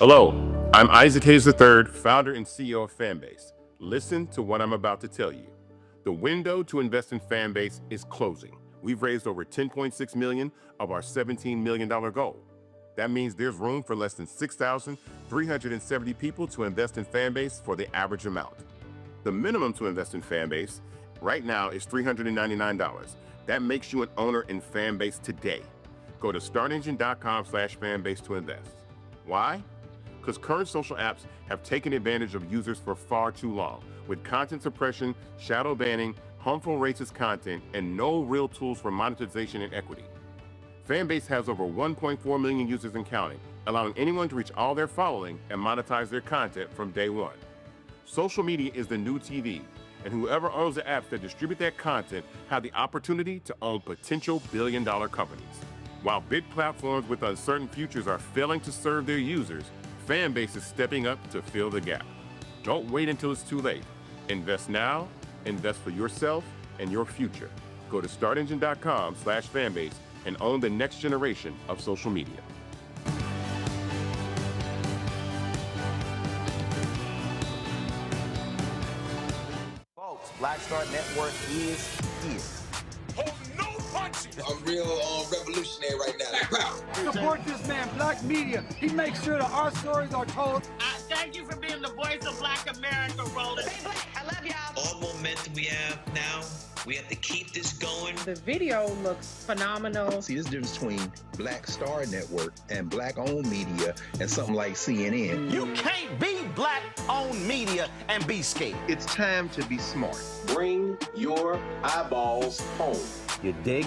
Hello, I'm Isaac Hayes III, founder and CEO of Fanbase. Listen to what I'm about to tell you. The window to invest in Fanbase is closing. We've raised over $10.6 million of our $17 million goal. That means there's room for less than 6,370 people to invest in Fanbase for the average amount. The minimum to invest in Fanbase right now is $399. That makes you an owner in Fanbase today. Go to startengine.com/fanbase to invest. Why? Because current social apps have taken advantage of users for far too long, with content suppression, shadow banning, harmful racist content, and no real tools for monetization and equity. Fanbase has over 1.4 million users and counting, allowing anyone to reach all their following and monetize their content from day one. Social media is the new TV, and whoever owns the apps that distribute that content have the opportunity to own potential billion-dollar companies. While big platforms with uncertain futures are failing to serve their users, Fanbase is stepping up to fill the gap. Don't wait until it's too late. Invest now, invest for yourself and your future. Go to startengine.com/fanbase and own the next generation of social media. Folks, Black Star Network is here. Hold no punches. I'm real revolutionary right now. Support this man, Black Media. He makes sure that our stories are told. Thank you for being the voice of Black America, Roland. Stay black. I love y'all. All momentum we have now, we have to keep this going. The video looks phenomenal. See, there's a difference between Black Star Network and Black-owned media and something like CNN. You can't be Black-owned media and be scared. It's time to be smart. Bring your eyeballs home. You dig?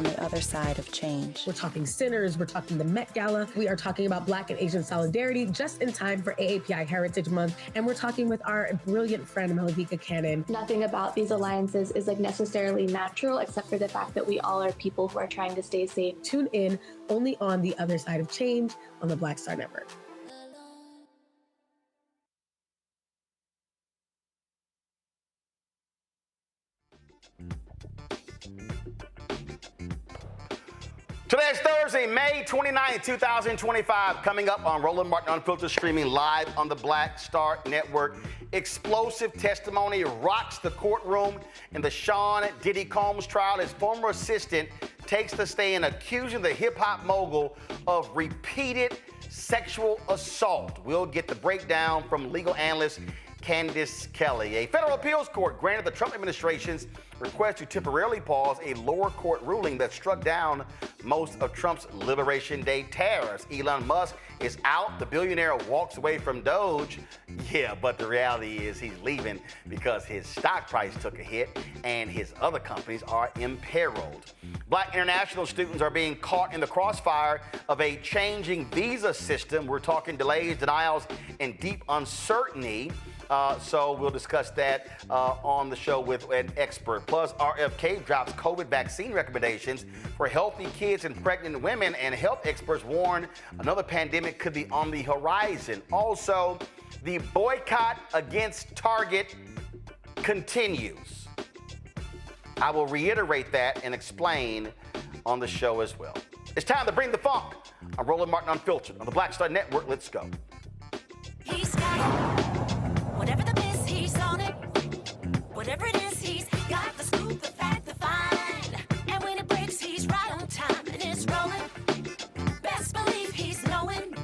on the other side of change. We're talking sinners, we're talking the Met Gala, we are talking about Black and Asian solidarity just in time for AAPI Heritage Month, and we're talking with our brilliant friend Malavika Cannon. Nothing about these alliances is necessarily natural, except for the fact that we all are people who are trying to stay safe. Tune in only on The Other Side of Change on the Black Star Network. Today is Thursday, May 29th, 2025. Coming up on Roland Martin Unfiltered, streaming live on the Black Star Network. Explosive testimony rocks the courtroom in the Sean Diddy Combs trial. His former assistant takes the stand accusing the hip-hop mogul of repeated sexual assault. We'll get the breakdown from legal analyst Candace Kelly. A federal appeals court granted the Trump administration's request to temporarily pause a lower court ruling that struck down most of Trump's Liberation Day tariffs. Elon Musk is out. The billionaire walks away from DOGE. Yeah, but the reality is he's leaving because his stock price took a hit and his other companies are imperiled. Black international students are being caught in the crossfire of a changing visa system. We're talking delays, denials, and deep uncertainty. So we'll discuss that on the show with an expert. Plus, RFK drops COVID vaccine recommendations for healthy kids and pregnant women, and health experts warn another pandemic could be on the horizon. Also, the boycott against Target continues. I will reiterate that and explain on the show as well. It's time to bring the funk. I'm Roland Martin Unfiltered on the Black Star Network. Let's go. He's got it. Whatever the miss, he's on it. Whatever it is, he's got the scoop, the fact, the find. And when it breaks, he's right on time and it's rolling. Best believe he's knowing.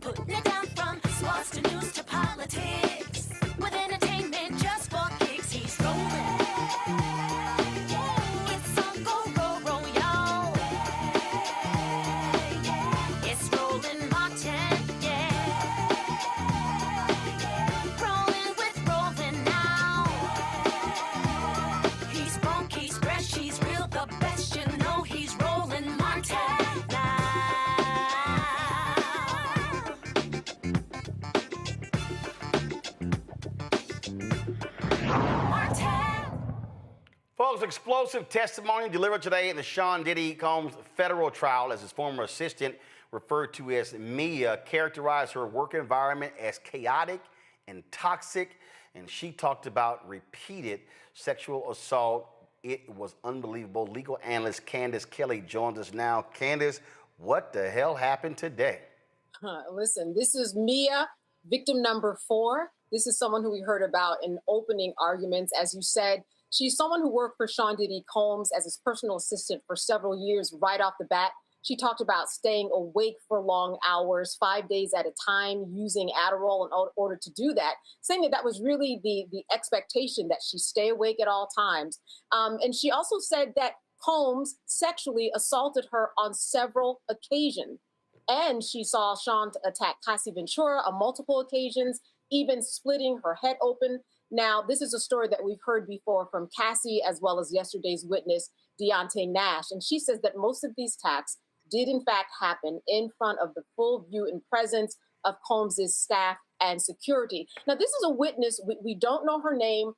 Putting it down from sports to news to politics. With entertainment just for kicks, he's rolling. It's on go, roll, roll, y'all. It's Roland Martin, rolling with Roland now. He's funky, he's fresh, he's real, the best, you know he's Roland Martin now. Folks, explosive testimony delivered today in the Sean Diddy Combs federal trial as his former assistant, referred to as Mia, characterized her work environment as chaotic and toxic, and she talked about repeated sexual assault. It was unbelievable. Legal analyst Candace Kelly joins us now. Candace, what the hell happened today? Listen, this is Mia, victim number 4. This is someone who we heard about in opening arguments. As you said, she's someone who worked for Sean Diddy Combs as his personal assistant for several years right off the bat. She talked about staying awake for long hours, 5 days at a time, using Adderall in order to do that, saying that that was really the expectation, that she stay awake at all times. And she also said that Combs sexually assaulted her on several occasions. And she saw Sean attack Cassie Ventura on multiple occasions, even splitting her head open. Now, this is a story that we've heard before from Cassie, as well as yesterday's witness, Deontay Nash. And she says that most of these attacks did in fact happen in front of the full view and presence of Combs' staff and security. Now, this is a witness. We don't know her name.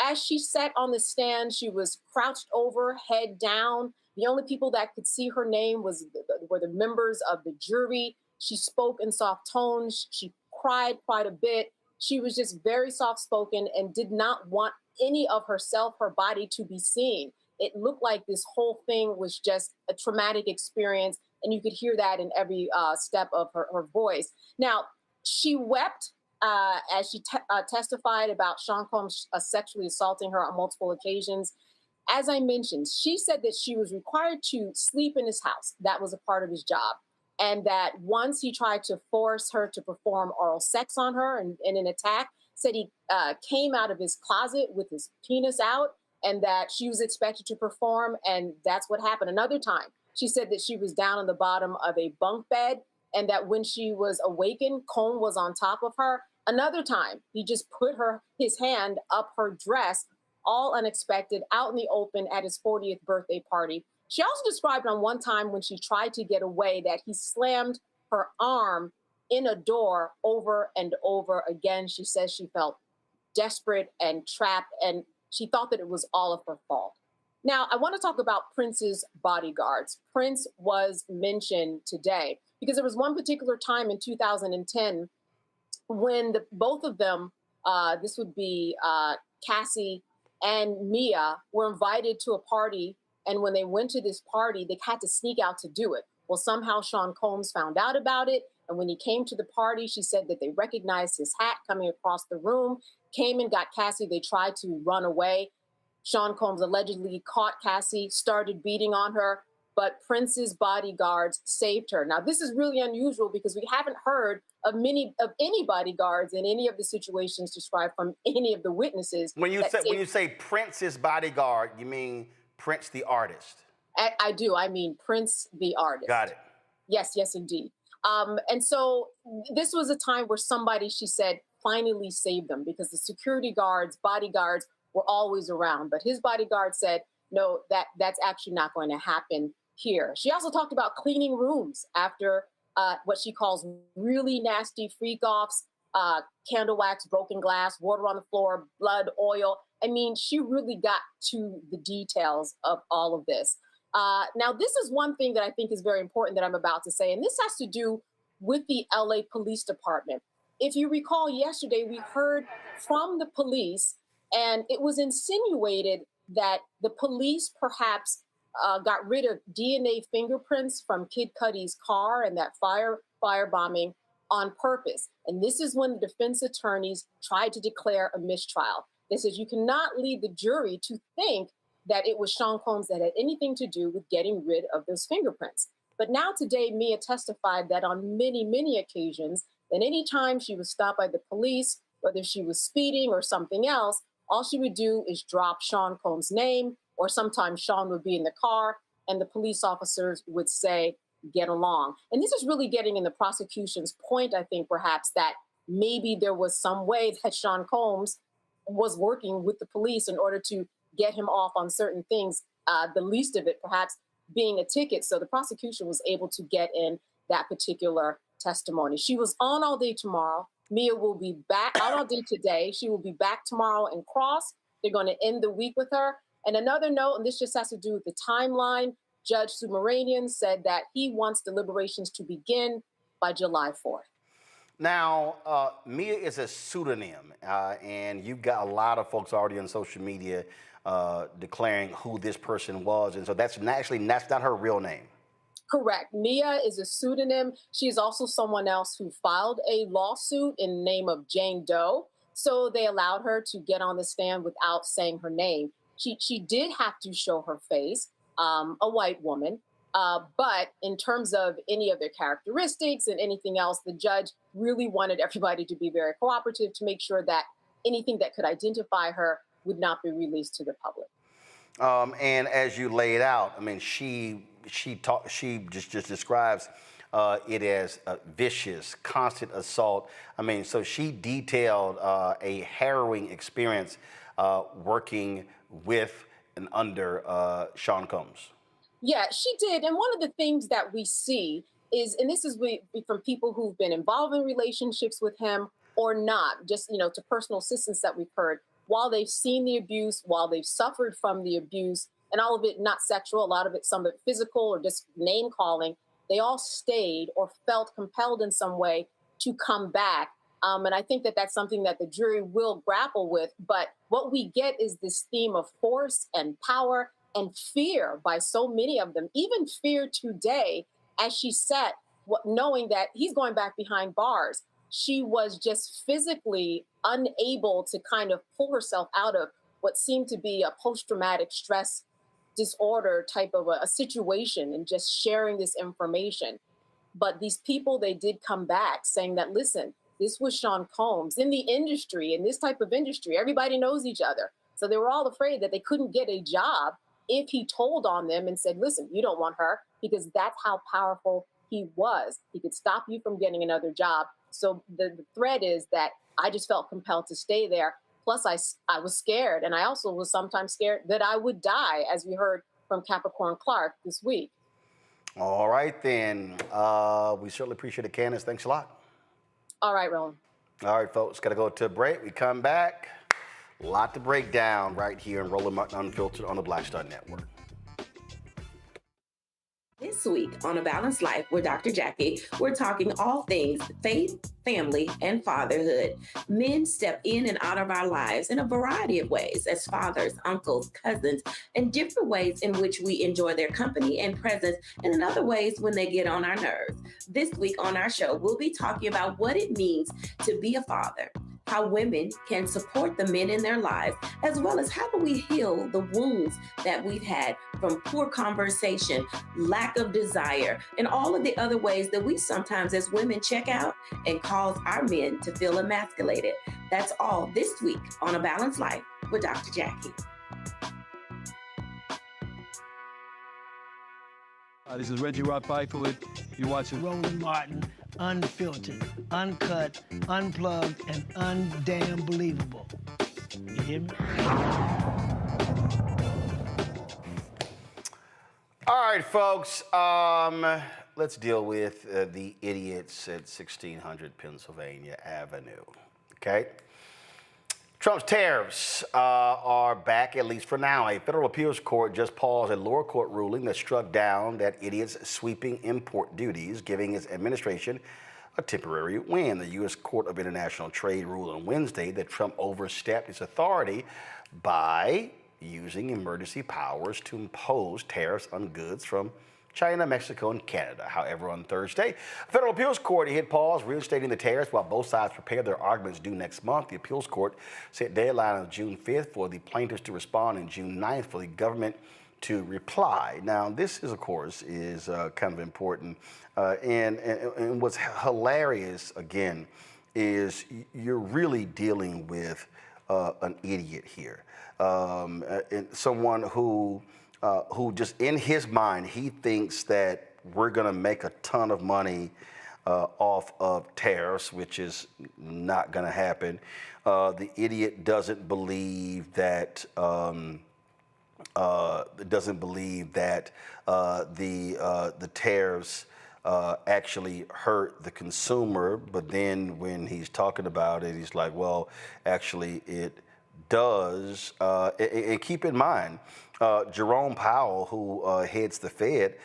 As she sat on the stand, she was crouched over, head down. The only people that could see her name were the members of the jury. She spoke in soft tones. She cried quite a bit. She was just very soft-spoken and did not want any of herself, her body, to be seen. It looked like this whole thing was just a traumatic experience, and you could hear that in every step of her voice. Now, she wept as she testified about Sean Combs sexually assaulting her on multiple occasions. As I mentioned, she said that she was required to sleep in his house. That was a part of his job. And that once he tried to force her to perform oral sex on her in an attack, said he came out of his closet with his penis out, and that she was expected to perform, and that's what happened. Another time, she said that she was down on the bottom of a bunk bed, and that when she was awakened, Combs was on top of her. Another time, he just put his hand up her dress, all unexpected, out in the open at his 40th birthday party. She also described on one time when she tried to get away that he slammed her arm in a door over and over again. She says she felt desperate and trapped, and she thought that it was all of her fault. Now, I want to talk about Prince's bodyguards. Prince was mentioned today because there was one particular time in 2010 when both of them, this would be Cassie and Mia, were invited to a party. And when they went to this party, they had to sneak out to do it. Well, somehow Sean Combs found out about it. And when he came to the party, she said that they recognized his hat coming across the room, came and got Cassie. They tried to run away. Sean Combs allegedly caught Cassie, started beating on her, but Prince's bodyguards saved her. Now, this is really unusual because we haven't heard of any bodyguards in any of the situations described from any of the witnesses. When you say Prince's bodyguard, you mean Prince the artist? I do. I mean Prince the artist. Got it. Yes, yes, indeed. And so this was a time where somebody, she said, finally saved them because the security guards, bodyguards were always around. But his bodyguard said, no, that's actually not going to happen here. She also talked about cleaning rooms after what she calls really nasty freak-offs, candle wax, broken glass, water on the floor, blood, oil. I mean, she really got to the details of all of this. Now, this is one thing that I think is very important that I'm about to say, and this has to do with the LA Police Department. If you recall, yesterday we heard from the police, and it was insinuated that the police perhaps got rid of DNA fingerprints from Kid Cudi's car and that firebombing on purpose. And this is when the defense attorneys tried to declare a mistrial. They said you cannot lead the jury to think that it was Sean Combs that had anything to do with getting rid of those fingerprints. But now today, Mia testified that on many, many occasions, that any time she was stopped by the police, whether she was speeding or something else, all she would do is drop Sean Combs' name, or sometimes Sean would be in the car and the police officers would say, get along. And this is really getting in the prosecution's point, I think, perhaps, that maybe there was some way that Sean Combs was working with the police in order to get him off on certain things, the least of it perhaps being a ticket. So the prosecution was able to get in that particular testimony. She was on all day tomorrow. Mia will be back out all day today. She will be back tomorrow in Cross. They're going to end the week with her. And another note, and this just has to do with the timeline, Judge Subramanian said that he wants deliberations to begin by July 4th. Now, Mia is a pseudonym, and you've got a lot of folks already on social media declaring who this person was. And so that's not her real name. Correct. Mia is a pseudonym. She is also someone else who filed a lawsuit in the name of Jane Doe. So they allowed her to get on the stand without saying her name. She did have to show her face, a white woman. But in terms of any of their characteristics and anything else, the judge really wanted everybody to be very cooperative to make sure that anything that could identify her would not be released to the public. And as you laid out, I mean, she just describes it as a vicious, constant assault. I mean, so she detailed a harrowing experience working with and under Sean Combs. Yeah, she did. And one of the things that we see is, and this is from people who've been involved in relationships with him or not, just, to personal assistance that we've heard, while they've seen the abuse, while they've suffered from the abuse, and all of it not sexual, a lot of it, some of it physical or just name calling, they all stayed or felt compelled in some way to come back. And I think that that's something that the jury will grapple with. But what we get is this theme of force and power and fear by so many of them, even fear today, as she sat, knowing that he's going back behind bars. She was just physically unable to kind of pull herself out of what seemed to be a post-traumatic stress disorder type of a situation and just sharing this information. But these people, they did come back saying that, listen, this was Sean Combs. In the industry, in this type of industry, everybody knows each other. So they were all afraid that they couldn't get a job if he told on them and said, listen, you don't want her, because that's how powerful he was. He could stop you from getting another job. So the thread is that I just felt compelled to stay there. Plus, I was scared. And I also was sometimes scared that I would die, as we heard from Capricorn Clark this week. All right, then. We certainly appreciate it, Candace. Thanks a lot. All right, Roland. All right, folks, got to go to a break. We come back. A lot to break down right here in Roland Martin Unfiltered on the Black Star Network. This week on A Balanced Life with Dr. Jackie, we're talking all things faith, family, and fatherhood. Men step in and out of our lives in a variety of ways as fathers, uncles, cousins, and different ways in which we enjoy their company and presence, and in other ways when they get on our nerves. This week on our show, we'll be talking about what it means to be a father, how women can support the men in their lives, as well as how do we heal the wounds that we've had from poor conversation, lack of desire, and all of the other ways that we sometimes as women check out and cause our men to feel emasculated. That's all this week on A Balanced Life with Dr. Jackie. This is Reggie Rock Byford. You're watching Roland Martin Unfiltered, Uncut, Unplugged, and Undamn Believable. You hear me? All right, folks. Let's deal with the idiots at 1600 Pennsylvania Avenue. Okay? Trump's tariffs are back, at least for now. A federal appeals court just paused a lower court ruling that struck down that idiot's sweeping import duties, giving its administration a temporary win. The U.S. Court of International Trade ruled on Wednesday that Trump overstepped its authority by using emergency powers to impose tariffs on goods from China, Mexico, and Canada. However, on Thursday, a federal appeals court hit pause, reinstating the tariffs while both sides prepare their arguments due next month. The appeals court set deadline of June 5th for the plaintiffs to respond and June 9th for the government to reply. Now, this is, of course, kind of important. And what's hilarious, again, is you're really dealing with an idiot here. And someone who just in his mind, he thinks that we're going to make a ton of money off of tariffs, which is not going to happen. The idiot doesn't believe that the tariffs actually hurt the consumer. But then when he's talking about it, he's like, well, actually it does. And keep in mind, Jerome Powell, who heads the Fed,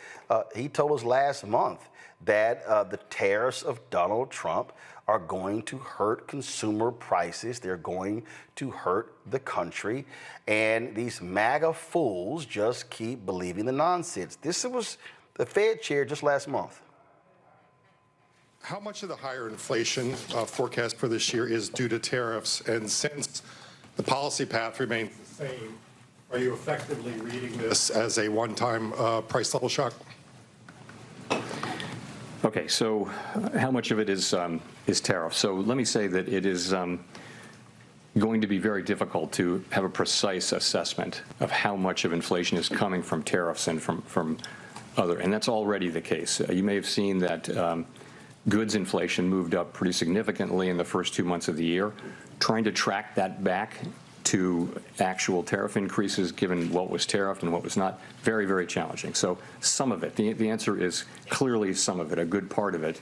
he told us last month that the tariffs of Donald Trump are going to hurt consumer prices. They're going to hurt the country. And these MAGA fools just keep believing the nonsense. This was the Fed chair just last month. How much of the higher inflation forecast for this year is due to tariffs? And since the policy path remains the same, are you effectively reading this as a one-time price level shock? Okay, so how much of it is tariff? So let me say that it is going to be very difficult to have a precise assessment of how much of inflation is coming from tariffs and from other, and that's already the case. You may have seen that goods inflation moved up pretty significantly in the first 2 months of the year. Trying to track that back to actual tariff increases, given what was tariffed and what was not, very, very challenging. So some of it, the answer is clearly some of it. A good part of it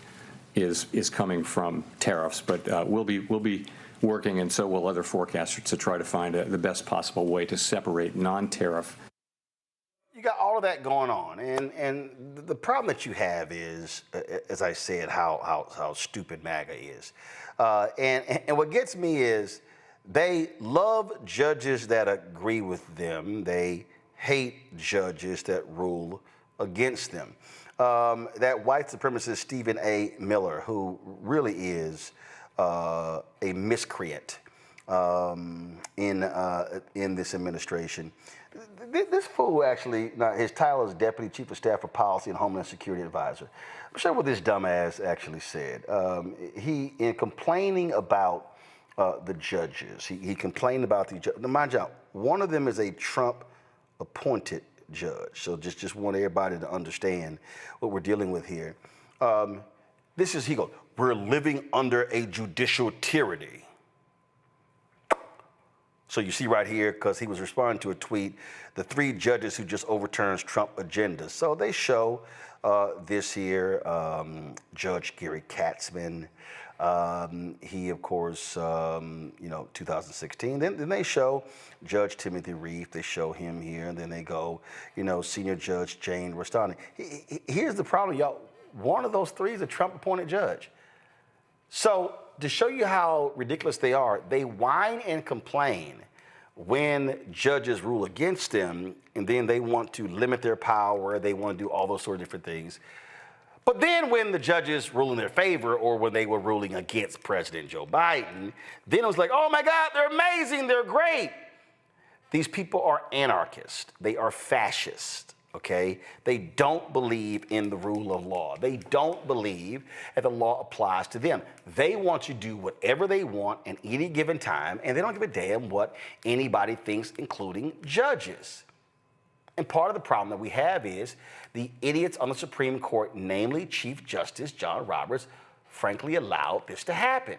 is coming from tariffs, but we'll be working, and so will other forecasters, to try to find the best possible way to separate non-tariff. You got all of that going on, and the problem that you have is, as I said, how stupid MAGA is, and what gets me is they love judges that agree with them. They hate judges that rule against them. That white supremacist Stephen A. Miller, who really is a miscreant in this administration. This fool actually, now his title is Deputy Chief of Staff for Policy and Homeland Security Advisor. I'm sure what this dumbass actually said. He, in complaining about the judges, he complained about the judges. Now, mind you, one of them is a Trump-appointed judge. So just want everybody to understand what we're dealing with here. He goes, we're living under a judicial tyranny. So you see right here, because he was responding to a tweet, the 3 judges who just overturns Trump agendas. So they show this here, Judge Gary Katzman. He, of course, 2016. Then they show Judge Timothy Reif. They show him here. And then they go, Senior Judge Jane Rastani. Here's the problem, y'all. One of those 3 is a Trump-appointed judge. So to show you how ridiculous they are, they whine and complain when judges rule against them, and then they want to limit their power. They want to do all those sort of different things. But then when the judges rule in their favor, or when they were ruling against President Joe Biden, then it was like, oh my God, they're amazing, they're great. These people are anarchists. They are fascists, okay? They don't believe in the rule of law. They don't believe that the law applies to them. They want to do whatever they want at any given time, and they don't give a damn what anybody thinks, including judges. And part of the problem that we have is the idiots on the Supreme Court, namely Chief Justice John Roberts, frankly allowed this to happen.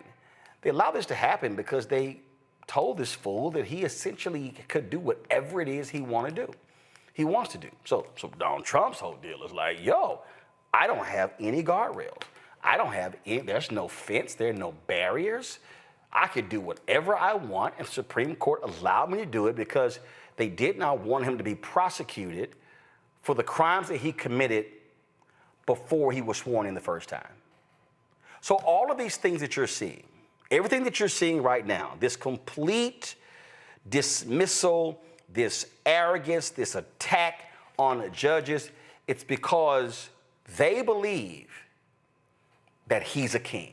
They allowed this to happen because they told this fool that he essentially could do whatever it is he wants to do. So Donald Trump's whole deal is like, yo, I don't have any guardrails. There's no fence, there are no barriers. I could do whatever I want, and the Supreme Court allowed me to do it because they did not want him to be prosecuted for the crimes that he committed before he was sworn in the first time. So all of these things that you're seeing, everything that you're seeing right now, this complete dismissal, this arrogance, this attack on judges, it's because they believe that he's a king.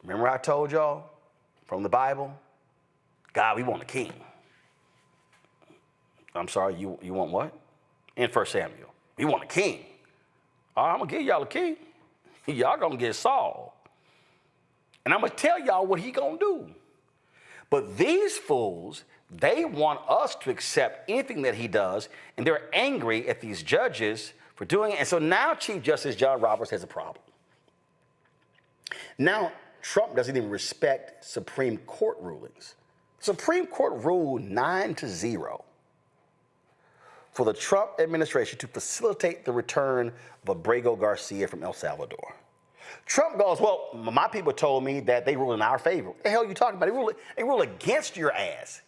Remember I told y'all from the Bible, God, we want a king. I'm sorry, you want what? In 1 Samuel. We want a king. All right, I'm going to give y'all a king. Y'all going to get Saul. And I'm going to tell y'all what he going to do. But these fools, they want us to accept anything that he does, and they're angry at these judges for doing it. And so now Chief Justice John Roberts has a problem. Now, Trump doesn't even respect Supreme Court rulings. Supreme Court ruled 9-0 for the Trump administration to facilitate the return of Abrego Garcia from El Salvador. Trump goes, well, my people told me that they rule in our favor. What the hell are you talking about? They rule against your ass.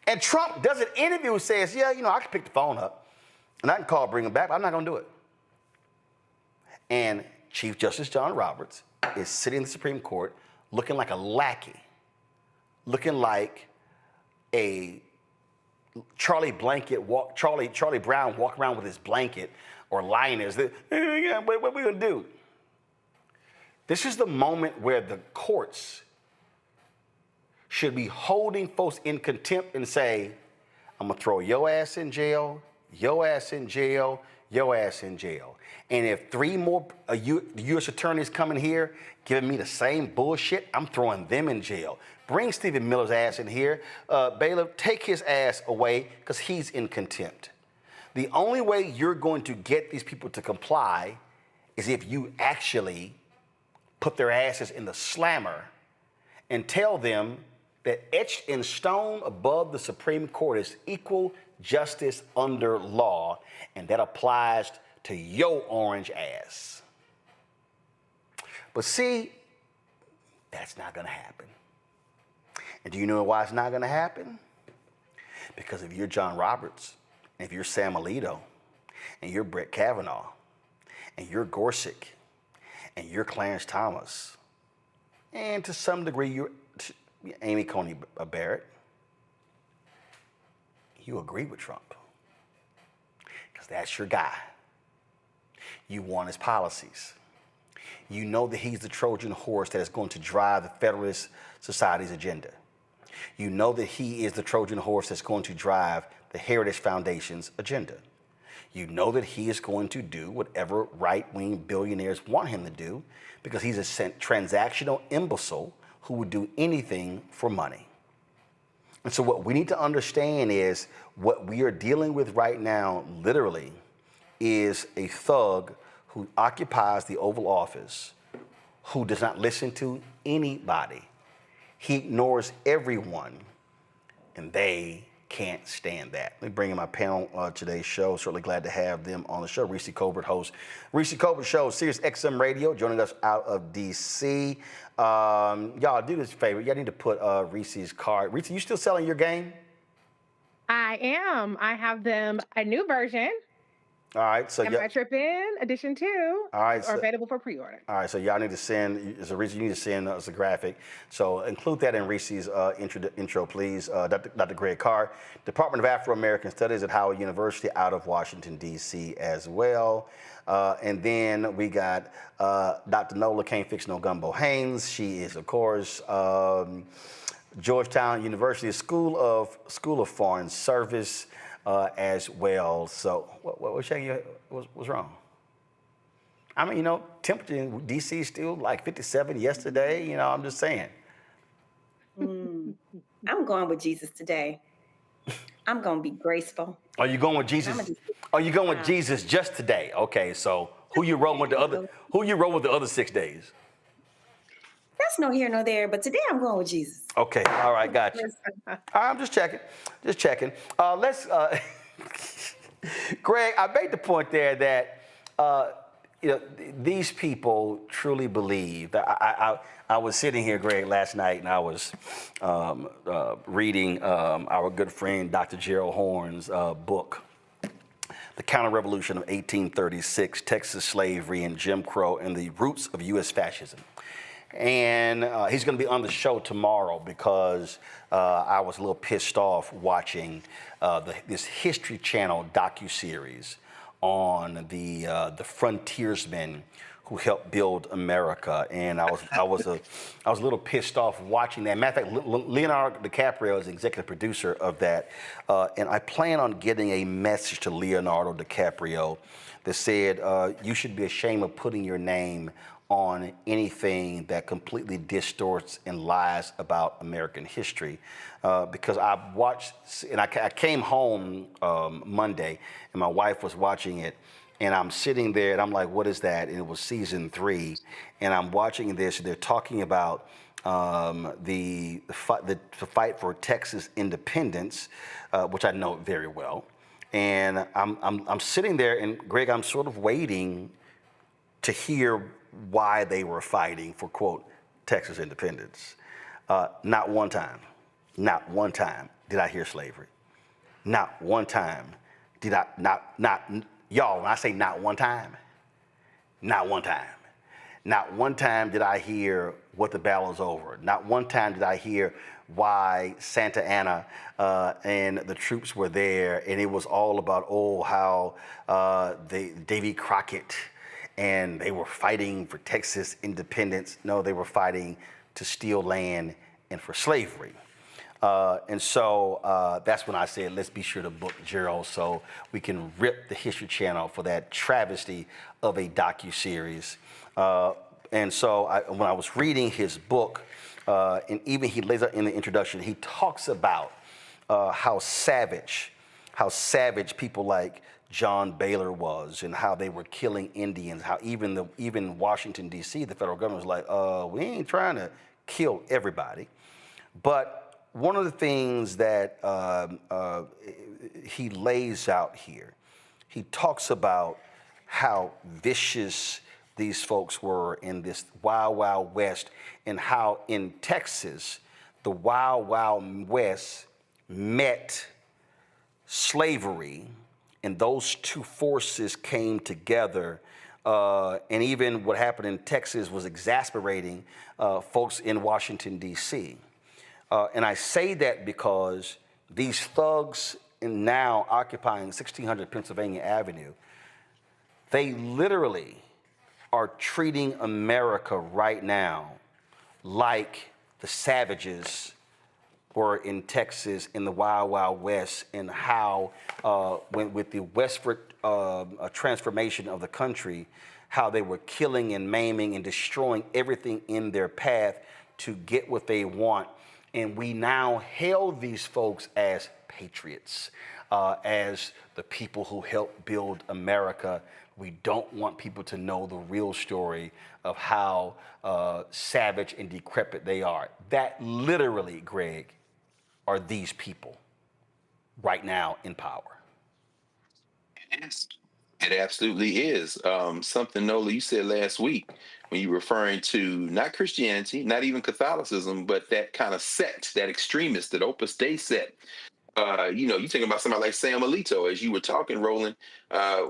And Trump does an interview and says, yeah, I can pick the phone up and I can call, bring him back, but I'm not going to do it. And Chief Justice John Roberts is sitting in the Supreme Court looking like a lackey, looking like a Charlie Brown walk around with his blanket, or Linus. What are we going to do? This is the moment where the courts should be holding folks in contempt and say, I'm going to throw your ass in jail, your ass in jail, your ass in jail. And if 3 more U.S. attorneys come in here giving me the same bullshit, I'm throwing them in jail. Bring Stephen Miller's ass in here. Bailiff, take his ass away because he's in contempt. The only way you're going to get these people to comply is if you actually put their asses in the slammer and tell them that etched in stone above the Supreme Court is equal justice under law, and that applies to your orange ass. But see, that's not going to happen. And do you know why it's not going to happen? Because if you're John Roberts, and if you're Sam Alito, and you're Brett Kavanaugh, and you're Gorsuch, and you're Clarence Thomas, and to some degree you're Amy Coney Barrett, you agree with Trump. Because that's your guy. You want his policies. You know that he's the Trojan horse that is going to drive the Federalist Society's agenda. You know that he is the Trojan horse that's going to drive the Heritage Foundation's agenda. You know that he is going to do whatever right-wing billionaires want him to do because he's a transactional imbecile who would do anything for money. And so what we need to understand is what we are dealing with right now, literally, is a thug who occupies the Oval Office, who does not listen to anybody. He ignores everyone, and they can't stand that. Let me bring in my panel today's show. Certainly glad to have them on the show. Reese Colbert, host. Reese Colbert Show, Sirius XM Radio, joining us out of D.C. Y'all, do this favor. Y'all need to put Reese's card. Reese, you still selling your game? I am. I have them, a new version. All right, so Am I Trippin' Edition 2 are available for pre-order. All right, so y'all need to send, there's a reason you need to send us a graphic. So include that in Reese's intro, please. Dr. Greg Carr, Department of Afro-American Studies at Howard University out of Washington, D.C. as well. And then we got Dr. Nola Can't Fix No Gumbo Haynes. She is, of course, Georgetown University School of Foreign Service. As well. So what's wrong? I mean, temperature in D.C. is still like 57 yesterday. I'm just saying. I'm going with Jesus today. I'm going to be graceful. Are you going with Jesus? Are you going with Jesus just today? Okay, so who you rolling with the other 6 days? That's no here, no there, but today I'm going with Jesus. Okay, all right, got you. All right, I'm just checking. Greg, I made the point there that, these people truly believe. I was sitting here, Greg, last night, and I was reading our good friend Dr. Gerald Horne's book, The Counter-Revolution of 1836, Texas Slavery and Jim Crow and the Roots of U.S. Fascism. And he's going to be on the show tomorrow because I was a little pissed off watching this History Channel docuseries on the frontiersmen who helped build America. And I was a little pissed off watching that. Matter of fact, Leonardo DiCaprio is the executive producer of that. And I plan on getting a message to Leonardo DiCaprio that said, you should be ashamed of putting your name on anything that completely distorts and lies about American history. Because I watched, and I came home Monday, and my wife was watching it, and I'm sitting there, and I'm like, what is that? And it was season 3, and I'm watching this, and they're talking about the fight for Texas independence, which I know very well. And I'm sitting there, and Greg, I'm sort of waiting to hear why they were fighting for, quote, Texas independence. Not one time did I hear slavery. Not one time did I, y'all, when I say not one time did I hear what the battle's over. Not one time did I hear why Santa Anna and the troops were there, and it was all about, how Davy Crockett, and they were fighting for Texas independence. No, they were fighting to steal land and for slavery. And so that's when I said, let's be sure to book Gerald so we can rip the History Channel for that travesty of a docuseries. And so when I was reading his book, and even he lays out in the introduction, he talks about how savage people like John Baylor was, and how they were killing Indians, how even Washington, D.C., the federal government was like, we ain't trying to kill everybody. But one of the things that he lays out here, he talks about how vicious these folks were in this Wild Wild West, and how in Texas, the Wild Wild West met slavery, and those two forces came together. And even what happened in Texas was exasperating folks in Washington, D.C. And I say that because these thugs now occupying 1600 Pennsylvania Avenue, they literally are treating America right now like the savages were in Texas in the Wild Wild West, and how with the westward transformation of the country, how they were killing and maiming and destroying everything in their path to get what they want. And we now hail these folks as patriots, as the people who helped build America. We don't want people to know the real story of how savage and decrepit they are. That literally, Greg, are these people right now in power. It is. It absolutely is. Something, Nola, you said last week when you were referring to not Christianity, not even Catholicism, but that kind of sect, that extremist, that Opus Dei sect. You think about somebody like Sam Alito, as you were talking, Roland,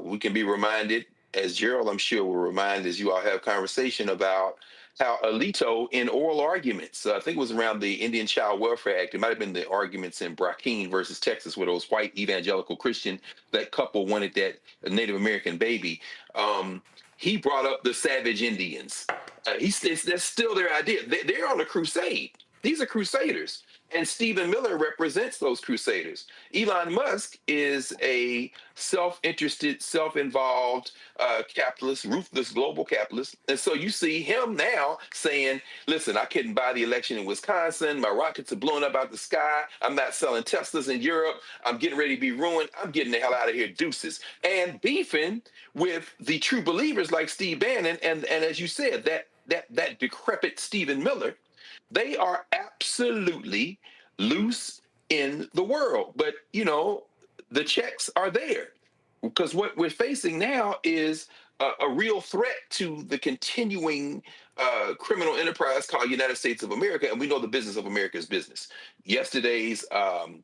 we can be reminded, as Gerald, I'm sure, will remind as you all have conversation about how Alito in oral arguments, I think it was around the Indian Child Welfare Act, it might have been the arguments in Brackeen versus Texas, where those white evangelical Christian, that couple wanted that Native American baby. He brought up the savage Indians. That's still their idea. They're on a crusade. These are crusaders. And Stephen Miller represents those crusaders. Elon Musk is a self-interested, self-involved capitalist, ruthless global capitalist. And so you see him now saying, listen, I couldn't buy the election in Wisconsin. My rockets are blowing up out the sky. I'm not selling Teslas in Europe. I'm getting ready to be ruined. I'm getting the hell out of here, deuces. And beefing with the true believers like Steve Bannon. And as you said, that decrepit Stephen Miller, they are absolutely loose in the world. But, the checks are there, because what we're facing now is a real threat to the continuing criminal enterprise called United States of America. And we know the business of America is business. Yesterday's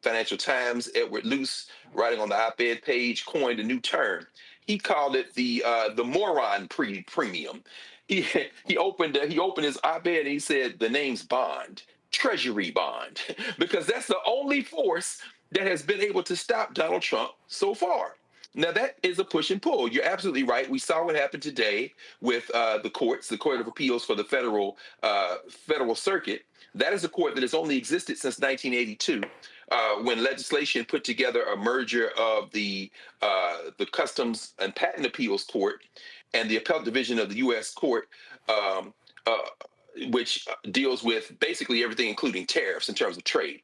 Financial Times, Edward Luce, writing on the op-ed page, coined a new term. He called it the moron premium. He opened his op-ed and he said the name's bond, treasury bond, because that's the only force that has been able to stop Donald Trump so far. Now that is a push and pull. You're absolutely right. We saw what happened today with the courts, the Court of Appeals for the Federal Circuit. That is a court that has only existed since 1982, when legislation put together a merger of the Customs and Patent Appeals Court and the Appellate Division of the U.S. Court, which deals with basically everything, including tariffs in terms of trade.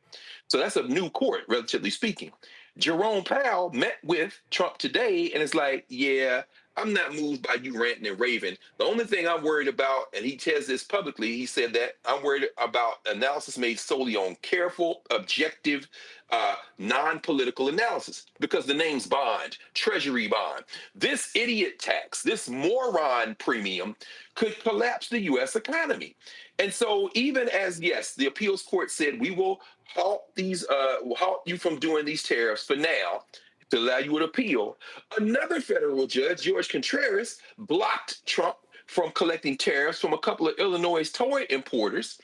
So that's a new court, relatively speaking. Jerome Powell met with Trump today and is like, yeah, I'm not moved by you ranting and raving. The only thing I'm worried about, and he says this publicly, he said that I'm worried about analysis made solely on careful, objective, non-political analysis, because the name's bond, treasury bond. This idiot tax, this moron premium could collapse the U.S. economy. And so even as, yes, the appeals court said, we will halt you from doing these tariffs for now, to allow you to appeal, another federal judge, George Contreras, blocked Trump from collecting tariffs from a couple of Illinois toy importers.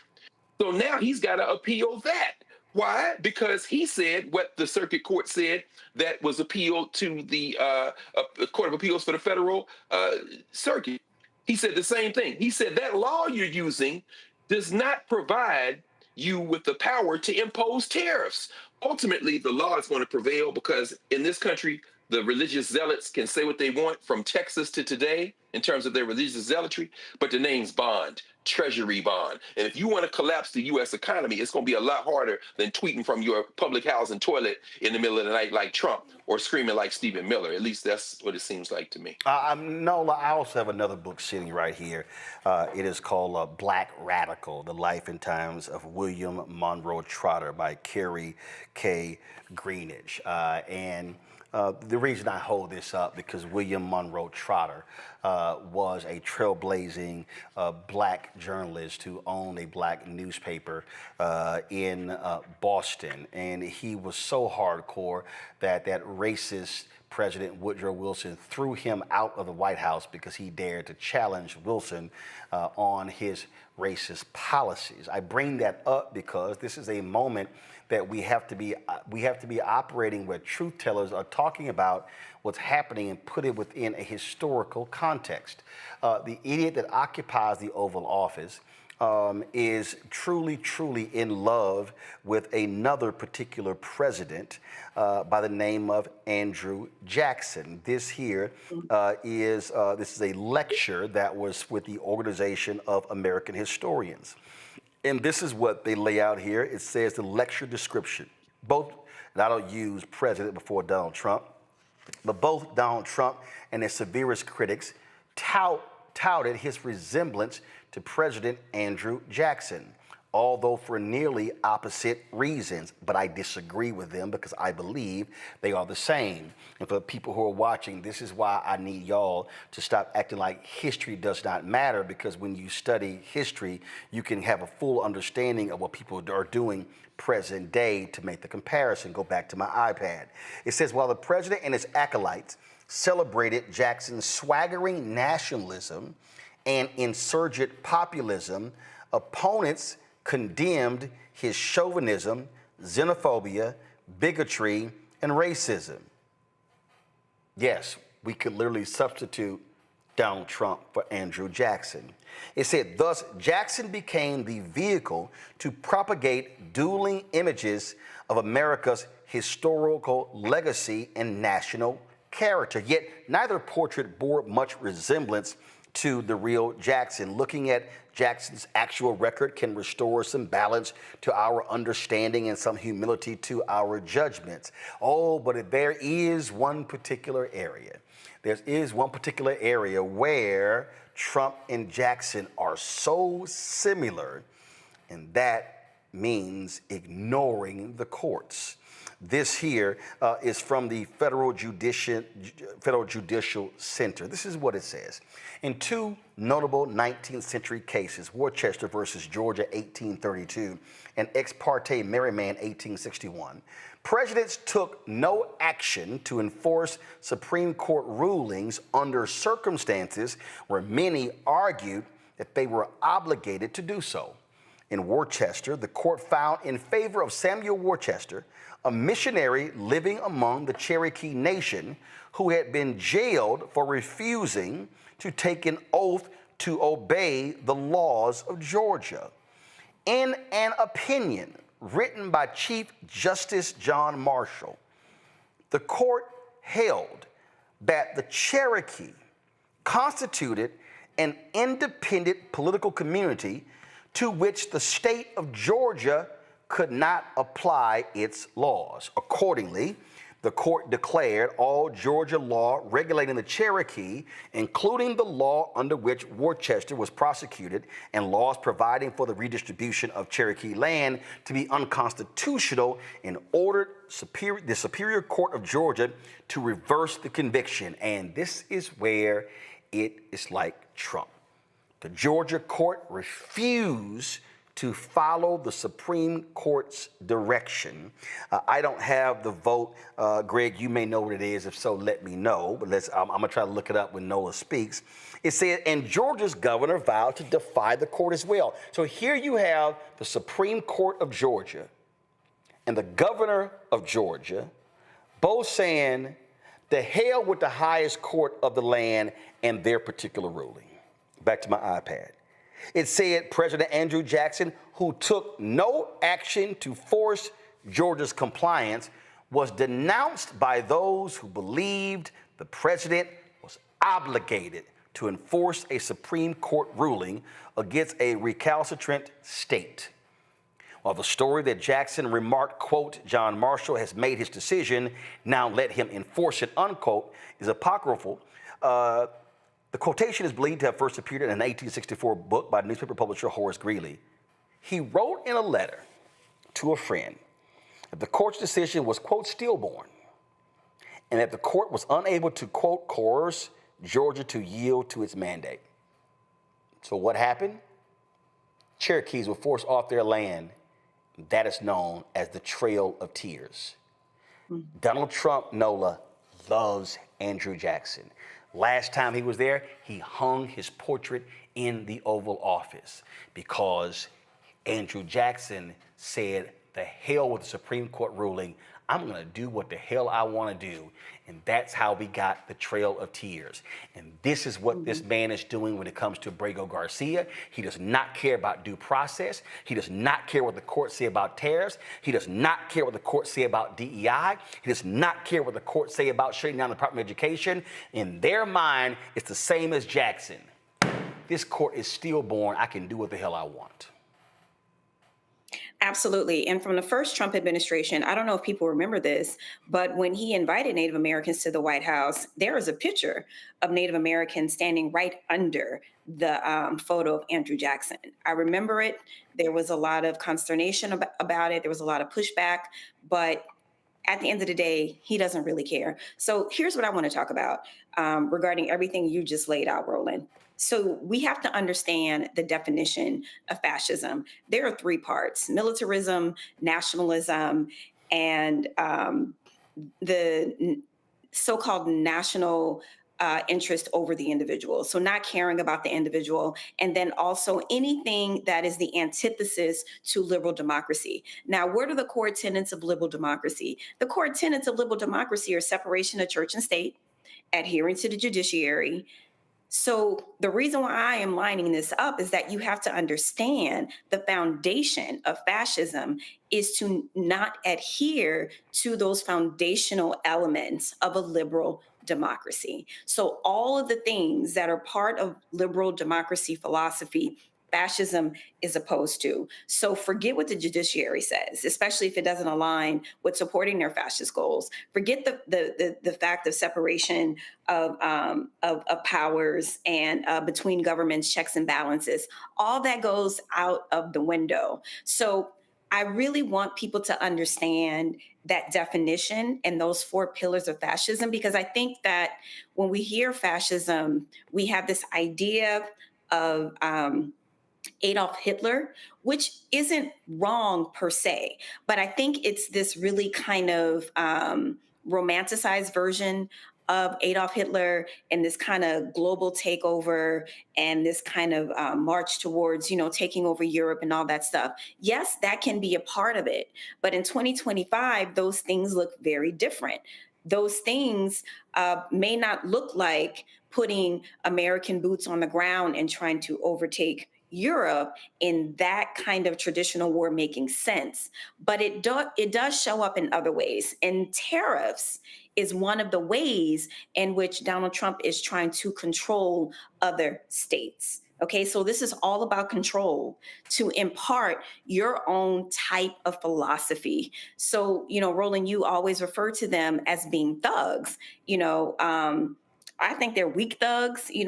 So now he's got to appeal that. Why? Because he said what the circuit court said that was appealed to the Court of Appeals for the Federal Circuit. He said the same thing. He said that law you're using does not provide you with the power to impose tariffs. Ultimately, the law is going to prevail because in this country, the religious zealots can say what they want from Texas to today in terms of their religious zealotry, but the name's bond, treasury bond. And if you want to collapse the U.S. economy, it's going to be a lot harder than tweeting from your public housing toilet in the middle of the night like Trump or screaming like Stephen Miller. At least that's what it seems like to me. Nola, I also have another book sitting right here. It is called Black Radical, The Life and Times of William Monroe Trotter by Carrie K. Greenidge. The reason I hold this up because William Monroe Trotter was a trailblazing black journalist who owned a black newspaper in Boston. And he was so hardcore that racist President Woodrow Wilson threw him out of the White House because he dared to challenge Wilson on his racist policies. I bring that up because this is a moment that we have to be operating where truth tellers are talking about what's happening and put it within a historical context. The idiot that occupies the Oval Office is truly, truly in love with another particular president by the name of Andrew Jackson. This is a lecture that was with the Organization of American Historians. And this is what they lay out here. It says the lecture description. And I don't use president before Donald Trump. But both Donald Trump and his severest critics touted his resemblance to President Andrew Jackson, although for nearly opposite reasons. But I disagree with them because I believe they are the same. And for people who are watching, this is why I need y'all to stop acting like history does not matter, because when you study history, you can have a full understanding of what people are doing present day to make the comparison. Go back to my iPad. It says, while the president and his acolytes celebrated Jackson's swaggering nationalism and insurgent populism, opponents condemned his chauvinism, xenophobia, bigotry, and racism. Yes, we could literally substitute Donald Trump for Andrew Jackson. It said, thus, Jackson became the vehicle to propagate dueling images of America's historical legacy and national character. Yet neither portrait bore much resemblance to the real Jackson. Looking at Jackson's actual record can restore some balance to our understanding and some humility to our judgments. Oh, but there is one particular area. There is one particular area where Trump and Jackson are so similar, and that means ignoring the courts. This here is from the Federal Judicial Center. This is what it says. In two notable 19th century cases, Worcester versus Georgia 1832 and Ex parte Merryman 1861, presidents took no action to enforce Supreme Court rulings under circumstances where many argued that they were obligated to do so. In Worcester, the court found in favor of Samuel Worcester, a missionary living among the Cherokee Nation who had been jailed for refusing to take an oath to obey the laws of Georgia. In an opinion written by Chief Justice John Marshall, the court held that the Cherokee constituted an independent political community to which the state of Georgia could not apply its laws. Accordingly, the court declared all Georgia law regulating the Cherokee, including the law under which Worcester was prosecuted and laws providing for the redistribution of Cherokee land, to be unconstitutional, and ordered the Superior Court of Georgia to reverse the conviction. And this is where it is like Trump. The Georgia court refused to follow the Supreme Court's direction. I don't have the vote. Greg, you may know what it is. If so, let me know. But I'm going to try to look it up when Nola speaks. It said, and Georgia's governor vowed to defy the court as well. So here you have the Supreme Court of Georgia and the governor of Georgia both saying, the hell with the highest court of the land and their particular ruling. Back to my iPad. It said President Andrew Jackson, who took no action to force Georgia's compliance, was denounced by those who believed the president was obligated to enforce a Supreme Court ruling against a recalcitrant state. While the story that Jackson remarked, quote, John Marshall has made his decision, now let him enforce it, unquote, is apocryphal, the quotation is believed to have first appeared in an 1864 book by newspaper publisher Horace Greeley. He wrote in a letter to a friend that the court's decision was, quote, stillborn, and that the court was unable to, quote, coerce Georgia to yield to its mandate. So what happened? Cherokees were forced off their land. That is known as the Trail of Tears. Donald Trump, Nola, loves Andrew Jackson. Last time he was there, he hung his portrait in the Oval Office because Andrew Jackson said, the hell with the Supreme Court ruling. I'm going to do what the hell I want to do. And that's how we got the Trail of Tears. And this is what this man is doing when it comes to Abrego Garcia. He does not care about due process. He does not care what the courts say about tariffs. He does not care what the courts say about DEI. He does not care what the courts say about shutting down the Department of Education. In their mind, it's the same as Jackson. This court is stillborn. I can do what the hell I want. Absolutely. And from the first Trump administration, I don't know if people remember this, but when he invited Native Americans to the White House, there is a picture of Native Americans standing right under the photo of Andrew Jackson. I remember it. There was a lot of consternation about it. There was a lot of pushback, but at the end of the day, he doesn't really care. So here's what I want to talk about regarding everything you just laid out, Roland. So we have to understand the definition of fascism. There are three parts: militarism, nationalism, and the so-called national interest over the individual. So not caring about the individual, and then also anything that is the antithesis to liberal democracy. Now, what are the core tenets of liberal democracy? The core tenets of liberal democracy are separation of church and state, adherence to the judiciary. So the reason why I am lining this up is that you have to understand the foundation of fascism is to not adhere to those foundational elements of a liberal democracy. So all of the things that are part of liberal democracy philosophy, fascism is opposed to. So forget what the judiciary says, especially if it doesn't align with supporting their fascist goals. Forget the fact of separation of powers and between governments, checks and balances. All that goes out of the window. So I really want people to understand that definition and those four pillars of fascism, because I think that when we hear fascism, we have this idea of Adolf Hitler, which isn't wrong per se, but I think it's this really kind of romanticized version of Adolf Hitler and this kind of global takeover and this kind of march towards, taking over Europe and all that stuff. Yes, that can be a part of it. But in 2025, those things look very different. Those things may not look like putting American boots on the ground and trying to overtake Europe in that kind of traditional war making sense. But it does show up in other ways. And tariffs is one of the ways in which Donald Trump is trying to control other states. Okay, so this is all about control to impart your own type of philosophy. So, Roland, you always refer to them as being thugs. I think they're weak thugs. They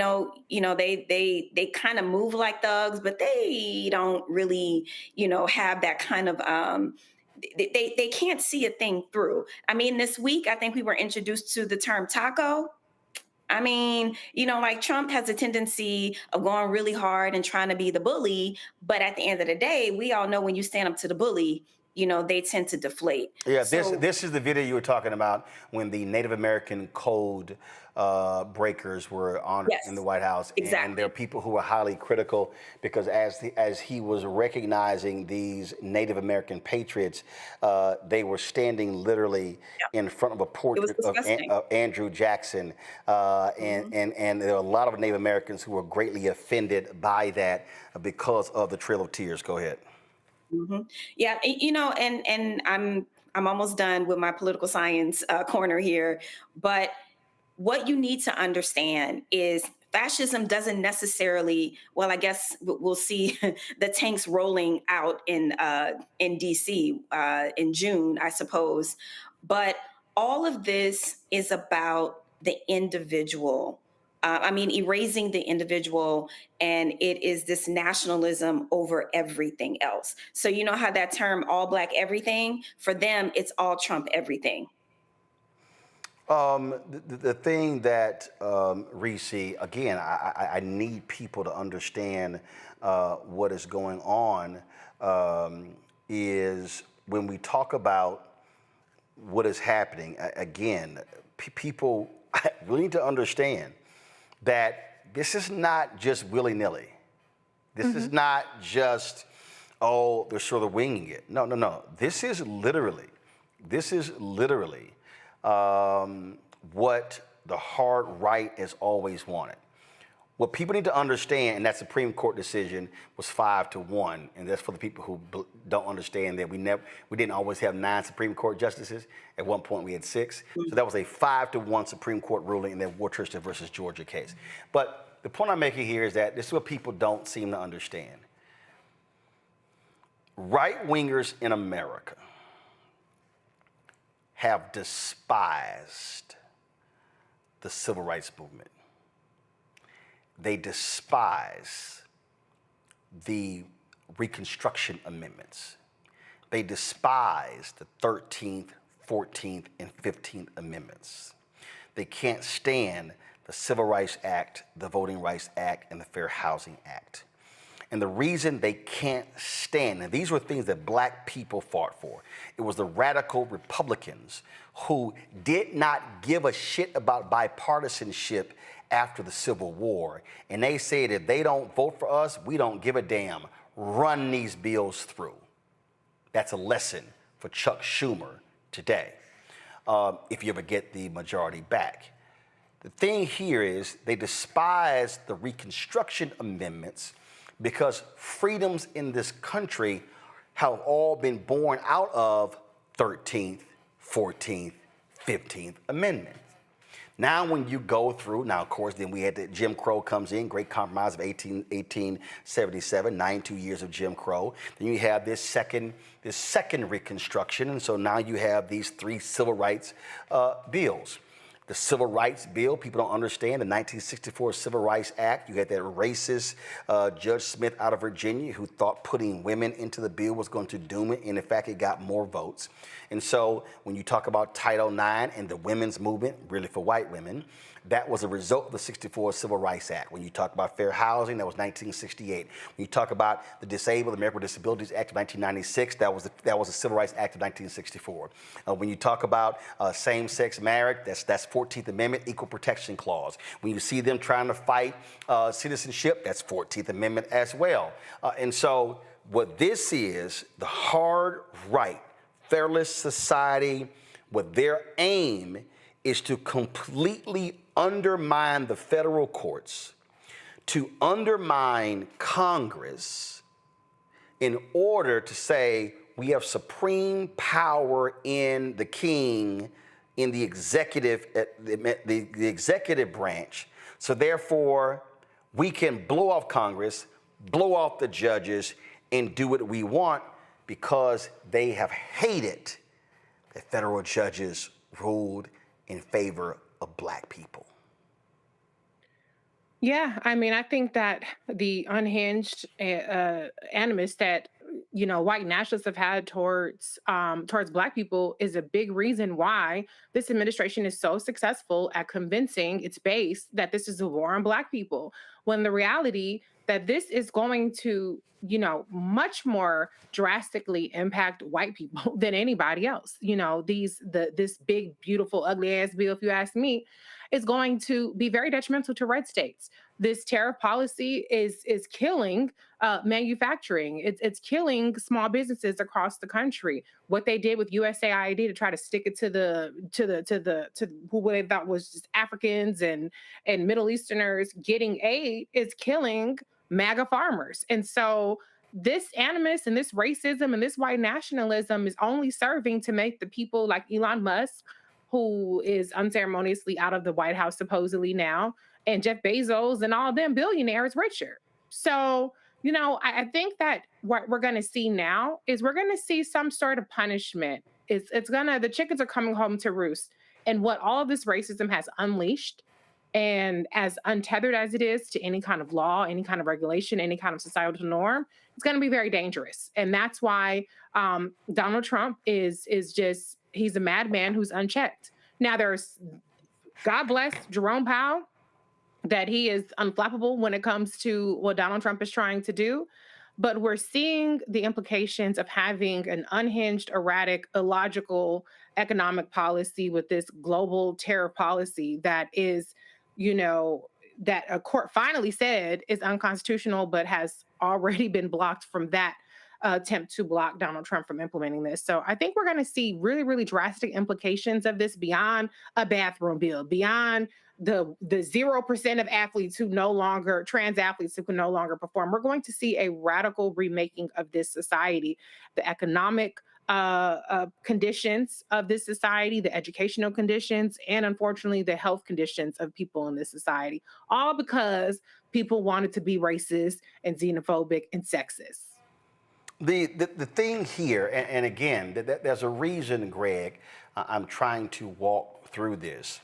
kind of move like thugs, but they don't really, have that kind of they can't see a thing through. I mean, this week I think we were introduced to the term taco. I mean, like Trump has a tendency of going really hard and trying to be the bully, but at the end of the day, we all know when you stand up to the bully, they tend to deflate. Yeah, this is the video you were talking about when the Native American code breakers were honored in the White House. Exactly. And there are people who are highly critical because as he was recognizing these Native American patriots, they were standing literally in front of a portrait of Andrew Jackson. And there are a lot of Native Americans who were greatly offended by that because of the Trail of Tears. Go ahead. Mm-hmm. Yeah, and I'm almost done with my political science corner here, but what you need to understand is fascism doesn't necessarily, well, I guess we'll see the tanks rolling out in DC in June, I suppose, but all of this is about the individual. Erasing the individual, and it is this nationalism over everything else. So you know how that term all black everything, for them, it's all Trump everything. The thing that, Reese, again, I need people to understand what is going on is when we talk about what is happening, again, people really need to understand that this is not just willy-nilly. This is not just, they're sort of winging it. No. This is literally what the hard right has always wanted. What people need to understand, and that Supreme Court decision was 5-1, and that's for the people who don't understand that we didn't always have 9 Supreme Court justices. At one point we had 6. So that was a 5-1 Supreme Court ruling in that Worcester versus Georgia case. But the point I'm making here is that this is what people don't seem to understand. Right-wingers in America have despised the civil rights movement. They despise the Reconstruction Amendments. They despise the 13th, 14th, and 15th Amendments. They can't stand the Civil Rights Act, the Voting Rights Act, and the Fair Housing Act. And the reason they can't stand, and these were things that black people fought for. It was the radical Republicans who did not give a shit about bipartisanship after the Civil War. And they said, if they don't vote for us, we don't give a damn. Run these bills through. That's a lesson for Chuck Schumer today, if you ever get the majority back. The thing here is they despise the Reconstruction Amendments because freedoms in this country have all been born out of 13th, 14th, 15th Amendment. Now when you go through, now of course then we had the Jim Crow comes in, Great Compromise of 1877, 92 years of Jim Crow. Then you have this second Reconstruction, and so now you have these three civil rights bills. The Civil Rights Bill, people don't understand, the 1964 Civil Rights Act, you had that racist Judge Smith out of Virginia who thought putting women into the bill was going to doom it, and in fact, it got more votes. And so when you talk about Title IX and the women's movement, really for white women, that was a result of the 64 Civil Rights Act. When you talk about fair housing, that was 1968. When you talk about the Disabled American with Disabilities Act of 1996, that was the Civil Rights Act of 1964. When you talk about same-sex marriage, that's 14th Amendment, Equal Protection Clause. When you see them trying to fight citizenship, that's 14th Amendment as well. And so what this is, the hard right, Federalist Society, what their aim is to completely undermine the federal courts, to undermine Congress in order to say we have supreme power in the king, in the executive, the executive branch. So therefore, we can blow off Congress, blow off the judges, and do what we want because they have hated that federal judges ruled in favor of black people. Yeah, I mean, I think that the unhinged animus that white nationalists have had towards black people is a big reason why this administration is so successful at convincing its base that this is a war on black people. When the reality that this is going to much more drastically impact white people than anybody else. This big, beautiful, ugly ass bill, if you ask me, is going to be very detrimental to red states. This tariff policy is killing manufacturing. It's killing small businesses across the country. What they did with USAID to try to stick it to who they thought was just Africans and Middle Easterners getting aid is killing MAGA farmers. And so this animus and this racism and this white nationalism is only serving to make the people like Elon Musk, who is unceremoniously out of the White House supposedly now, and Jeff Bezos and all of them billionaires richer. So, I think that what we're going to see now is we're going to see some sort of punishment. The chickens are coming home to roost. And what all of this racism has unleashed, and as untethered as it is to any kind of law, any kind of regulation, any kind of societal norm, it's going to be very dangerous. And that's why Donald Trump is just, he's a madman who's unchecked. Now there's, God bless Jerome Powell, that he is unflappable when it comes to what Donald Trump is trying to do. But we're seeing the implications of having an unhinged, erratic, illogical economic policy with this global tariff policy that is, that a court finally said is unconstitutional, but has already been blocked from that attempt to block Donald Trump from implementing this. So I think we're going to see really, really drastic implications of this beyond a bathroom bill, beyond the 0% of athletes who trans athletes who can no longer perform. We're going to see a radical remaking of this society, the economic conditions of this society, the educational conditions, and unfortunately the health conditions of people in this society, all because people wanted to be racist and xenophobic and sexist. The thing here, and again, there's a reason, Greg, I'm trying to walk through this.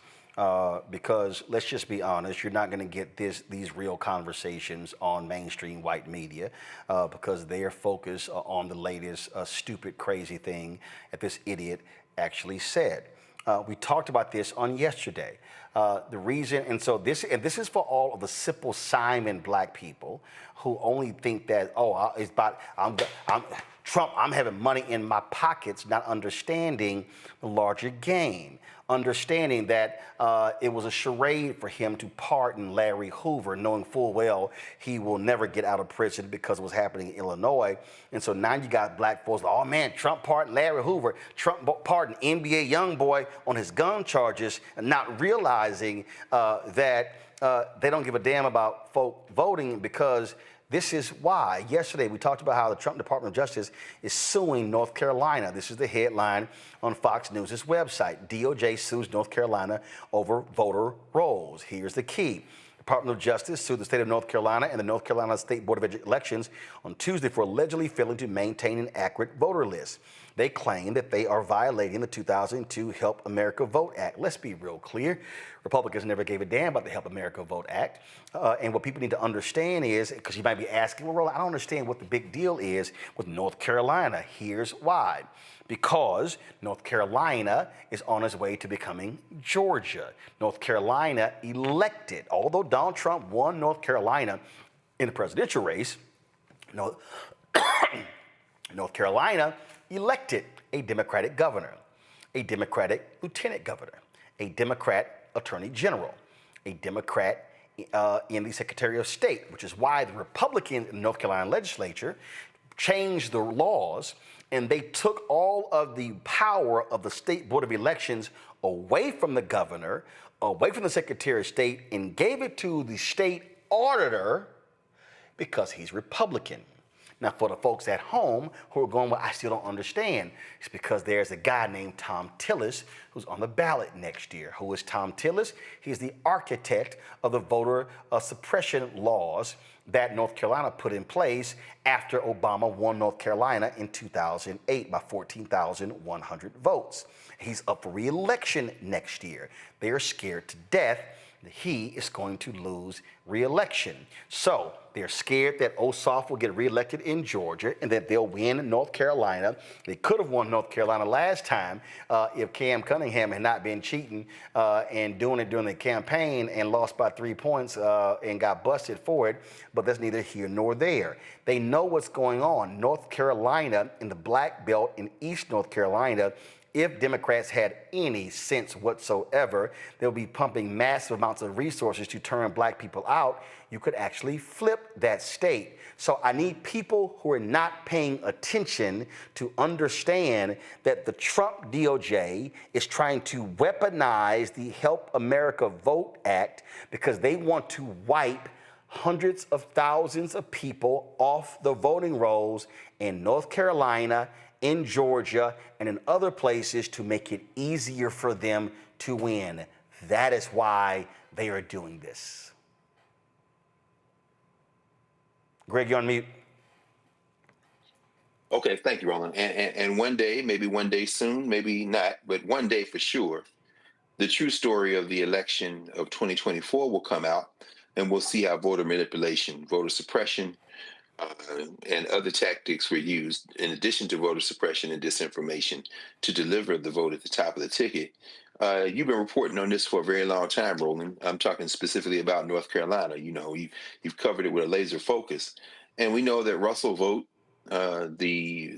Because let's just be honest, you're not going to get these real conversations on mainstream white media because they're focused on the latest stupid, crazy thing that this idiot actually said. We talked about this on yesterday. The reason, and this is for all of the simple Simon black people who only think that, it's about Trump, I'm having money in my pockets, not understanding the larger game. Understanding that it was a charade for him to pardon Larry Hoover, knowing full well he will never get out of prison because of what's happening in Illinois. And so now you got black folks, oh man, Trump pardoned Larry Hoover, Trump pardoned NBA YoungBoy on his gun charges, and not realizing that they don't give a damn about folk voting because this is why. Yesterday, we talked about how the Trump Department of Justice is suing North Carolina. This is the headline on Fox News' website. DOJ sues North Carolina over voter rolls. Here's the key. The Department of Justice sued the state of North Carolina and the North Carolina State Board of Elections on Tuesday for allegedly failing to maintain an accurate voter list. They claim that they are violating the 2002 Help America Vote Act. Let's be real clear. Republicans never gave a damn about the Help America Vote Act. And what people need to understand is, because you might be asking, well, Roland, I don't understand what the big deal is with North Carolina. Here's why. Because North Carolina is on its way to becoming Georgia. North Carolina elected, although Donald Trump won North Carolina in the presidential race, North Carolina elected a Democratic governor, a Democratic lieutenant governor, a Democrat attorney general, a Democrat in the Secretary of State, which is why the Republican North Carolina legislature changed the laws and they took all of the power of the State Board of Elections away from the governor, away from the Secretary of State, and gave it to the state auditor because he's Republican. Now, for the folks at home who are going, well, I still don't understand, it's because there's a guy named Tom Tillis who's on the ballot next year. Who is Tom Tillis? He's the architect of the voter suppression laws that North Carolina put in place after Obama won North Carolina in 2008 by 14,100 votes. He's up for re-election next year. They are scared to death that he is going to lose re-election. So they're scared that Ossoff will get reelected in Georgia and that they'll win North Carolina. They could have won North Carolina last time if Cam Cunningham had not been cheating and doing it during the campaign and lost by 3 points and got busted for it, but that's neither here nor there. They know what's going on. North Carolina in the Black Belt in East North Carolina, if Democrats had any sense whatsoever, they'll be pumping massive amounts of resources to turn black people out. You could actually flip that state. So I need people who are not paying attention to understand that the Trump DOJ is trying to weaponize the Help America Vote Act because they want to wipe hundreds of thousands of people off the voting rolls in North Carolina, in Georgia, and in other places to make it easier for them to win. That is why they are doing this. Greg, you're on mute. Okay, thank you, Roland. And one day, maybe one day soon, maybe not, but one day for sure, the true story of the election of 2024 will come out, and we'll see how voter manipulation, voter suppression, and other tactics were used in addition to voter suppression and disinformation to deliver the vote at the top of the ticket. You've been reporting on this for a very long time, Roland. I'm talking specifically about North Carolina. You know, you've covered it with a laser focus, and we know that Russell Vogt, the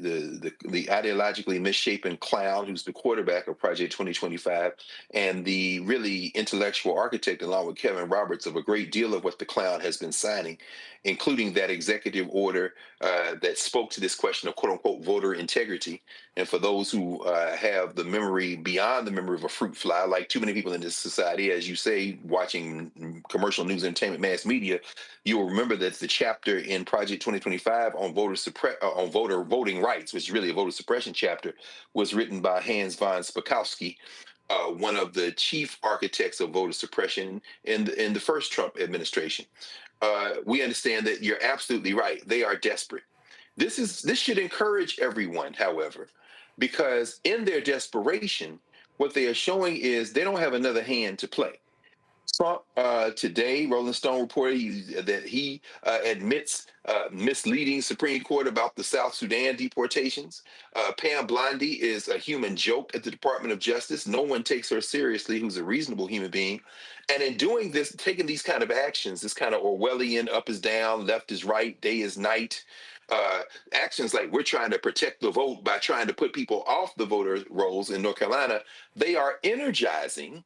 ideologically misshapen clown who's the quarterback of Project 2025 and the really intellectual architect, along with Kevin Roberts, of a great deal of what the clown has been signing, including that executive order that spoke to this question of quote unquote voter integrity. And for those who have the memory beyond the memory of a fruit fly, like too many people in this society, as you say, watching commercial news, entertainment, mass media, you'll remember that the chapter in Project 2025 on voter voting rights, which is really a voter suppression chapter, was written by Hans von Spakovsky, one of the chief architects of voter suppression in the first Trump administration. We understand that you're absolutely right. They are desperate. This should encourage everyone, however, because in their desperation, what they are showing is they don't have another hand to play. Trump today, Rolling Stone reported that he admits misleading Supreme Court about the South Sudan deportations. Pam Bondi is a human joke at the Department of Justice. No one takes her seriously who's a reasonable human being. And in doing this, taking these kind of actions, this kind of Orwellian up is down, left is right, day is night, actions like we're trying to protect the vote by trying to put people off the voter rolls in North Carolina, they are energizing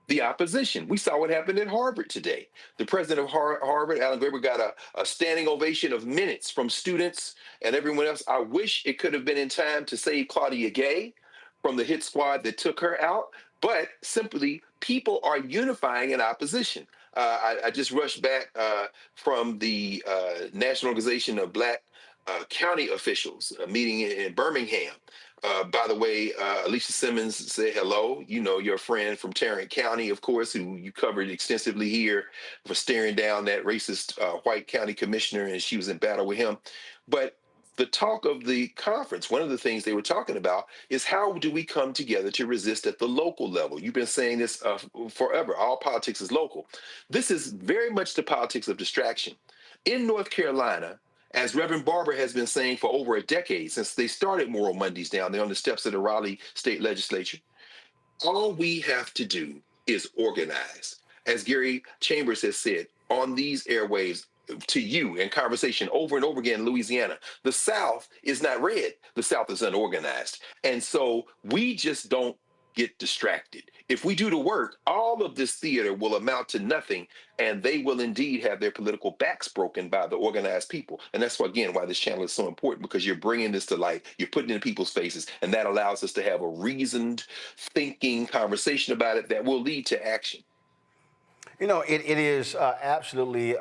the opposition. We saw what happened at Harvard today. The president of Harvard, Alan Graber, got a standing ovation of minutes from students and everyone else. I wish it could have been in time to save Claudia Gay from the hit squad that took her out, but simply people are unifying in opposition. I just rushed back from the National Organization of Black County Officials, a meeting in Birmingham. By the way, Alicia Simmons said hello. You know, your friend from Tarrant County, of course, who you covered extensively here for staring down that racist white county commissioner, and she was in battle with him. But the talk of the conference, one of the things they were talking about is how do we come together to resist at the local level? You've been saying this forever. All politics is local. This is very much the politics of distraction. In North Carolina, as Reverend Barber has been saying for over a decade, since they started Moral Mondays down there on the steps of the Raleigh State Legislature, all we have to do is organize. As Gary Chambers has said on these airwaves to you in conversation over and over again in Louisiana, the South is not red. The South is unorganized. And so we just don't get distracted. If we do the work, all of this theater will amount to nothing, and they will indeed have their political backs broken by the organized people. And that's why, again, why this channel is so important, because you're bringing this to light, you're putting it in people's faces, and that allows us to have a reasoned, thinking conversation about it that will lead to action. You know, it is absolutely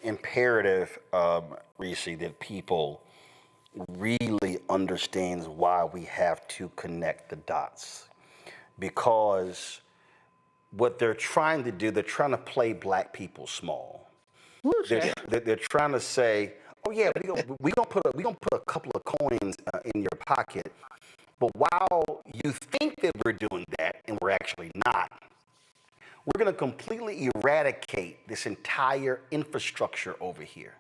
imperative, Reese, that people really understands why we have to connect the dots. Because what they're trying to do, they're trying to play black people small. They're trying to say, oh yeah, we're gonna put a couple of coins in your pocket. But while you think that we're doing that, and we're actually not, we're gonna completely eradicate this entire infrastructure over here.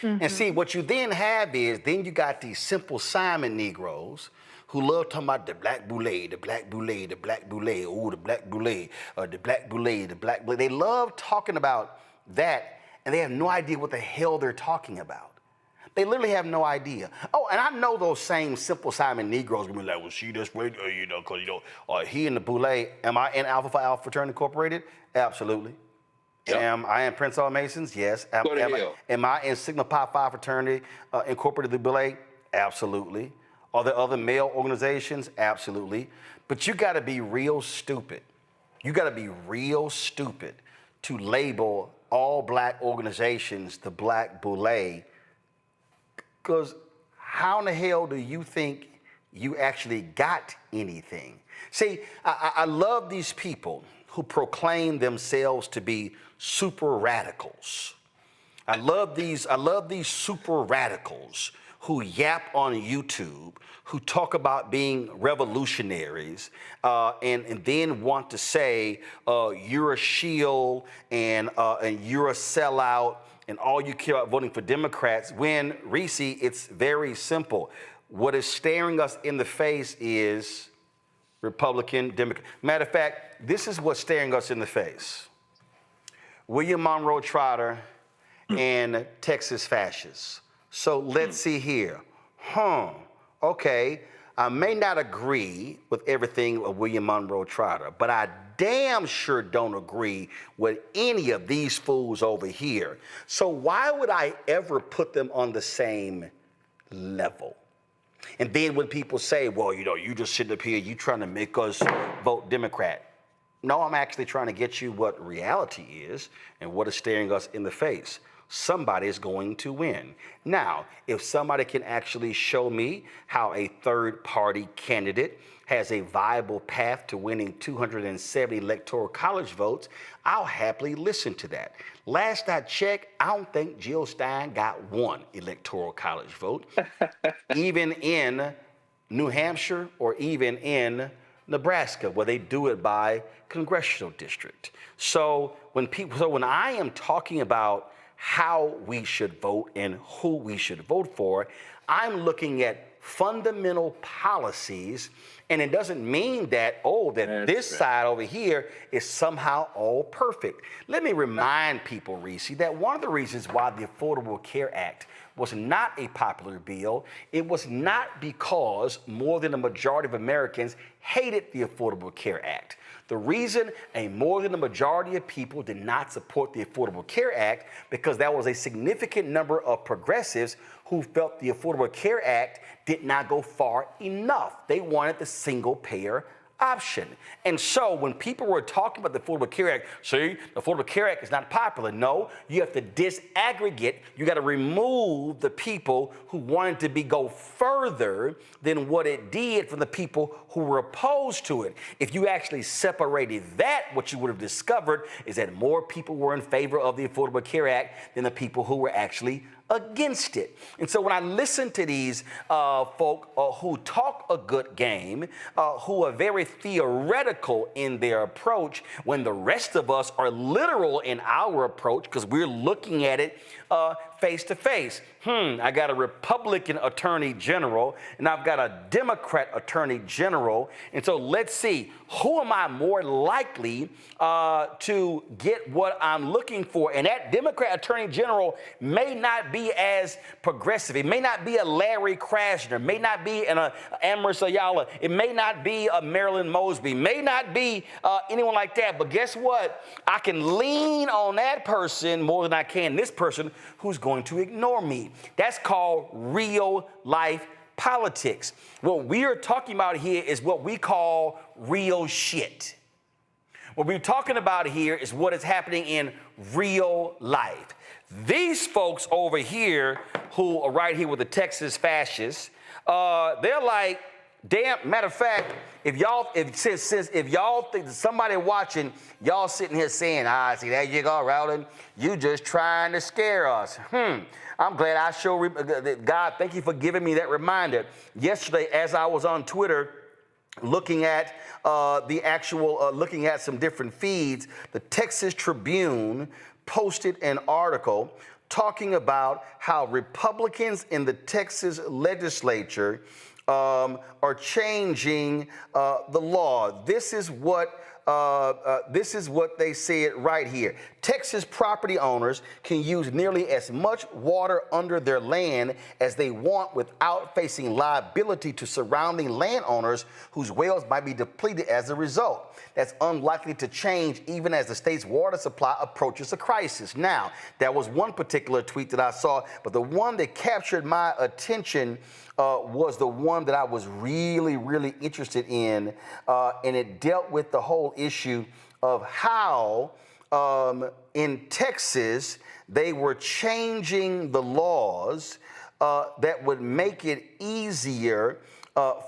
Mm-hmm. And see, what you then have is, then you got these Simple Simon Negroes who love talking about the black boule, the black boule, the black boule, oh, the black boule, the black boule, the black boule. They love talking about that, and they have no idea what the hell they're talking about. They literally have no idea. Oh, and I know those same Simple Simon Negroes gonna be like, well, she just wait, you know, because, you know, he in the boule. Am I in Alpha Phi Alpha Fraternity Incorporated? Absolutely. Yep. Am I in Prince Hall Masons? Yes. Am I in Sigma Pi Phi Fraternity Incorporated, the boule? Absolutely. Are there other male organizations? Absolutely. But you got to be real stupid. You got to be real stupid to label all black organizations the black boule, because how in the hell do you think you actually got anything? See, I love these people who proclaim themselves to be super radicals. I love these super radicals who yap on YouTube, who talk about being revolutionaries, and then want to say you're a shield and you're a sellout and all you care about voting for Democrats, when, Reese, it's very simple. What is staring us in the face is Republican, Democrat. Matter of fact, this is what's staring us in the face. William Monroe Trotter and Texas fascists. So let's see here. Okay, I may not agree with everything of William Monroe Trotter, but I damn sure don't agree with any of these fools over here. So why would I ever put them on the same level? And then when people say, well, you know, you just sitting up here, you trying to make us vote Democrat. No, I'm actually trying to get you what reality is and what is staring us in the face. somebody is going to win. Now, if somebody can actually show me how a third-party candidate has a viable path to winning 270 electoral college votes, I'll happily listen to that. Last I checked, I don't think Jill Stein got one electoral college vote, even in New Hampshire or even in Nebraska, where they do it by congressional district. So when I am talking about how we should vote and who we should vote for, I'm looking at fundamental policies, and it doesn't mean that, this side over here is somehow all perfect. Let me remind people, Reese, that one of the reasons why the Affordable Care Act was not a popular bill, it was not because more than a majority of Americans hated the Affordable Care Act. The reason more than a majority of people did not support the Affordable Care Act, because there was a significant number of progressives who felt the Affordable Care Act did not go far enough. They wanted the single-payer option. And so when people were talking about the Affordable Care Act, see, the Affordable Care Act is not popular. No, you have to disaggregate. You got to remove the people who wanted to go further than what it did from the people who were opposed to it. If you actually separated that, what you would have discovered is that more people were in favor of the Affordable Care Act than the people who were actually against it. And so when I listen to these folk who talk a good game, who are very theoretical in their approach, when the rest of us are literal in our approach because we're looking at it face to face. I got a Republican attorney general and I've got a Democrat attorney general. And so let's see, who am I more likely to get what I'm looking for? And that Democrat attorney general may not be as progressive. It may not be a Larry Krasner, may not be an Amherst Ayala. It may not be a Marilyn Mosby, may not be anyone like that. But guess what? I can lean on that person more than I can this person who's going to ignore me. That's called real life politics. What we are talking about here is what we call real shit. What we're talking about here is what is happening in real life. These folks over here who are right here with the Texas fascists, they're like, damn, matter of fact, if y'all think somebody watching, y'all sitting here saying, see, there you go, Rowland, you just trying to scare us. I'm glad I show, God, thank you for giving me that reminder. Yesterday, as I was on Twitter, looking at looking at some different feeds, the Texas Tribune posted an article talking about how Republicans in the Texas legislature are changing the law. This is what they said right here. Texas property owners can use nearly as much water under their land as they want without facing liability to surrounding landowners whose wells might be depleted as a result. That's unlikely to change even as the state's water supply approaches a crisis. Now, that was one particular tweet that I saw, but the one that captured my attention was the one that I was really, really interested in, and it dealt with the whole issue of how in Texas they were changing the laws that would make it easier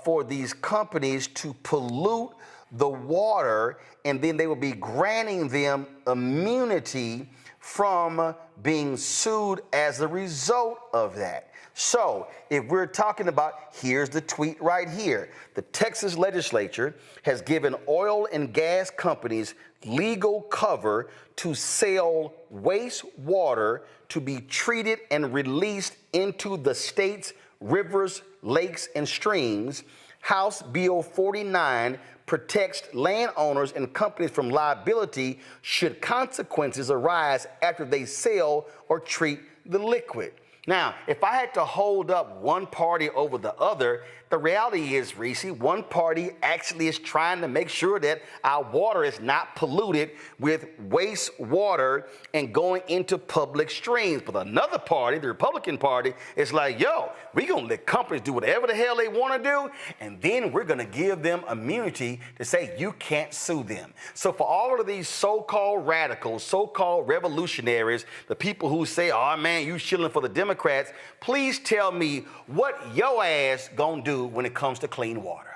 for these companies to pollute the water, and then they would be granting them immunity from being sued as a result of that. So if we're talking about, here's the tweet right here. The Texas legislature has given oil and gas companies legal cover to sell wastewater to be treated and released into the state's rivers, lakes, and streams. House Bill 49 protects landowners and companies from liability should consequences arise after they sell or treat the liquid. Now, if I had to hold up one party over the other, the reality is, Reese, one party actually is trying to make sure that our water is not polluted with wastewater and going into public streams. But another party, the Republican Party, is like, yo, we're going to let companies do whatever the hell they want to do, and then we're going to give them immunity to say you can't sue them. So for all of these so-called radicals, so-called revolutionaries, the people who say, oh, man, you shilling for the Democrats, please tell me what your ass going to do when it comes to clean water.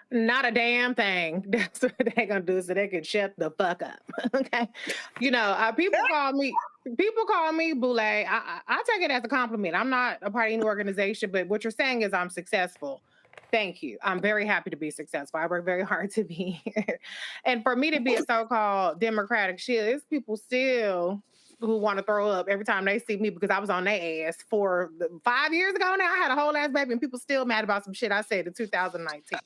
Not a damn thing. That's what they're gonna do, so they can shut the fuck up. Okay, people call me Boule. I take it as a compliment. I'm not a part of any organization, but what you're saying is I'm successful. Thank you. I'm very happy to be successful. I work very hard to be here. And for me to be a so-called Democratic shield, there's people still who want to throw up every time they see me because I was on their ass 5 years ago now. I had a whole ass baby and people still mad about some shit I said in 2019.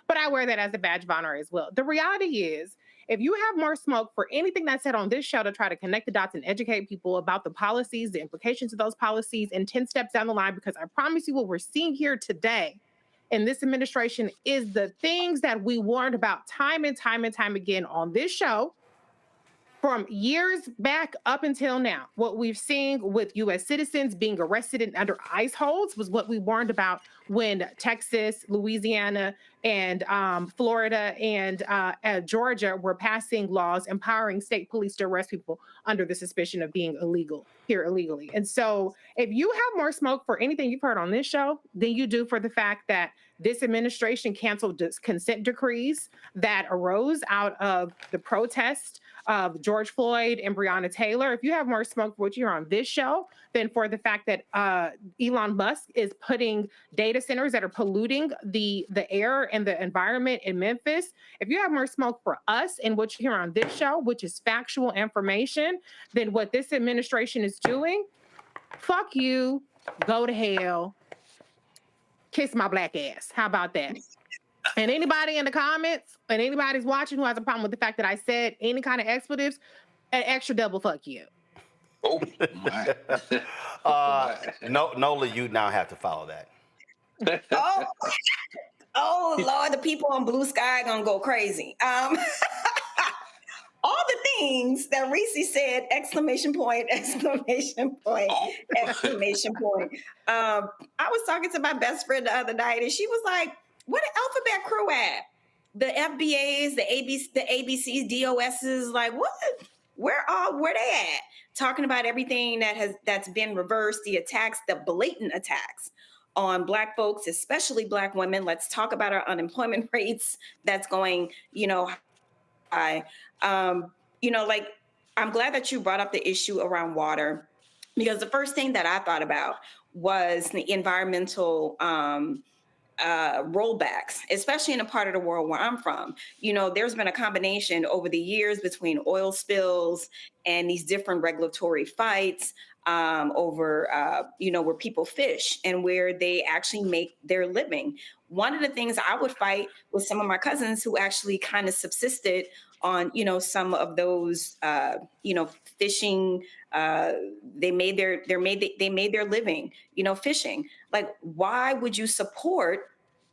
But I wear that as a badge of honor as well. The reality is, if you have more smoke for anything that's said on this show to try to connect the dots and educate people about the policies, the implications of those policies, and 10 steps down the line, because I promise you what we're seeing here today in this administration is the things that we warned about time and time and time again on this show, from years back up until now. What we've seen with U.S. citizens being arrested and under ICE holds was what we warned about when Texas, Louisiana, and Florida and Georgia were passing laws empowering state police to arrest people under the suspicion of being illegal here illegally. And so if you have more smoke for anything you've heard on this show than you do for the fact that this administration canceled consent decrees that arose out of the protest of George Floyd and Breonna Taylor, if you have more smoke for what you hear on this show than for the fact that Elon Musk is putting data centers that are polluting the air and the environment in Memphis, if you have more smoke for us and what you hear on this show, which is factual information, than what this administration is doing, fuck you, go to hell, kiss my black ass. How about that? And anybody in the comments and anybody's watching who has a problem with the fact that I said any kind of expletives, an extra double fuck you. Oh my. Nola, you now have to follow that. Oh Lord, the people on Blue Sky gonna go crazy. All the things that Reese said, exclamation point, exclamation point, exclamation point. I was talking to my best friend the other night, and she was like, "Where the alphabet crew at? The FBAs, the ABCs, DOSs, like what? Where they at? Talking about everything that's been reversed, the attacks, the blatant attacks on Black folks, especially Black women. Let's talk about our unemployment rates that's going, high. Like, I'm glad that you brought up the issue around water, because the first thing that I thought about was the environmental rollbacks, especially in a part of the world where I'm from. There's been a combination over the years between oil spills and these different regulatory fights over, where people fish and where they actually make their living. One of the things I would fight with some of my cousins who actually kind of subsisted on, some of those, fishing. They made their living, fishing. Like, why would you support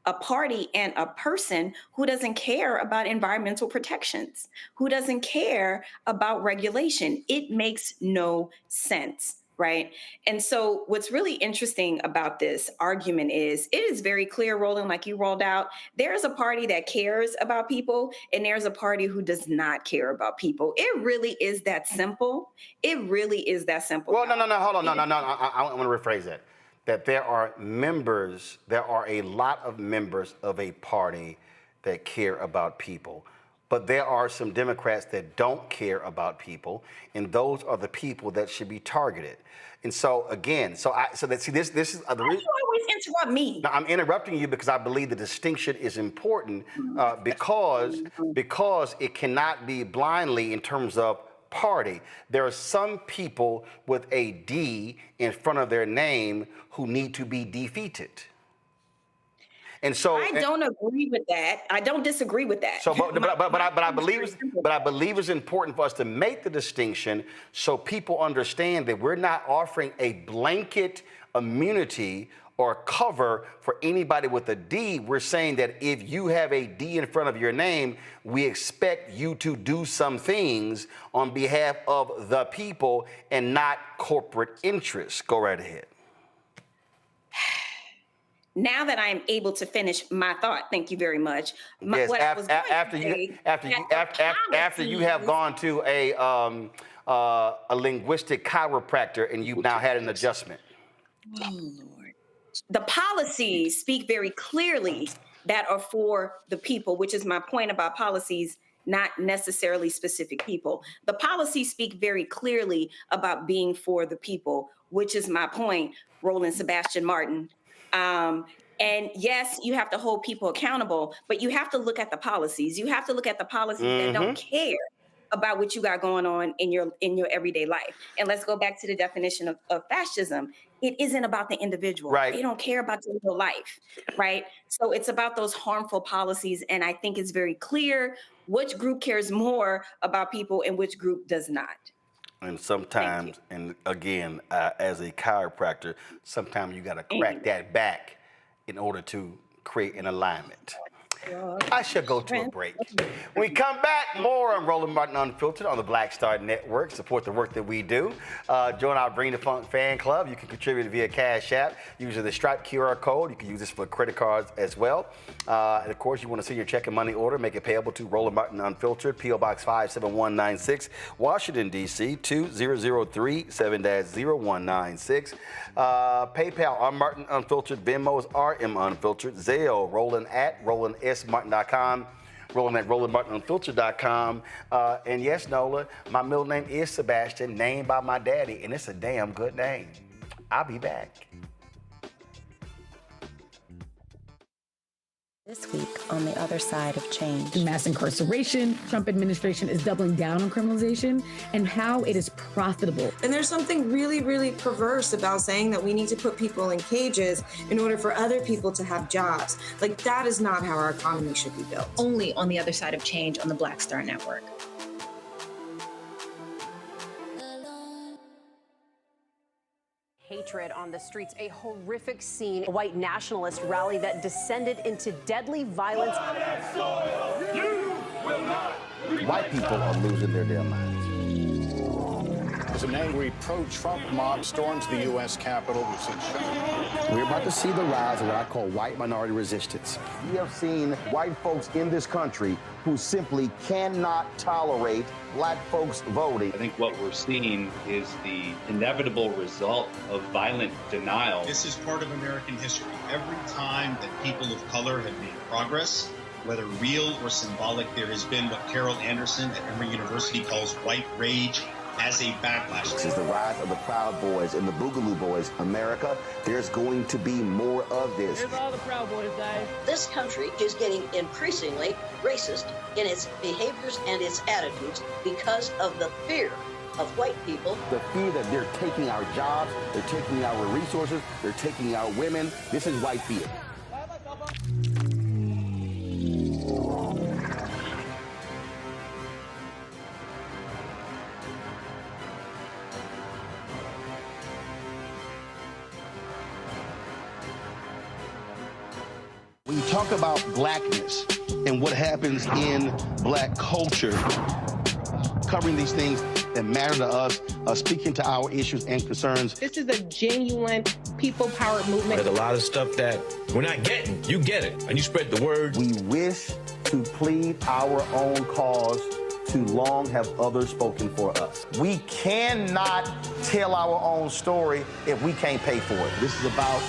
a party and a person who doesn't care about environmental protections, who doesn't care about regulation? It makes no sense. Right. And so what's really interesting about this argument is it is very clear, Roland, like you rolled out, there's a party that cares about people and there's a party who does not care about people. It really is that simple. It really is that simple. Well, no, hold on. No. I want to rephrase that. That there are a lot of members of a party that care about people. But there are some Democrats that don't care about people, and those are the people that should be targeted. And so again, this is the reason. You always interrupt me. No, I'm interrupting you because I believe the distinction is important because it cannot be blindly in terms of party. There are some people with a D in front of their name who need to be defeated. And so I don't agree with that. I don't disagree with that. So, but I believe it's important for us to make the distinction so people understand that we're not offering a blanket immunity or cover for anybody with a D. We're saying that if you have a D in front of your name, we expect you to do some things on behalf of the people and not corporate interests. Go right ahead. Now that I am able to finish my thought, thank you very much. After you have gone to a linguistic chiropractor and you've now had an adjustment. Oh, Lord. The policies speak very clearly that are for the people, which is my point about policies, not necessarily specific people. The policies speak very clearly about being for the people, which is my point, Roland Sebastian Martin. And yes, you have to hold people accountable, but you have to look at the policies. You have to look at the policies that don't care about what you got going on in your everyday life. And let's go back to the definition of fascism. It isn't about the individual. Right. They don't care about your real life, right? So it's about those harmful policies. And I think it's very clear which group cares more about people and which group does not. And sometimes, and again, as a chiropractor, sometimes you got to crack that back in order to create an alignment. I shall go to a break. When we come back, more on Roland Martin Unfiltered on the Black Star Network. Support the work that we do. Join our Bring the Funk fan club. You can contribute via Cash App using the Stripe QR code. You can use this for credit cards as well. And of course, you want to send your check and money order, make it payable to Roland Martin Unfiltered, P.O. Box 57196, Washington, D.C. 20037-0196. PayPal, R Martin Unfiltered. Venmo is RM Unfiltered. Zelle, Roland at RolandSMartin.com. Roland at RolandMartinUnfiltered.com. And yes, Nola, my middle name is Sebastian, named by my daddy, and it's a damn good name. I'll be back. This week on the other side of change. Mass incarceration, Trump administration is doubling down on criminalization, and how it is profitable. And there's something really, really perverse about saying that we need to put people in cages in order for other people to have jobs. Like, that is not how our economy should be built. Only on the other side of change on the Black Star Network. Hatred on the streets, a horrific scene, a white nationalist rally that descended into deadly violence. White people are losing their damn minds. As an angry pro-Trump mob storms the U.S. Capitol, We're about to see the rise of what I call white minority resistance. We have seen white folks in this country who simply cannot tolerate black folks voting. I think what we're seeing is the inevitable result of violent denial. This is part of American history. Every time that people of color have made progress, whether real or symbolic, there has been what Carol Anderson at Emory University calls white rage as a backlash. This is the rise of the Proud Boys and the Boogaloo Boys. America, there's going to be more of this. Here's all the Proud Boys, guys. This country is getting increasingly racist in its behaviors and its attitudes because of the fear of white people. The fear that they're taking our jobs, they're taking our resources, they're taking our women. This is white fear. When you talk about blackness and what happens in black culture, covering these things that matter to us, speaking to our issues and concerns. This is a genuine people-powered movement. There's a lot of stuff that we're not getting. You get it, and you spread the word. We wish to plead our own cause. Too long have others spoken for us. We cannot tell our own story if we can't pay for it. This is about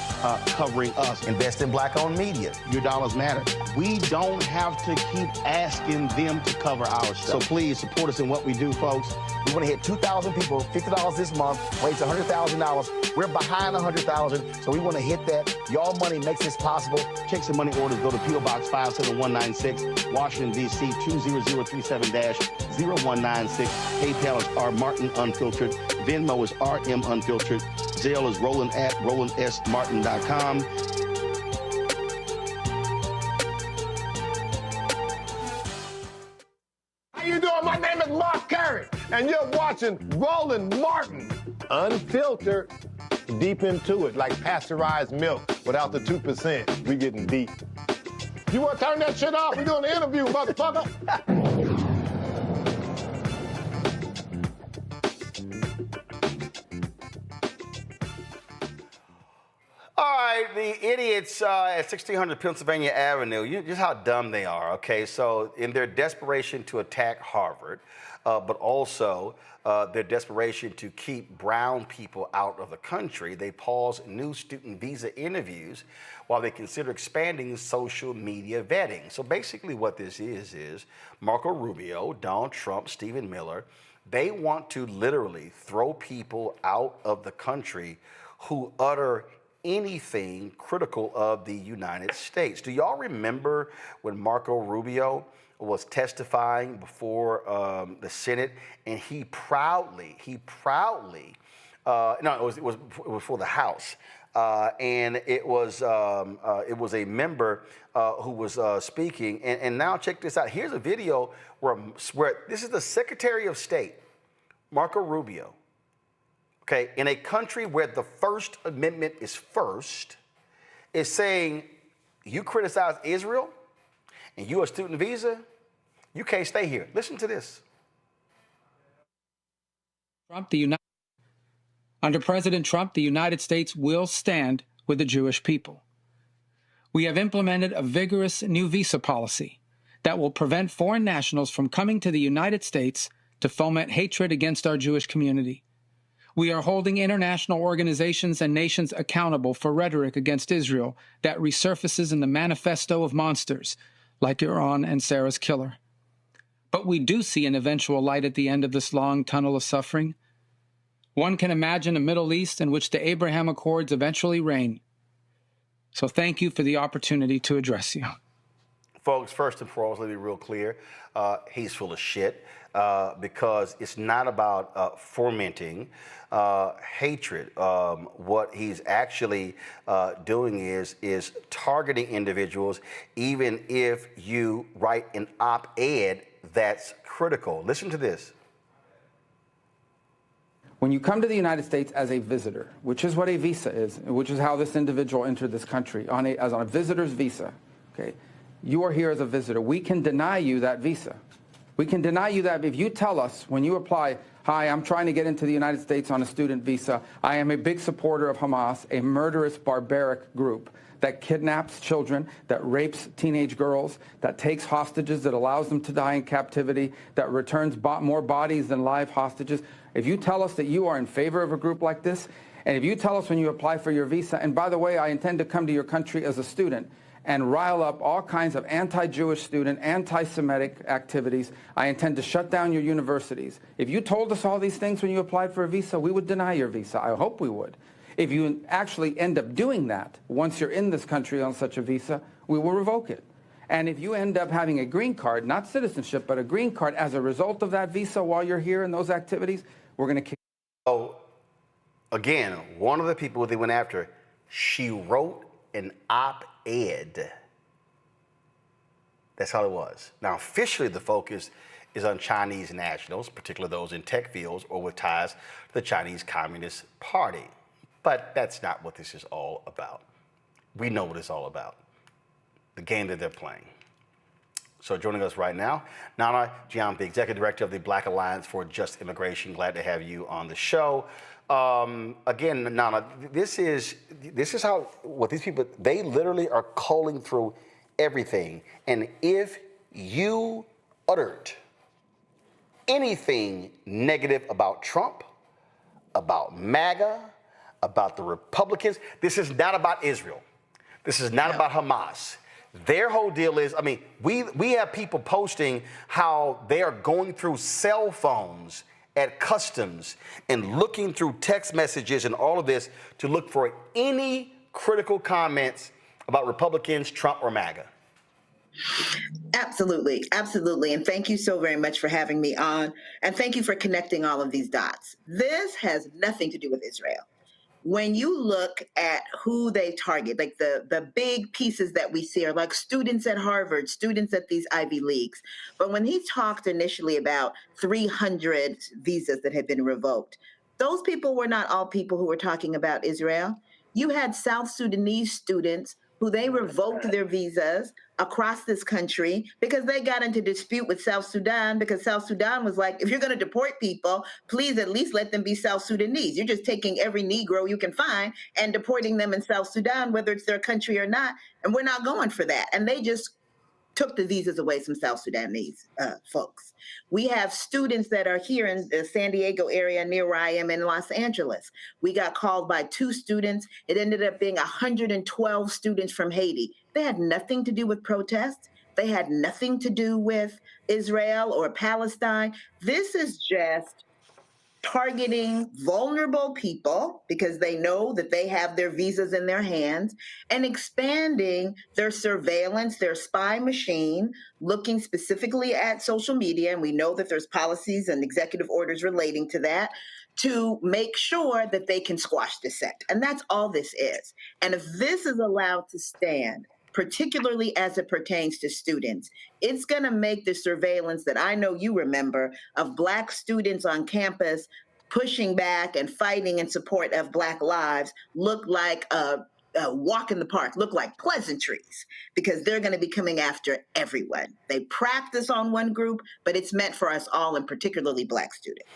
covering us. Invest in black-owned media. Your dollars matter. We don't have to keep asking them to cover our stuff. So please support us in what we do, folks. We want to hit 2,000 people, $50 this month, raise $100,000. We're behind 100,000, so we want to hit that. Y'all money makes this possible. Checks and money orders go to P.O. Box 57196, Washington, D.C. 20037-0196. PayPal is R Martin Unfiltered. Venmo is RM Unfiltered. Zelle is Roland at RolandSMartin.com. name is Mark Curry, and you're watching Roland Martin Unfiltered. Deep into it, like pasteurized milk without the 2%. We getting deep. You want to turn that shit off? We're doing an interview, motherfucker. All right, the idiots at 1600 Pennsylvania Avenue, just how dumb they are, okay? So in their desperation to attack Harvard, but also their desperation to keep brown people out of the country, they pause new student visa interviews while they consider expanding social media vetting. So basically what this is Marco Rubio, Donald Trump, Stephen Miller, they want to literally throw people out of the country who utter anything critical of the United States. Do y'all remember when Marco Rubio was testifying before the Senate, and he proudly, no, it was before the House, and it was a member who was speaking, and now check this out. Here's a video where this is the Secretary of State, Marco Rubio, okay, in a country where the First Amendment is first, is saying, you criticize Israel and you a student visa, you can't stay here. Listen to this. Under President Trump, the United States will stand with the Jewish people. We have implemented a vigorous new visa policy that will prevent foreign nationals from coming to the United States to foment hatred against our Jewish community. We are holding international organizations and nations accountable for rhetoric against Israel that resurfaces in the manifesto of monsters like Iran and Sarah's killer. But we do see an eventual light at the end of this long tunnel of suffering. One can imagine a Middle East in which the Abraham Accords eventually reign. So thank you for the opportunity to address you. Folks, first and foremost, let me be real clear. He's full of shit because it's not about fomenting hatred. What he's actually doing is targeting individuals, even if you write an op-ed that's critical. Listen to this. When you come to the United States as a visitor, which is what a visa is, which is how this individual entered this country, as on a visitor's visa, okay, you are here as a visitor. We can deny you that visa. We can deny you that if you tell us when you apply, hi, I'm trying to get into the United States on a student visa. I am a big supporter of Hamas, a murderous, barbaric group that kidnaps children, that rapes teenage girls, that takes hostages, that allows them to die in captivity, that returns more bodies than live hostages. If you tell us that you are in favor of a group like this, and if you tell us when you apply for your visa, and by the way, I intend to come to your country as a student and rile up all kinds of anti-Jewish student, anti-Semitic activities, I intend to shut down your universities. If you told us all these things when you applied for a visa, we would deny your visa. I hope we would. If you actually end up doing that, once you're in this country on such a visa, we will revoke it. And if you end up having a green card, not citizenship, but a green card as a result of that visa while you're here in those activities, we're going to kick. So, again, one of the people they went after, she wrote an op-ed. That's how it was. Now, officially, the focus is on Chinese nationals, particularly those in tech fields or with ties to the Chinese Communist Party. But that's not what this is all about. We know what it's all about. The game that they're playing. So joining us right now, Nana Gyamfi, Executive Director of the Black Alliance for Just Immigration. Glad to have you on the show. Again, Nana, this is how, what these people, they literally are calling through everything. And if you uttered anything negative about Trump, about MAGA, about the Republicans, this is not about Israel. This is not about Hamas. Their whole deal is, I mean, we have people posting how they are going through cell phones at customs and looking through text messages and all of this to look for any critical comments about Republicans, Trump, or MAGA. Absolutely. Absolutely. And thank you so very much for having me on. And thank you for connecting all of these dots. This has nothing to do with Israel. when you look at who they target, like the big pieces that we see are like students at Harvard, students at these Ivy Leagues. But when he talked initially about 300 visas that had been revoked, those people were not all people who were talking about Israel. You had South Sudanese students who they revoked their visas across this country because they got into dispute with South Sudan, because South Sudan was like, if you're going to deport people, please at least let them be South Sudanese. You're just taking every Negro you can find and deporting them in South Sudan, whether it's their country or not. And we're not going for that. And they just took the visas away from South Sudanese folks. We have students that are here in the San Diego area near where I am in Los Angeles. We got called by 2 students. It ended up being 112 students from Haiti. They had nothing to do with protests. They had nothing to do with Israel or Palestine. This is just targeting vulnerable people because they know that they have their visas in their hands, and expanding their surveillance, their spy machine, looking specifically at social media. And we know that there's policies and executive orders relating to that, to make sure that they can squash dissent. And that's all this is. And if this is allowed to stand, particularly as it pertains to students, it's going to make the surveillance that I know you remember of Black students on campus pushing back and fighting in support of Black lives look like a walk in the park, look like pleasantries, because they're going to be coming after everyone. They practice on one group, but it's meant for us all, and particularly Black students.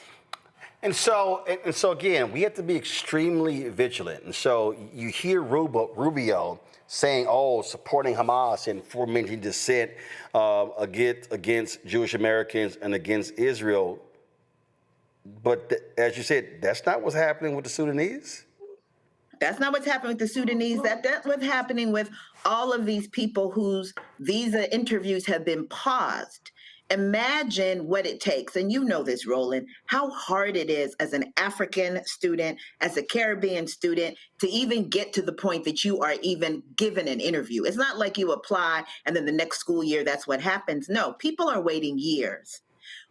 And so again, we have to be extremely vigilant. And so you hear Rubio saying, supporting Hamas and fomenting dissent against Jewish Americans and against Israel. But as you said, that's not what's happening with the Sudanese? That's not what's happening with the Sudanese. That's what's happening with all of these people whose visa interviews have been paused. Imagine what it takes, and you know this, Roland, how hard it is as an African student, as a Caribbean student, to even get to the point that you are even given an interview. It's not like you apply and then the next school year, that's what happens. No, people are waiting years.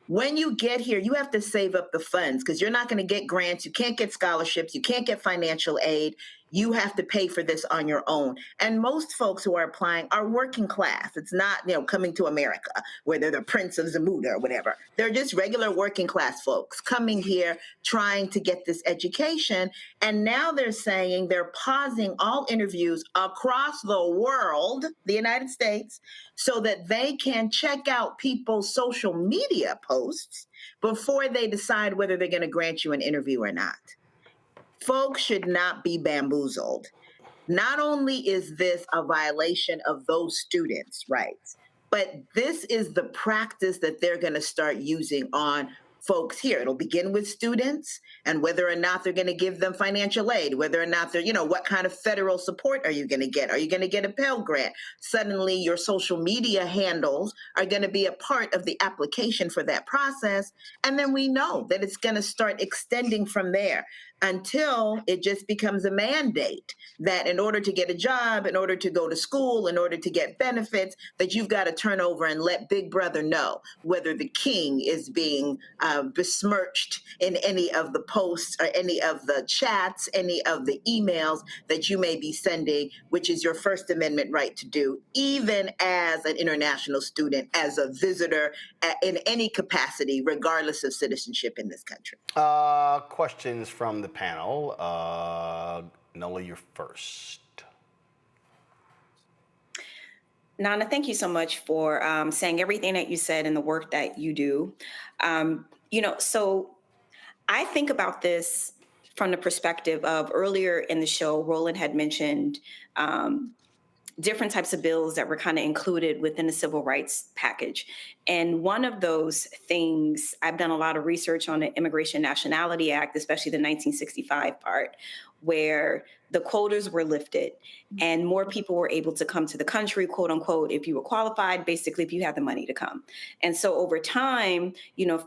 When you get here, you have to save up the funds because you're not going to get grants. You can't get scholarships. You can't get financial aid. You have to pay for this on your own. And most folks who are applying are working class. It's not, coming to America where they're the Prince of Zamuda or whatever. They're just regular working class folks coming here trying to get this education. And now they're saying they're pausing all interviews across the world, the United States, so that they can check out people's social media posts before they decide whether they're going to grant you an interview or not. Folks should not be bamboozled. Not only is this a violation of those students' rights, but this is the practice that they're going to start using on folks here. It'll begin with students and whether or not they're going to give them financial aid, whether or not they're, what kind of federal support are you going to get? Are you going to get a Pell Grant? Suddenly your social media handles are going to be a part of the application for that process. And then we know that it's going to start extending from there until it just becomes a mandate that in order to get a job, in order to go to school, in order to get benefits, that you've got to turn over and let Big Brother know whether the king is being besmirched in any of the posts or any of the chats, any of the emails that you may be sending, which is your First Amendment right to do, even as an international student, as a visitor, in any capacity, regardless of citizenship in this country. Questions from the panel. Nola, you're first. Nana, thank you so much for saying everything that you said and the work that you do. So I think about this from the perspective of earlier in the show, Roland had mentioned different types of bills that were kind of included within the civil rights package. And one of those things, I've done a lot of research on the Immigration Nationality Act, especially the 1965 part, where the quotas were lifted and more people were able to come to the country, quote unquote, if you were qualified, basically if you had the money to come. And so over time,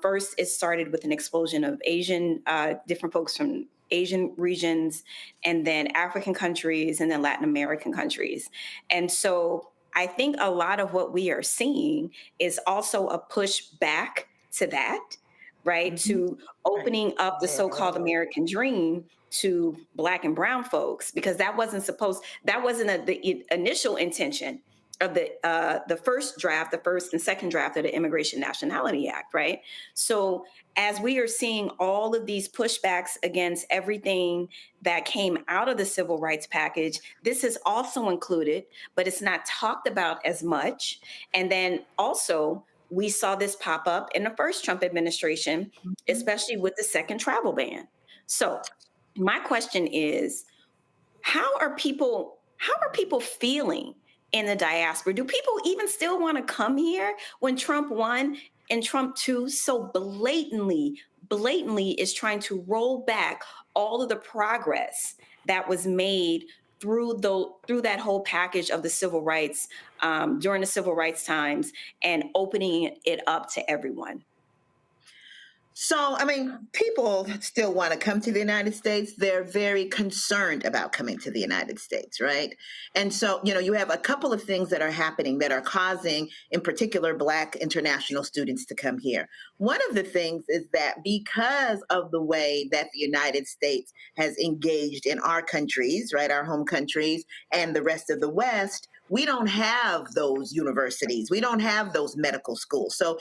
first it started with an explosion of Asian, different folks from Asian regions, and then African countries, and then Latin American countries. And so I think a lot of what we are seeing is also a push back to that, right? Mm-hmm. To opening up the so-called American dream to Black and brown folks, because that wasn't the initial intention of the first draft, the first and second draft of the Immigration Nationality Act, right? So as we are seeing all of these pushbacks against everything that came out of the civil rights package, this is also included, but it's not talked about as much. And then also, we saw this pop up in the first Trump administration, especially with the second travel ban. So my question is, how are people feeling in the diaspora? Do people even still want to come here when Trump 1 and Trump 2 so blatantly is trying to roll back all of the progress that was made through that whole package of the civil rights during the civil rights times and opening it up to everyone? So, I mean, people still want to come to the United States. They're very concerned about coming to the United States, right? And so, you have a couple of things that are happening that are causing, in particular, Black international students to come here. One of the things is that because of the way that the United States has engaged in our countries, right, our home countries, and the rest of the West, we don't have those universities. We don't have those medical schools. So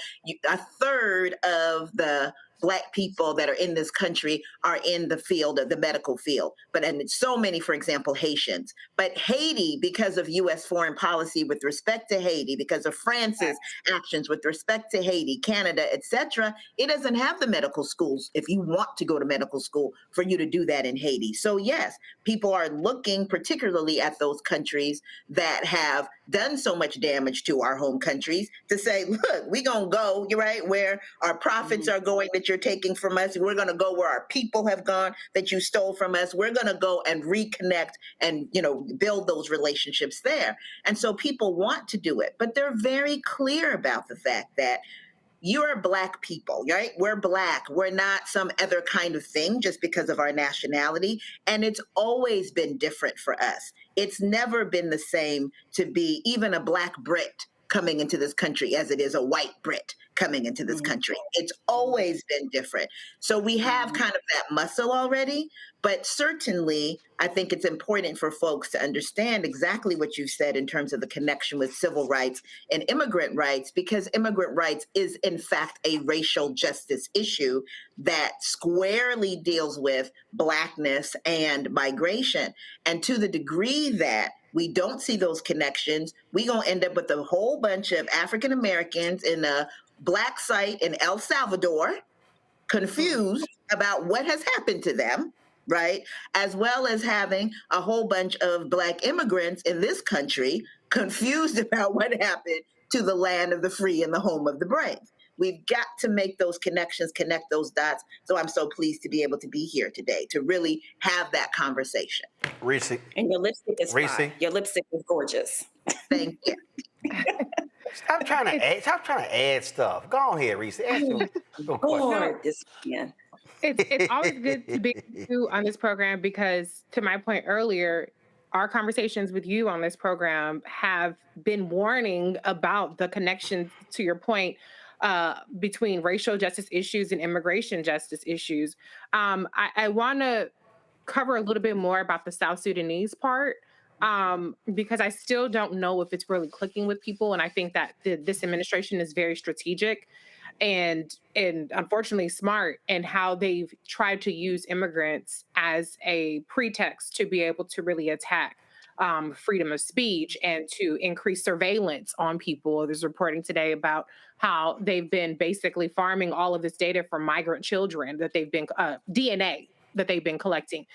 a third of the Black people that are in this country are in the field of the medical field, and so many, for example, Haitians. But Haiti, because of U.S. foreign policy with respect to Haiti, because of France's actions with respect to Haiti, Canada, etc., it doesn't have the medical schools if you want to go to medical school for you to do that in Haiti. So yes, people are looking particularly at those countries that have done so much damage to our home countries to say, look, we're going to go, you're right, where our profits are going that you're taking from us. We're going to go where our people have gone that you stole from us. We're going to go and reconnect and, build those relationships there. And so people want to do it, but they're very clear about the fact that you're Black people, right? We're Black. We're not some other kind of thing just because of our nationality. And it's always been different for us. It's never been the same to be even a Black Brit coming into this country as it is a white Brit coming into this country. It's always been different. So we have kind of that muscle already, but certainly I think it's important for folks to understand exactly what you said in terms of the connection with civil rights and immigrant rights, because immigrant rights is in fact a racial justice issue that squarely deals with Blackness and migration. And to the degree that we don't see those connections, we're going to end up with a whole bunch of African Americans in a Black site in El Salvador, confused about what has happened to them, right? As well as having a whole bunch of Black immigrants in this country confused about what happened to the land of the free and the home of the brave. We've got to make those connections, connect those dots. So I'm so pleased to be able to be here today to really have that conversation. Reese. And your lipstick is fine. Your lipstick is gorgeous. Thank you. Stop trying to add stuff. Go on here, Reese. Ask your question. It's always good to be with you on this program because, to my point earlier, our conversations with you on this program have been warning about the connection, to your point, between racial justice issues and immigration justice issues. I want to cover a little bit more about the South Sudanese part. Because I still don't know if it's really clicking with people. And I think that this administration is very strategic and unfortunately smart in how they've tried to use immigrants as a pretext to be able to really attack freedom of speech and to increase surveillance on people. There's reporting today about how they've been basically farming all of this data from migrant children that they've been, DNA that they've been collecting.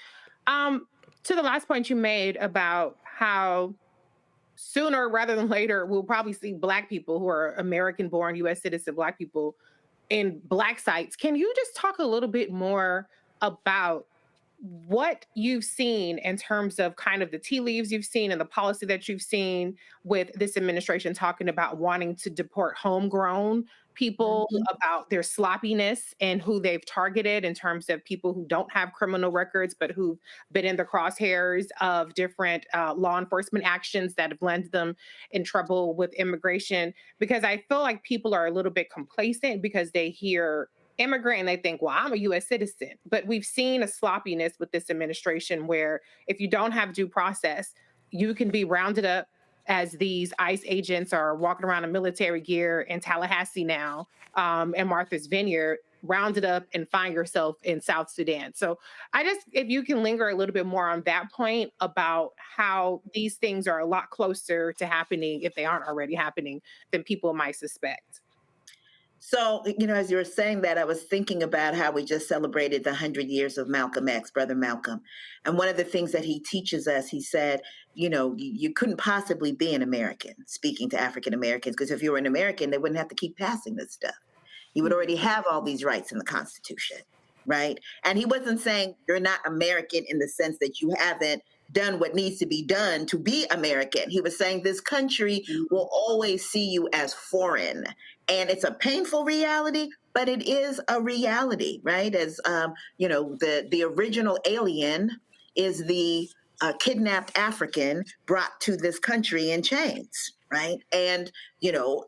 To the last point you made about how sooner rather than later, we'll probably see Black people who are American-born U.S. citizen Black people in Black sites. Can you just talk a little bit more about what you've seen in terms of kind of the tea leaves you've seen and the policy that you've seen with this administration talking about wanting to deport homegrown people, about their sloppiness and who they've targeted in terms of people who don't have criminal records, but who've been in the crosshairs of different law enforcement actions that have landed them in trouble with immigration? Because I feel like people are a little bit complacent because they hear immigrant and they think, well, I'm a U.S. citizen. But we've seen a sloppiness with this administration where if you don't have due process, you can be rounded up as these ICE agents are walking around in military gear in Tallahassee now, and Martha's Vineyard, rounded up and find yourself in South Sudan. So if you can linger a little bit more on that point about how these things are a lot closer to happening, if they aren't already happening, than people might suspect. So, as you were saying that, I was thinking about how we just celebrated the 100 years of Malcolm X, Brother Malcolm. And one of the things that he teaches us, he said, you couldn't possibly be an American, speaking to African Americans, because if you were an American, they wouldn't have to keep passing this stuff. You would already have all these rights in the Constitution, right? And he wasn't saying you're not American in the sense that you haven't done what needs to be done to be American. He was saying this country will always see you as foreign. And it's a painful reality, but it is a reality, right? As, the original alien is the kidnapped African brought to this country in chains, right? And,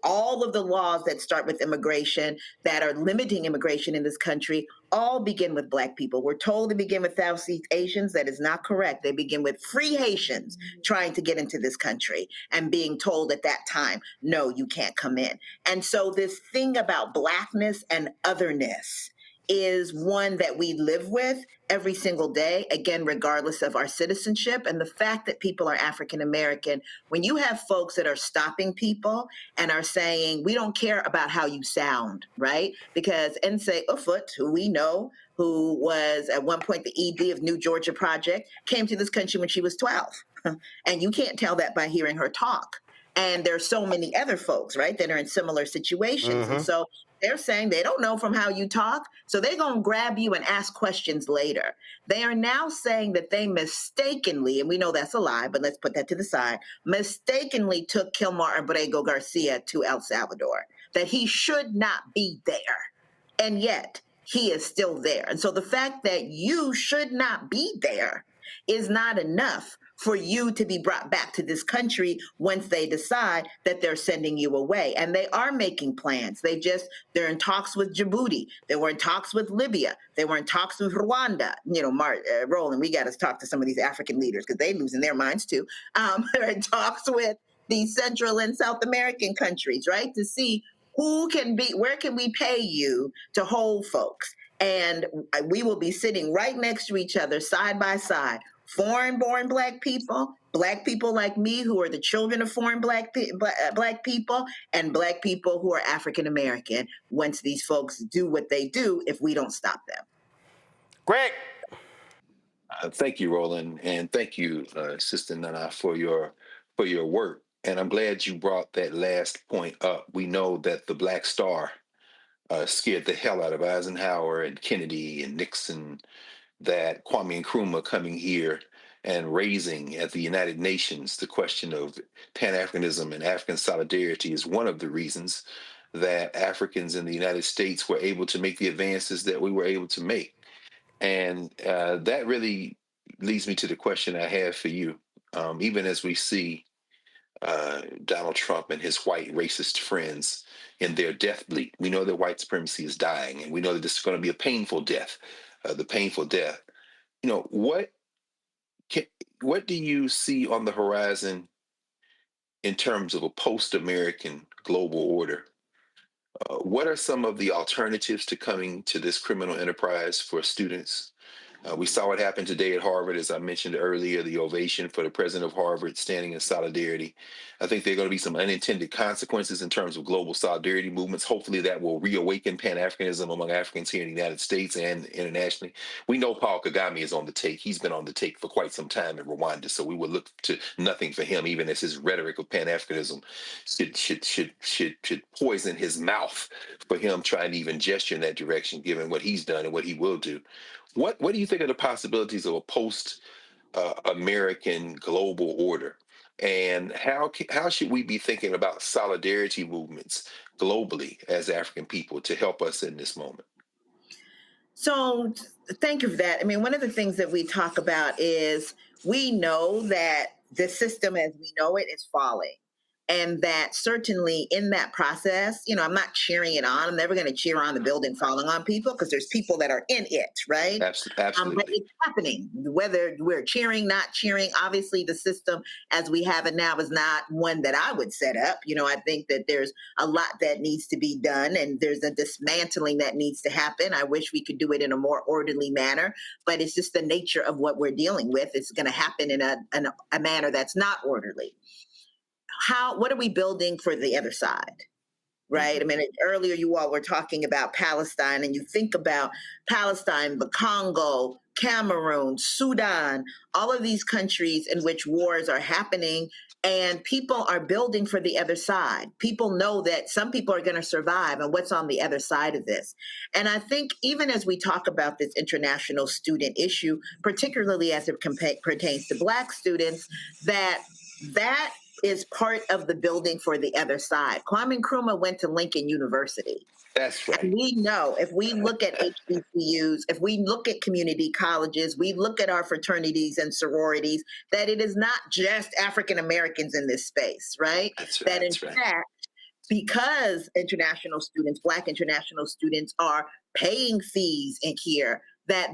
all of the laws that start with immigration that are limiting immigration in this country all begin with Black people. We're told to begin with Southeast Asians. That is not correct. They begin with free Haitians trying to get into this country and being told at that time, no, you can't come in. And so this thing about Blackness and otherness is one that we live with every single day, again, regardless of our citizenship. And the fact that people are African American, when you have folks that are stopping people and are saying, we don't care about how you sound, right? Because Nsé Ufot, who we know, who was at one point the ED of New Georgia Project, came to this country when she was 12. And you can't tell that by hearing her talk. And there's so many other folks, right, that are in similar situations. And so they're saying they don't know from how you talk, so they're going to grab you and ask questions later. They are now saying that they mistakenly, and we know that's a lie, but let's put that to the side, mistakenly took Kilmar Abrego Garcia to El Salvador, that he should not be there. And yet he is still there. And so the fact that you should not be there is not enough for you to be brought back to this country once they decide that they're sending you away. And they are making plans. They're in talks with Djibouti. They were in talks with Libya. They were in talks with Rwanda. Roland, we got to talk to some of these African leaders because they're losing their minds too. They're in talks with these Central and South American countries, right? To see where can we pay you to hold folks? And we will be sitting right next to each other, side by side, foreign-born Black people like me who are the children of foreign Black people, and Black people who are African-American once these folks do what they do if we don't stop them. Greg. Thank you, Roland, and thank you, Sister Nana, for your work. And I'm glad you brought that last point up. We know that the Black Star scared the hell out of Eisenhower and Kennedy and Nixon, that Kwame Nkrumah coming here and raising at the United Nations the question of Pan-Africanism and African solidarity is one of the reasons that Africans in the United States were able to make the advances that we were able to make. And that really leads me to the question I have for you. Even as we see Donald Trump and his white racist friends in their death bleed, we know that white supremacy is dying, and we know that this is going to be a painful death. The painful death. What do you see on the horizon in terms of a post-American global order? What are some of the alternatives to coming to this criminal enterprise for students? We saw what happened today at Harvard, as I mentioned earlier, the ovation for the president of Harvard standing in solidarity. I think there are going to be some unintended consequences in terms of global solidarity movements. Hopefully that will reawaken Pan-Africanism among Africans here in the United States and internationally. We know Paul Kagame is on the take. He's been on the take for quite some time in Rwanda, so we would look to nothing for him, even as his rhetoric of Pan-Africanism should poison his mouth for him trying to even gesture in that direction, given what he's done and what he will do. What do you think of the possibilities of a post-American global order? And how should we be thinking about solidarity movements globally as African people to help us in this moment? So thank you for that. I mean, one of the things that we talk about is we know that the system as we know it is falling. And that certainly in that process, I'm not cheering it on. I'm never going to cheer on the building falling on people because there's people that are in it, right? Absolutely. But it's happening, whether we're cheering, not cheering. Obviously, the system as we have it now is not one that I would set up. I think that there's a lot that needs to be done and there's a dismantling that needs to happen. I wish we could do it in a more orderly manner, but it's just the nature of what we're dealing with. It's going to happen in a manner that's not orderly. What are we building for the other side, right? I mean, earlier you all were talking about Palestine, and you think about Palestine, the Congo, Cameroon, Sudan, all of these countries in which wars are happening, and people are building for the other side. People know that some people are going to survive, and what's on the other side of this. And I think even as we talk about this international student issue, particularly as it pertains to Black students, that is part of the building for the other side. Kwame Nkrumah went to Lincoln University. That's right. And we know if we look at HBCUs, if we look at community colleges, we look at our fraternities and sororities, that it is not just African Americans in this space, right? That's right. That in fact, because international students, Black international students are paying fees in here,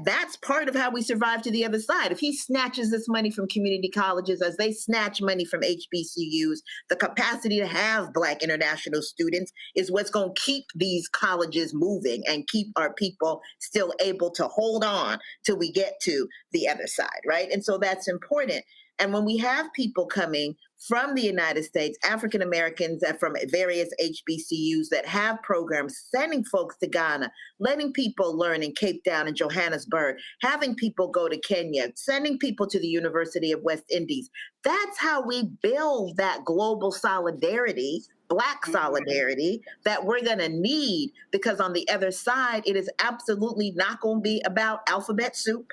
that's part of how we survive to the other side. If he snatches this money from community colleges as they snatch money from HBCUs, the capacity to have Black international students is what's going to keep these colleges moving and keep our people still able to hold on till we get to the other side, right? And so that's important. And when we have people coming from the United States, African Americans from various HBCUs that have programs, sending folks to Ghana, letting people learn in Cape Town and Johannesburg, having people go to Kenya, sending people to the University of West Indies. That's how we build that global solidarity, Black solidarity that we're going to need, because on the other side, it is absolutely not going to be about alphabet soup.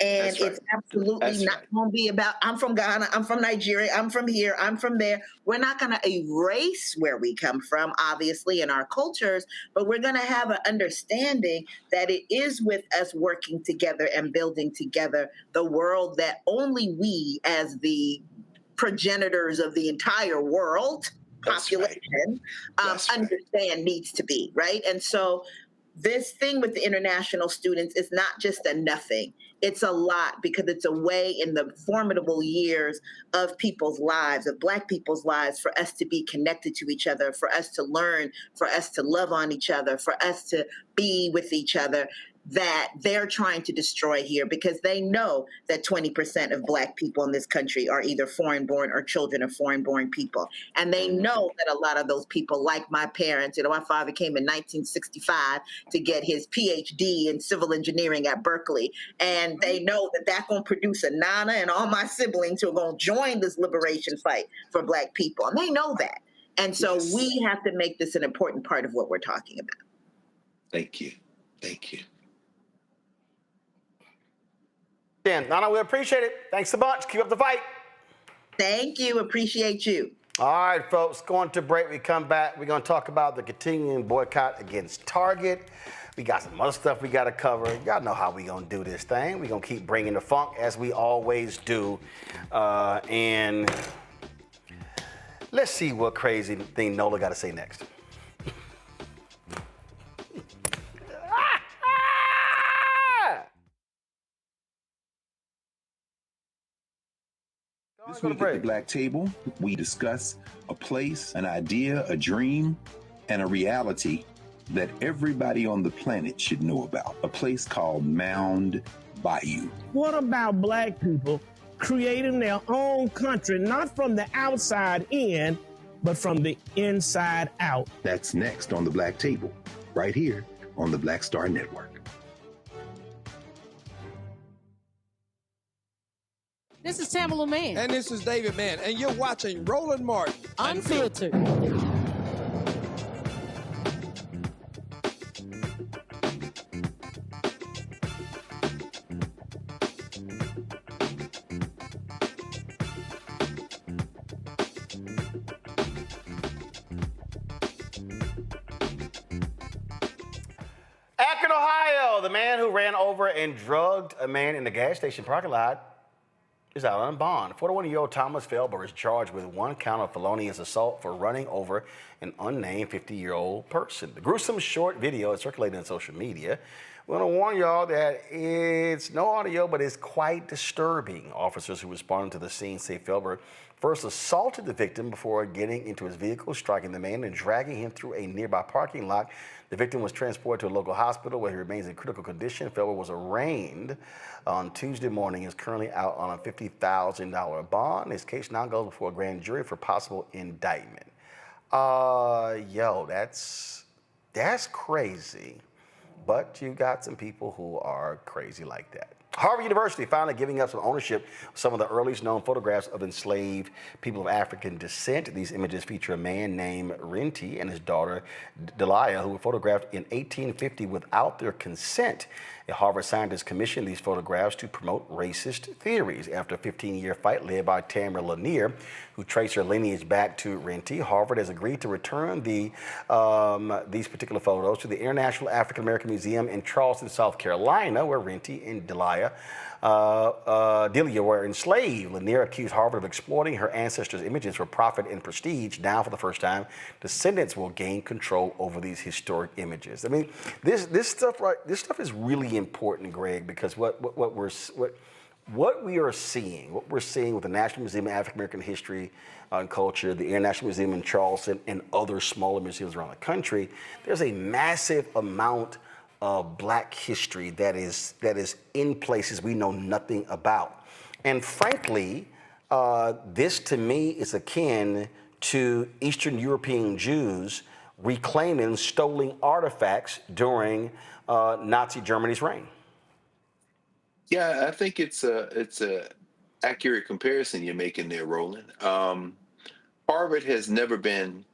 And it's absolutely not going to be about, I'm from Ghana, I'm from Nigeria, I'm from here, I'm from there. We're not going to erase where we come from, obviously, in our cultures, but we're going to have an understanding that it is with us working together and building together the world that only we, as the progenitors of the entire world population, understand needs to be, right? And so this thing with the international students is not just a nothing. It's a lot, because it's a way in the formidable years of people's lives, of Black people's lives, for us to be connected to each other, for us to learn, for us to love on each other, for us to be with each other, that they're trying to destroy here, because they know that 20% of Black people in this country are either foreign-born or children of foreign-born people. And they know that a lot of those people, like my parents, my father came in 1965 to get his PhD in civil engineering at Berkeley. And they know that that's going to produce a Nana and all my siblings who are going to join this liberation fight for Black people. And they know that. And so we have to make this an important part of what we're talking about. Thank you. Thank you. Dan, Nana, we appreciate it. Thanks a bunch. Keep up the fight. Thank you. Appreciate you. All right, folks, going to break. We come back. We're going to talk about the continuing boycott against Target. We got some other stuff we got to cover. Y'all know how we going to do this thing. We're going to keep bringing the funk as we always do. And let's see what crazy thing Nola got to say next. This week at the Black Table, we discuss a place, an idea, a dream, and a reality that everybody on the planet should know about. A place called Mound Bayou. What about Black people creating their own country, not from the outside in, but from the inside out? That's next on the Black Table, right here on the Black Star Network. This is Tamala Mann. And this is David Mann. And you're watching Roland Martin Unfiltered. Akron, Ohio, the man who ran over and drugged a man in the gas station parking lot is out on bond. 41-year-old Thomas Felber is charged with one count of felonious assault for running over an unnamed 50-year-old person. The gruesome short video is circulating on social media. We want to warn y'all that it's no audio, but it's quite disturbing. Officers who responded to the scene say Felber first assaulted the victim before getting into his vehicle, striking the man and dragging him through a nearby parking lot. The victim was transported to a local hospital where he remains in critical condition. Felber was arraigned on Tuesday morning. He is currently out on a $50,000 bond. His case now goes before a grand jury for possible indictment. Yo, that's crazy. But you got some people who are crazy like that. Harvard University finally giving up some ownership of some of the earliest known photographs of enslaved people of African descent. These images feature a man named Renti and his daughter Delia, who were photographed in 1850 without their consent. A Harvard scientist commissioned these photographs to promote racist theories. After a 15-year fight led by Tamara Lanier, who traced her lineage back to Renti, Harvard has agreed to return these particular photos to the International African American Museum in Charleston, South Carolina, where Renti and Delia were enslaved. Lanier accused Harvard of exploiting her ancestors' images for profit and prestige. Now, for the first time, descendants will gain control over these historic images. I mean, this stuff is really important, Greg, because what we're seeing with the National Museum of African American History and Culture, the International Museum in Charleston, and other smaller museums around the country, there's a massive amount of Black history that is in places we know nothing about. And frankly, this to me is akin to Eastern European Jews reclaiming stolen artifacts during Nazi Germany's reign. Yeah, I think it's a accurate comparison you're making there, Roland. Harvard has never been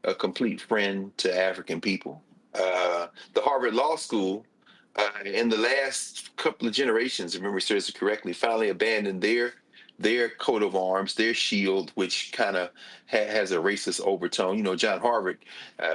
a complete friend to African people. The Harvard Law School, in the last couple of generations, if memory serves correctly, finally abandoned their coat of arms, their shield, which kind of has a racist overtone. You know, John Harvard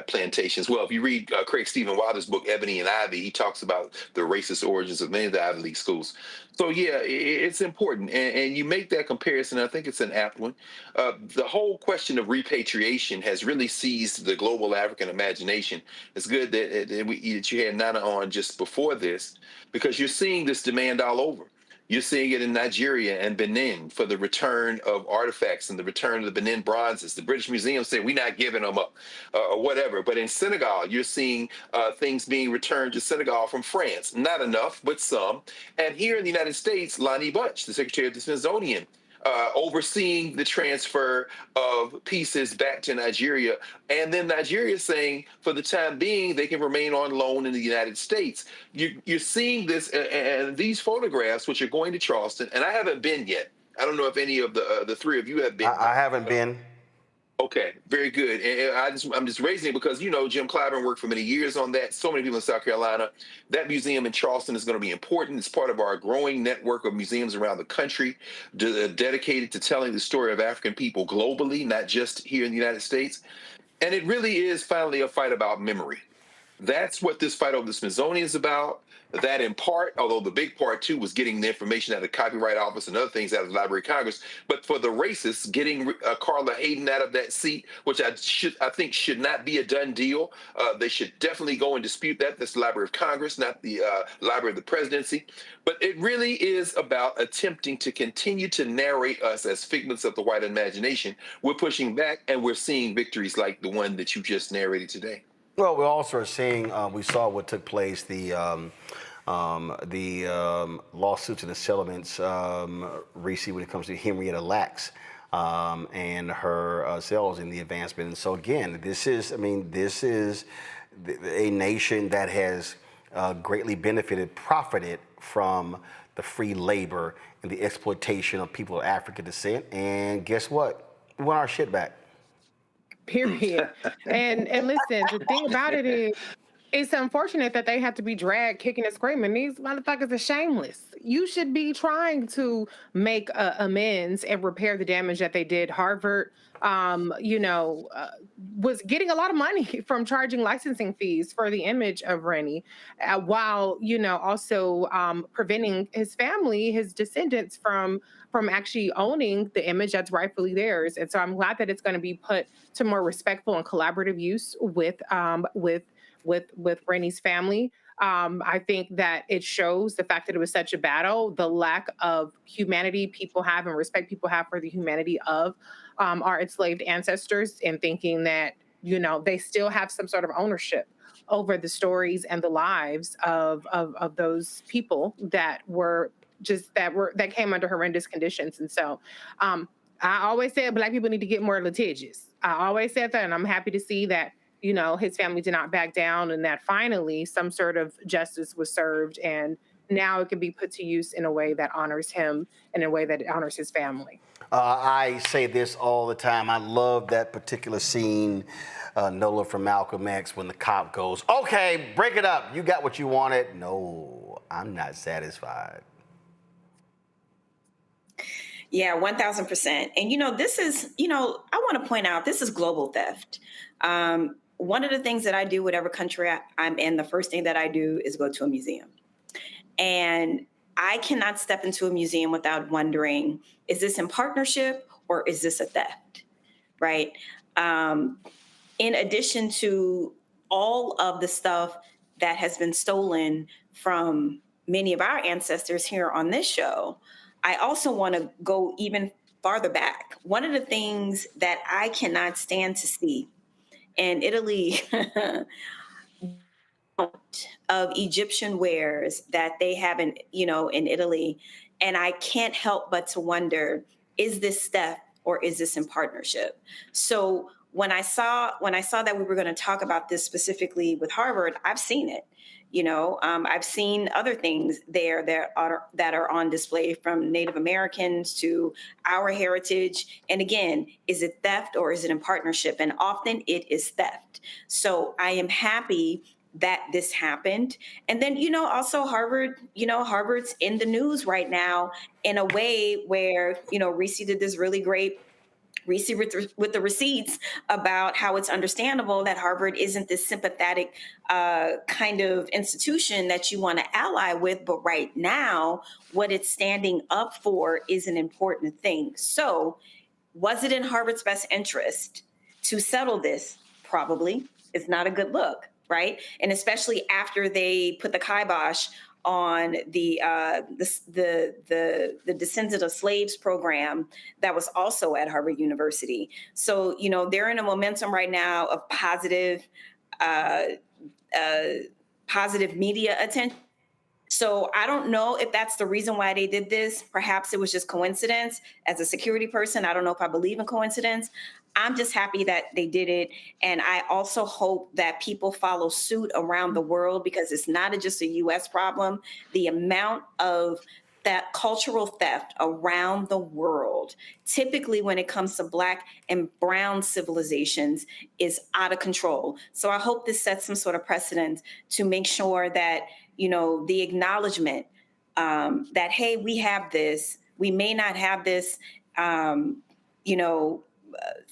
plantations. Well, if you read Craig Stephen Wilder's book, Ebony and Ivy, he talks about the racist origins of many of the Ivy League schools. So, yeah, it's important. And you make that comparison. I think it's an apt one. The whole question of repatriation has really seized the global African imagination. It's good that you had Nana on just before this, because you're seeing this demand all over. You're seeing it in Nigeria and Benin for the return of artifacts and the return of the Benin bronzes. The British Museum said, we're not giving them up or whatever. But in Senegal, you're seeing things being returned to Senegal from France. Not enough, but some. And here in the United States, Lonnie Bunch, the Secretary of the Smithsonian, overseeing the transfer of pieces back to Nigeria. And then Nigeria saying, for the time being, they can remain on loan in the United States. You're seeing this, and these photographs, which are going to Charleston, and I haven't been yet. I don't know if any of the three of you have been. I haven't been. Okay, very good. And I'm just raising it because, you know, Jim Clyburn worked for many years on that. So many people in South Carolina. That museum in Charleston is going to be important. It's part of our growing network of museums around the country dedicated to telling the story of African people globally, not just here in the United States. And it really is finally a fight about memory. That's what this fight over the Smithsonian is about. That in part, although the big part too was getting the information out of the Copyright Office and other things out of the Library of Congress. But for the racists, getting Carla Hayden out of that seat, which I think should not be a done deal. They should definitely go and dispute that. That's the Library of Congress, not the Library of the Presidency. But it really is about attempting to continue to narrate us as figments of the white imagination. We're pushing back, and we're seeing victories like the one that you just narrated today. Well, we also are seeing, we saw what took place, the lawsuits and the settlements recently when it comes to Henrietta Lacks and her sales in the advancement. And so again, this is a nation that has greatly profited from the free labor and the exploitation of people of African descent. And guess what? We want our shit back. Period. And listen, the thing about it is, it's unfortunate that they have to be dragged kicking and screaming. These motherfuckers are shameless. You should be trying to make amends and repair the damage that they did. Harvard, was getting a lot of money from charging licensing fees for the image of Rennie, while, you know, also preventing his family, his descendants from actually owning the image that's rightfully theirs. And so I'm glad that it's going to be put to more respectful and collaborative use with Rennie's family. I think that it shows the fact that it was such a battle, the lack of humanity people have and respect people have for the humanity of our enslaved ancestors, and thinking that, you know, they still have some sort of ownership over the stories and the lives of those people that came under horrendous conditions. And so I always said Black people need to get more litigious. I always said that, and I'm happy to see that, you know, his family did not back down, and that finally some sort of justice was served, and now it can be put to use in a way that honors him and in a way that honors his family. I say this all the time. I love that particular scene, Nola, from Malcolm X, when the cop goes, "Okay, break it up. You got what you wanted." "No, I'm not satisfied." Yeah, 1000%. And, you know, this is, you know, I want to point out, this is global theft. One of the things that I do, whatever country I'm in, the first thing that I do is go to a museum. And I cannot step into a museum without wondering, is this in partnership or is this a theft, right? In addition to all of the stuff that has been stolen from many of our ancestors here on this show, I also want to go even farther back. One of the things that I cannot stand to see in Italy of Egyptian wares that they have in Italy. And I can't help but to wonder, is this theft or is this in partnership? So when I saw that we were going to talk about this specifically with Harvard, I've seen it. You know, I've seen other things there that are on display, from Native Americans to our heritage. And again, is it theft or is it in partnership? And often it is theft. So I am happy that this happened. And then, you know, also Harvard, you know, Harvard's in the news right now in a way where, you know, Reese did this really great with the receipts about how it's understandable that Harvard isn't this sympathetic kind of institution that you want to ally with. But right now, what it's standing up for is an important thing. So was it in Harvard's best interest to settle this? Probably. It's not a good look, right? And especially after they put the kibosh on the Descendant of Slaves program that was also at Harvard University. So, you know, they're in a momentum right now of positive media attention. So I don't know if that's the reason why they did this. Perhaps it was just coincidence. As a security person, I don't know if I believe in coincidence. I'm just happy that they did it. And I also hope that people follow suit around the world, because it's not just a US problem. The amount of that cultural theft around the world, typically when it comes to Black and brown civilizations, is out of control. So I hope this sets some sort of precedent to make sure that, you know, the acknowledgement that, hey, we have this, we may not have this, you know,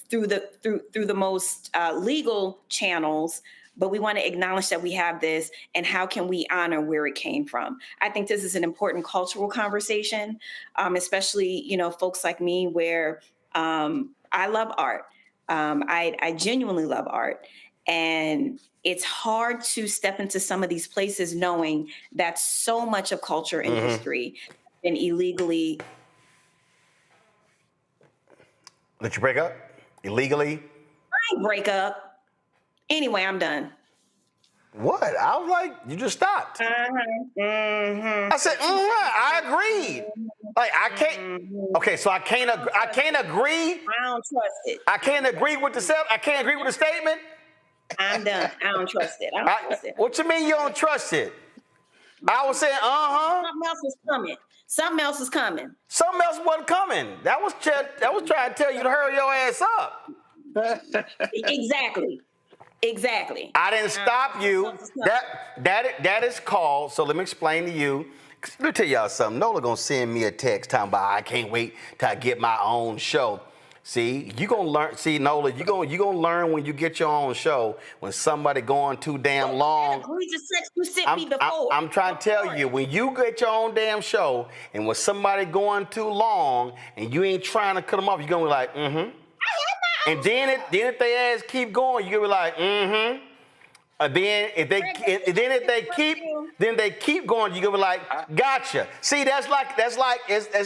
through the most legal channels, but we want to acknowledge that we have this, and how can we honor where it came from? I think this is an important cultural conversation, especially, you know, folks like me, where I love art. I genuinely love art. And it's hard to step into some of these places knowing that so much of culture and history been illegally. Let you break up? Illegally? I break up. Anyway, I'm done. What? I was like, you just stopped. I said, I agreed. Like, I can't. Okay, so I can't agree. I don't trust it. I can't agree with the statement. I'm done. I don't trust it. I don't trust it. What you mean you don't trust it? I was saying, Something else is coming. Something else is coming. Something else wasn't coming. That was trying to tell you to hurry your ass up. Exactly. I didn't stop you. That is called. So let me explain to you. Let me tell y'all something. Nola gonna send me a text talking about I can't wait till I get my own show. See, you gonna learn. See, Nola, you gonna learn when you get your own show. When somebody going too damn long. I'm trying to tell you, when you get your own damn show, and when somebody going too long, and you ain't trying to cut them off, you're gonna be like, mm-hmm. And then if they ass keep going, you're gonna be like, mm-hmm. Then if they keep going, you gonna be like, gotcha. See, it's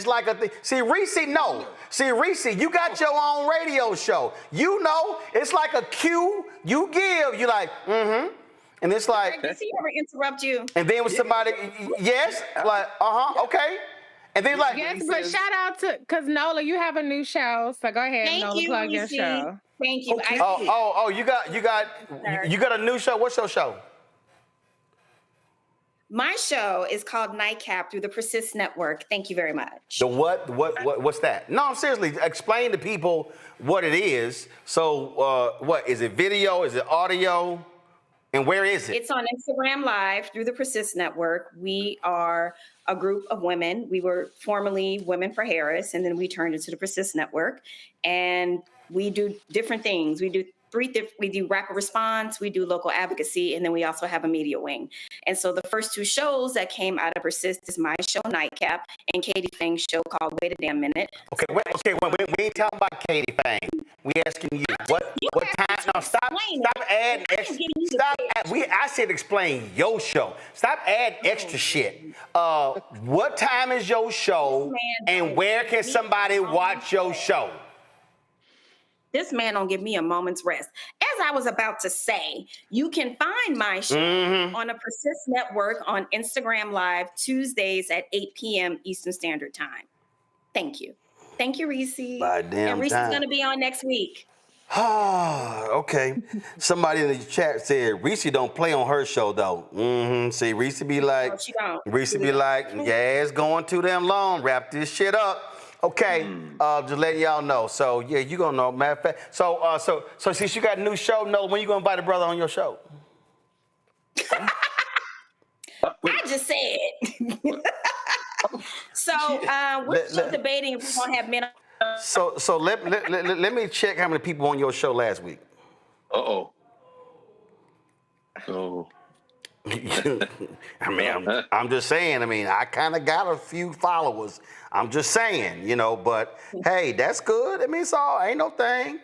like a thing. See, Reese, no. See, Reese, you got your own radio show. You know, it's like a cue you give. You like, mm-hmm. And it's like, does he ever interrupt you? And then with somebody, yes, like, okay. And then like, yes, but shout out to, because Nola, you have a new show, so go ahead, Thank Nola, you, plug your Reese. show. Thank you. Okay. You got a new show. What's your show? My show is called Nightcap through the Persist Network. Thank you very much. The what? What's that? No, seriously, explain to people what it is. So, what is it? Video? Is it audio? And where is it? It's on Instagram Live through the Persist Network. We are a group of women. We were formerly Women for Harris, and then we turned into the Persist Network. And we do different things. We do rapid response, we do local advocacy, and then we also have a media wing. And so the first two shows that came out of Persist is my show, Nightcap, and Katie Fang's show called Wait a Damn Minute. Okay, we ain't talking about Katie Fang. We asking you what time? No, stop adding extra. I said explain your show. Stop adding extra shit. What time is your show, and where can somebody watch your show? This man don't give me a moment's rest. As I was about to say, you can find my show on a Persist Network on Instagram Live Tuesdays at 8 p.m. Eastern Standard Time. Thank you. Thank you, Reese. And Reese is going to be on next week. Okay. Somebody in the chat said Reese don't play on her show though. See, Reese be like, no, she don't. Reese be like, yeah, it's going too damn long. Wrap this shit up. Okay, just letting y'all know. So yeah, you gonna know. Matter of fact, so since you got a new show, Nola, when you gonna invite a brother on your show? I just said. So we're still debating if we're gonna have men. So let me check how many people on your show last week. Oh. I mean, I'm just saying. I mean, I kind of got a few followers. I'm just saying, But hey, that's good. I mean, it's all ain't no thing.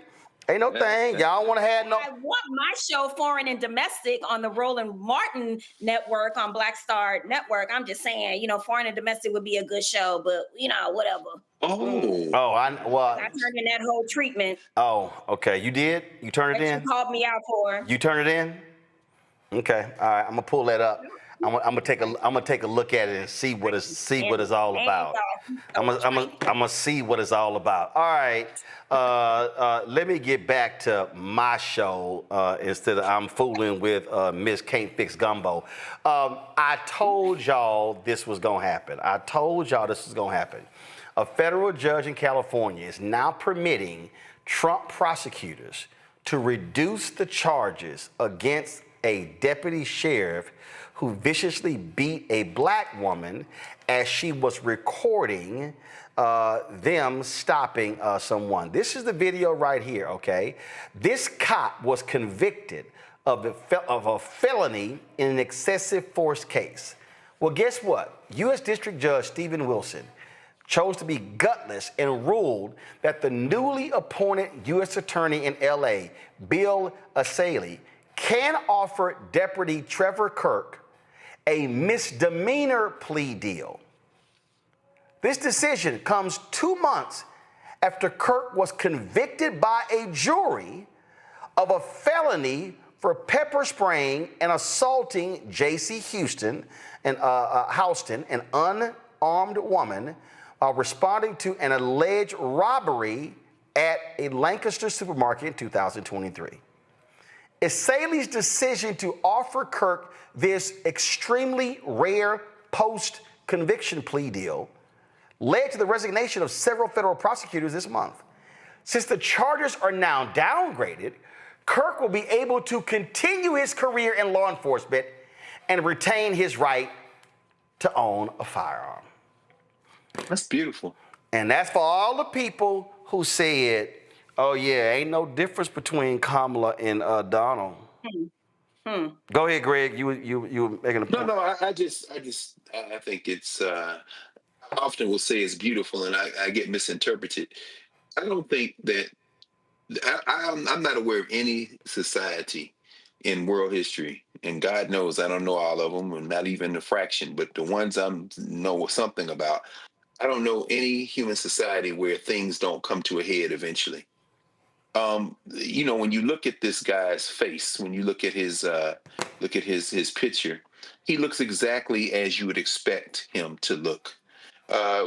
Y'all want to have no. I want my show, Foreign and Domestic, on the Roland Martin Network on Black Star Network. I'm just saying, Foreign and Domestic would be a good show, but whatever. I turned in that whole treatment. Oh, okay. You did? You turned it in? You called me out for. You turned it in? Okay. All right. I'm gonna pull that up. I'm gonna take a look at it and see what it's all about. I'm gonna see what it's all about. All right. Let me get back to my show instead of I'm fooling with Miss Can't Fix Gumbo. I told y'all this was gonna happen. A federal judge in California is now permitting Trump prosecutors to reduce the charges against a deputy sheriff who viciously beat a black woman as she was recording them stopping someone. This is the video right here, okay? This cop was convicted of a felony in an excessive force case. Well, guess what? U.S. District Judge Stephen Wilson chose to be gutless and ruled that the newly appointed U.S. Attorney in L.A., Bill Asaley, can offer Deputy Trevor Kirk a misdemeanor plea deal. This decision comes 2 months after Kirk was convicted by a jury of a felony for pepper spraying and assaulting J.C. Houston, an unarmed woman, responding to an alleged robbery at a Lancaster supermarket in 2023. Asaley's decision to offer Kirk this extremely rare post-conviction plea deal led to the resignation of several federal prosecutors this month. Since the charges are now downgraded, Kirk will be able to continue his career in law enforcement and retain his right to own a firearm. That's beautiful. And that's for all the people who said Oh yeah, ain't no difference between Kamala and Donald. Go ahead, Greg. You were making a point. No, I think it's. I often will say it's beautiful, and I get misinterpreted. I don't think that I'm not aware of any society in world history, and God knows I don't know all of them, and not even a fraction, but the ones I know something about. I don't know any human society where things don't come to a head eventually. When you look at this guy's face, when you look at his picture, he looks exactly as you would expect him to look.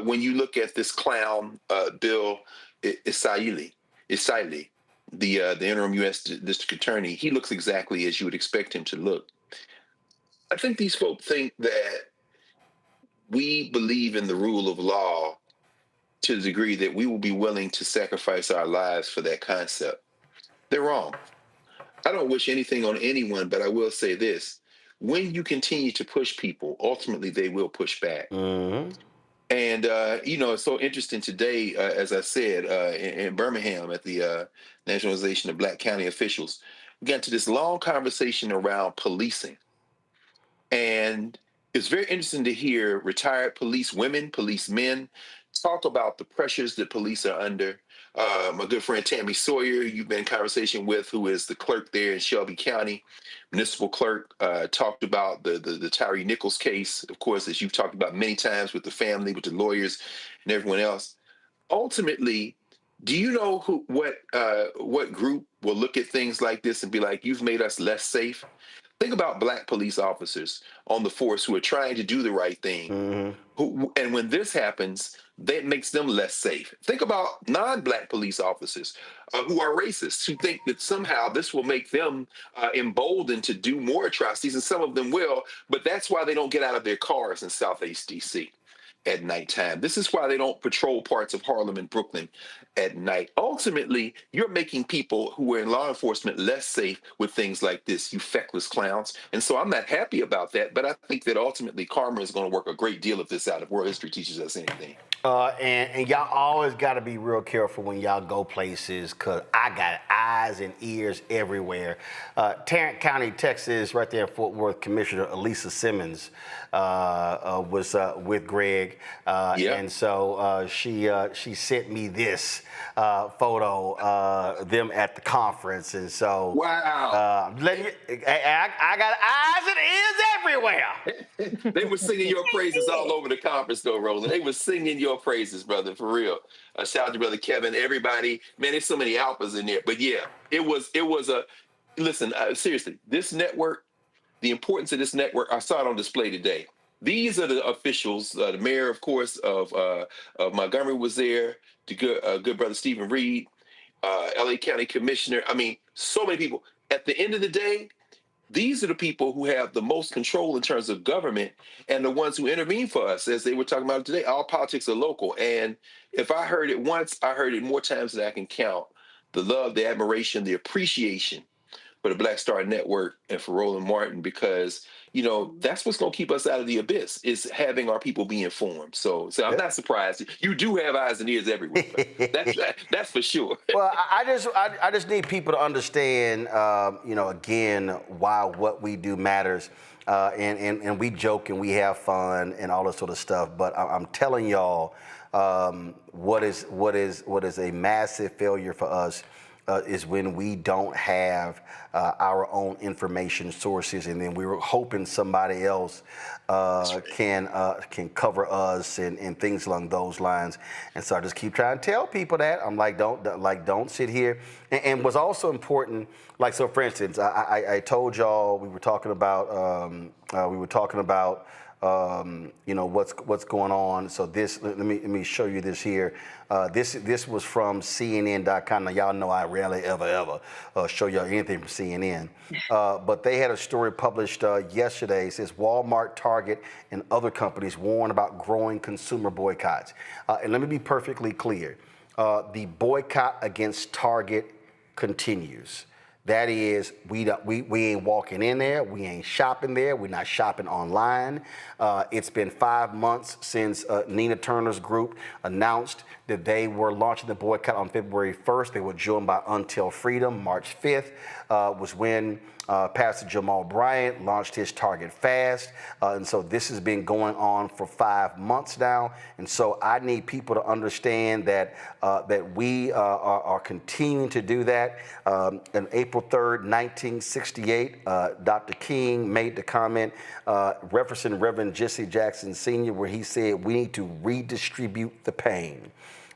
When you look at this clown, Bill Isaili, the interim U.S. District Attorney, he looks exactly as you would expect him to look. I think these folks think that we believe in the rule of law to the degree that we will be willing to sacrifice our lives for that concept. They're wrong. I don't wish anything on anyone, but I will say this. When you continue to push people, ultimately they will push back. Mm-hmm. And, it's so interesting today, as I said, in Birmingham at the Nationalization of Black County Officials, we got into this long conversation around policing. And it's very interesting to hear retired police women, police men, talk about the pressures that police are under. My good friend Tammy Sawyer, you've been in conversation with, who is the clerk there in Shelby County, municipal clerk, talked about the Tyree Nichols case, of course, as you've talked about many times with the family, with the lawyers, and everyone else. Ultimately, do you know what group will look at things like this and be like, you've made us less safe? Think about Black police officers on the force who are trying to do the right thing. And when this happens, that makes them less safe. Think about non-Black police officers who are racists, who think that somehow this will make them emboldened to do more atrocities, and some of them will, but that's why they don't get out of their cars in Southeast DC at nighttime. This is why they don't patrol parts of Harlem and Brooklyn at night. Ultimately, you're making people who are in law enforcement less safe with things like this, you feckless clowns. And so I'm not happy about that, but I think that ultimately karma is going to work a great deal of this out if world history teaches us anything. And y'all always got to be real careful when y'all go places, because I got eyes and ears everywhere. Tarrant County, Texas, right there in Fort Worth, Commissioner Elisa Simmons was with Greg. And so she sent me this photo, them at the conference. And so, wow. I got eyes and ears everywhere. They were singing your praises all over the conference, though, Roland. They were singing your praises, brother, for real. Shout out to Brother Kevin, everybody. Man, there's so many alphas in there. But yeah, it was listen, seriously, this network, the importance of this network, I saw it on display today. These are the officials. The mayor, of course, of Montgomery was there. The good brother Stephen Reed, LA County Commissioner. I mean, so many people. At the end of the day, these are the people who have the most control in terms of government and the ones who intervene for us, as they were talking about today. All politics are local. And if I heard it once, I heard it more times than I can count. The love, the admiration, the appreciation for the Black Star Network and for Roland Martin, because, that's what's going to keep us out of the abyss, is having our people be informed. So I'm not surprised. You do have eyes and ears everywhere. That's for sure. Well, I just need people to understand, again, why what we do matters. And we joke and we have fun and all that sort of stuff. But I'm telling y'all, what is a massive failure for us is when we don't have our own information sources, and then we were hoping somebody else can cover us and things along those lines. And so I just keep trying to tell people that. I'm like, don't sit here. And what's also important, like, so for instance, I told y'all we were talking about what's going on. So this, let me show you this here. This was from CNN.com. Now y'all know I rarely ever show y'all anything from CNN, but they had a story published yesterday. It says Walmart, Target, and other companies warn about growing consumer boycotts. And let me be perfectly clear: the boycott against Target continues. That is, we ain't walking in there, we ain't shopping there, we're not shopping online. It's been 5 months since Nina Turner's group announced that they were launching the boycott on February 1st. They were joined by Until Freedom. March 5th was when Pastor Jamal Bryant launched his Target Fast. And so this has been going on for 5 months now. And so I need people to understand that that we are continuing to do that. On April 3rd, 1968, Dr. King made the comment referencing Reverend Jesse Jackson Sr., where he said we need to redistribute the pain.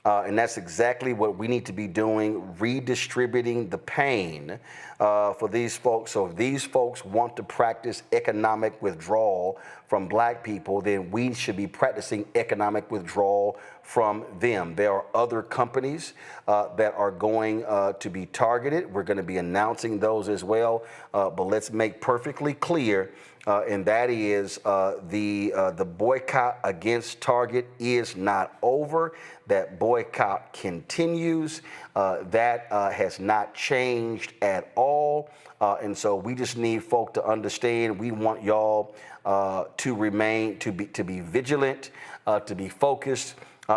And that's exactly what we need to be doing, redistributing the pain for these folks. So if these folks want to practice economic withdrawal from black people, then we should be practicing economic withdrawal from them. There are other companies that are going to be targeted. We're going to be announcing those as well. But let's make perfectly clear, and that is the boycott against Target is not over. That boycott continues. That has not changed at all. And so we just need folk to understand. We want y'all to remain, to be vigilant, to be focused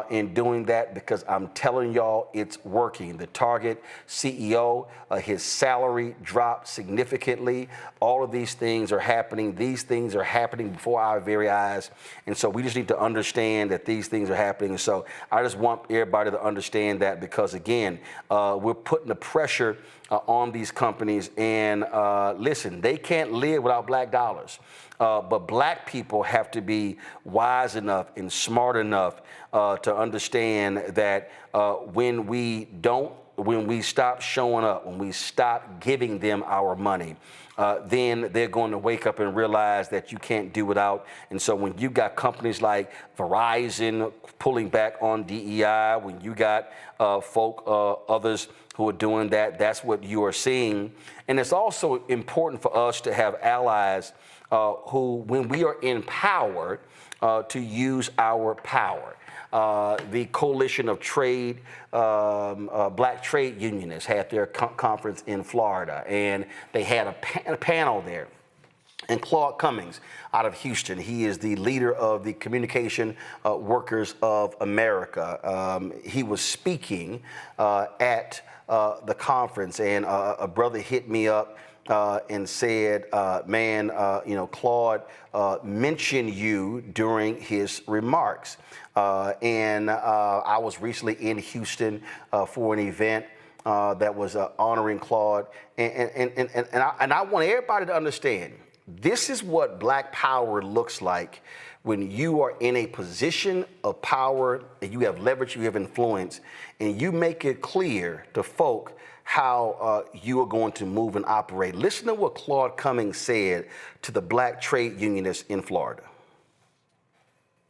in doing that, because I'm telling y'all it's working. The Target CEO, his salary dropped significantly. All of these things are happening. These things are happening before our very eyes. And so we just need to understand that these things are happening. And so I just want everybody to understand that, because again, we're putting the pressure on these companies. And listen, they can't live without black dollars. But black people have to be wise enough and smart enough to understand that when we stop showing up, when we stop giving them our money, then they're going to wake up and realize that you can't do without. And so when you got companies like Verizon pulling back on DEI, when you got others who are doing that, that's what you are seeing. And it's also important for us to have allies who, when we are in power, to use our power. The Coalition of Trade, Black Trade Unionists had their conference in Florida, and they had a panel there. And Claude Cummings out of Houston, he is the leader of the Communication Workers of America. He was speaking at the conference, and a brother hit me up and said, man, Claude mentioned you during his remarks. And I was recently in Houston for an event that was honoring Claude. And I want everybody to understand, this is what black power looks like when you are in a position of power and you have leverage, you have influence, and you make it clear to folk how you are going to move and operate. Listen to what Claude Cummings said to the black trade unionists in Florida.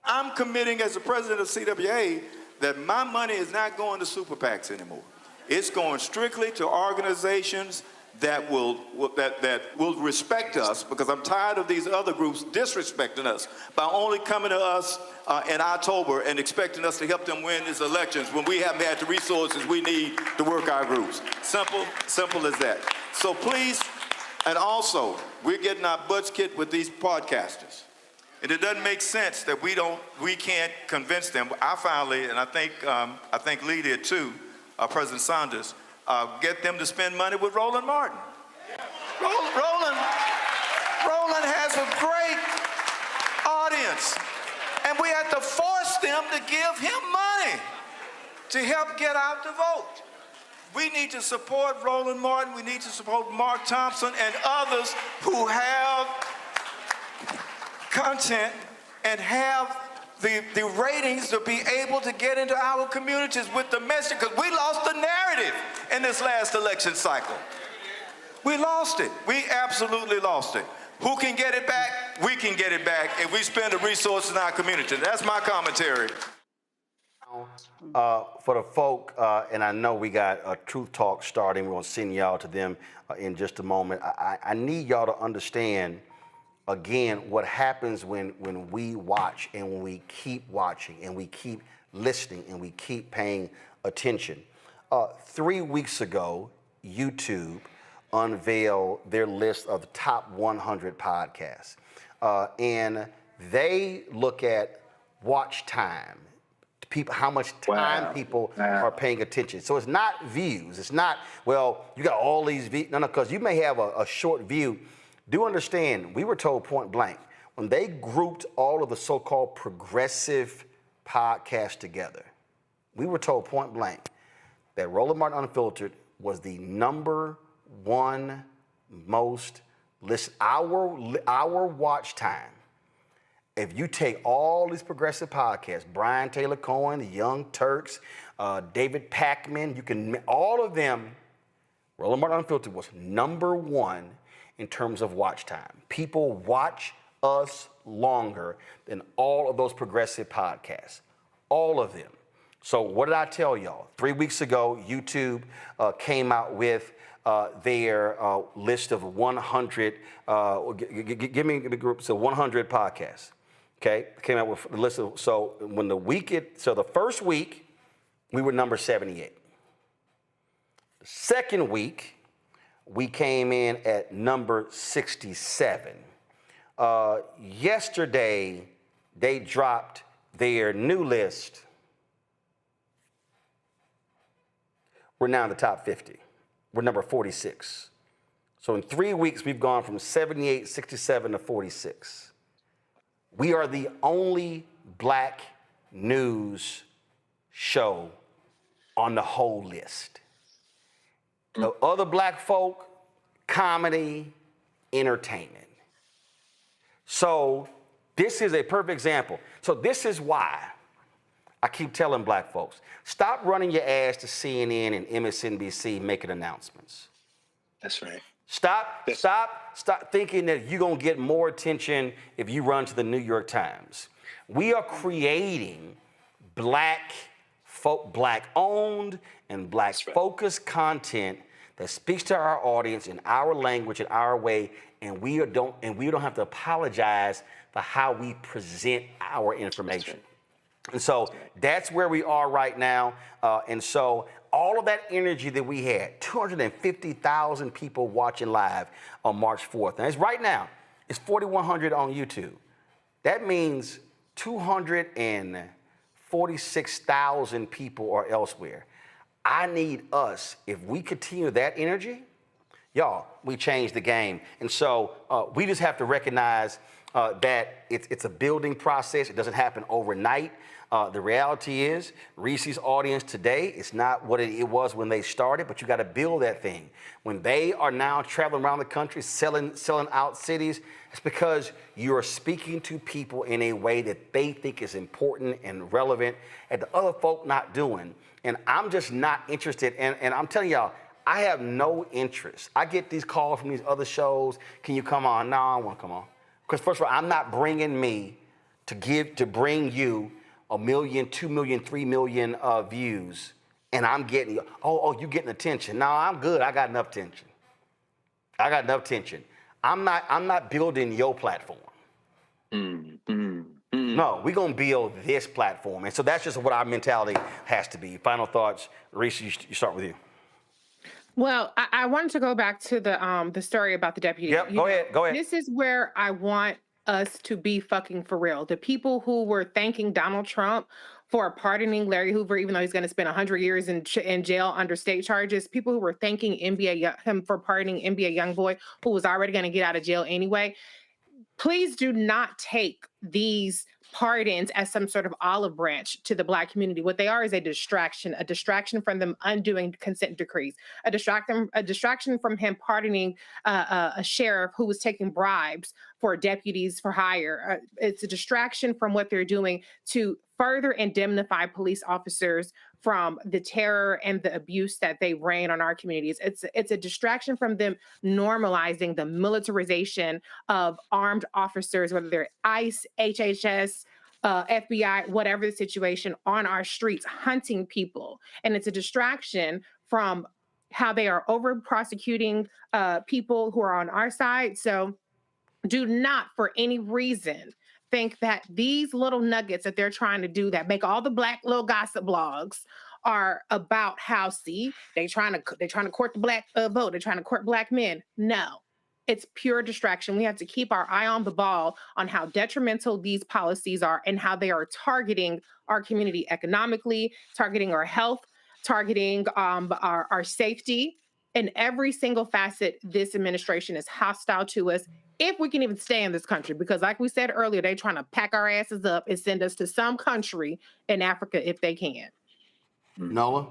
I'm committing as the president of CWA that my money is not going to super PACs anymore. It's going strictly to organizations that will respect us, because I'm tired of these other groups disrespecting us by only coming to us in October and expecting us to help them win these elections when we haven't had the resources we need to work our groups. Simple as that. So please, and also, we're getting our butts kicked with these podcasters. And it doesn't make sense that we can't convince them. I finally, and I think Lee did too, President Saunders, get them to spend money with Roland Martin. Roland has a great audience, and we have to force them to give him money to help get out the vote. We need to support Roland Martin. We need to support Mark Thompson and others who have content and have the ratings to be able to get into our communities with the message, because we lost the narrative in this last election cycle. We lost it. We absolutely lost it. Who can get it back? We can get it back if we spend the resources in our community. That's my commentary. For the folk, and I know we got a Truth Talk starting. We're going to send y'all to them in just a moment. I need y'all to understand, again, what happens when we watch and when we keep watching and we keep listening and we keep paying attention. 3 weeks ago, YouTube unveil their list of the top 100 podcasts. And they look at watch time, people, how much time people are paying attention. So it's not views. It's not, well, you got all these views. No, because you may have a short view. Do understand, we were told point blank, when they grouped all of the so-called progressive podcasts together, we were told point blank that Roland Martin Unfiltered was the #1 most listened, our watch time. If you take all these progressive podcasts, Brian Taylor Cohen, the Young Turks, David Pakman, you can, all of them, Roland Martin Unfiltered was #1 in terms of watch time. People watch us longer than all of those progressive podcasts, all of them. So what did I tell y'all? 3 weeks ago, YouTube came out with their list of 100, give me the group, so 100 podcasts, okay? Came out with the list of, so when the first week, we were number 78. The second week, we came in at number 67. Yesterday, they dropped their new list. We're now in the top 50. We're number 46. So in 3 weeks, we've gone from 78, 67 to 46. We are the only black news show on the whole list. The other black folk, comedy, entertainment. So this is a perfect example. So this is why I keep telling black folks, stop running your ass to CNN and MSNBC making announcements. That's right. Stop thinking that you're going to get more attention if you run to the New York Times. We are creating black-owned and black-focused content that speaks to our audience in our language, in our way, and we don't have to apologize for how we present our information. And so that's where we are right now. And so all of that energy that we had, 250,000 people watching live on March 4th. And it's right now, it's 4,100 on YouTube. That means 246,000 people are elsewhere. I need us, if we continue that energy, y'all, we change the game. And so we just have to recognize that it's a building process. It doesn't happen overnight. The reality is Reese's audience today is not what it was when they started, but you got to build that thing. When they are now traveling around the country, selling out cities, it's because you are speaking to people in a way that they think is important and relevant and the other folk not doing. And I'm just not interested. And I'm telling y'all, I have no interest. I get these calls from these other shows. Can you come on? No, I don't want to come on. Because first of all, I'm not bringing me to bring you 1 million, 2 million, 3 million views, and I'm getting, you getting attention. No, I'm good. I got enough attention. I'm not building your platform. No, we're gonna build this platform, and so that's just what our mentality has to be. Final thoughts, Reese. You start with you. Well, I wanted to go back to the story about the deputy. Yep, go ahead. This is where I want us to be fucking for real. The people who were thanking Donald Trump for pardoning Larry Hoover, even though he's going to spend 100 years in jail under state charges, people who were thanking him for pardoning NBA Youngboy, who was already going to get out of jail anyway. Please do not take these pardons as some sort of olive branch to the Black community. What they are is a distraction from them undoing consent decrees, a distraction from him pardoning a sheriff who was taking bribes for deputies for hire. It's a distraction from what they're doing to further indemnify police officers from the terror and the abuse that they rain on our communities. It's a distraction from them normalizing the militarization of armed officers, whether they're ICE, HHS, FBI, whatever the situation, on our streets, hunting people. And it's a distraction from how they are over prosecuting people who are on our side. So do not for any reason think that these little nuggets that they're trying to do that make all the Black little gossip blogs are about how, see, they're trying to court the black vote. They're trying to court black men. No, it's pure distraction. We have to keep our eye on the ball on how detrimental these policies are and how they are targeting our community economically, targeting our health, targeting our safety. In every single facet, this administration is hostile to us, if we can even stay in this country. Because like we said earlier, they're trying to pack our asses up and send us to some country in Africa if they can. Nola?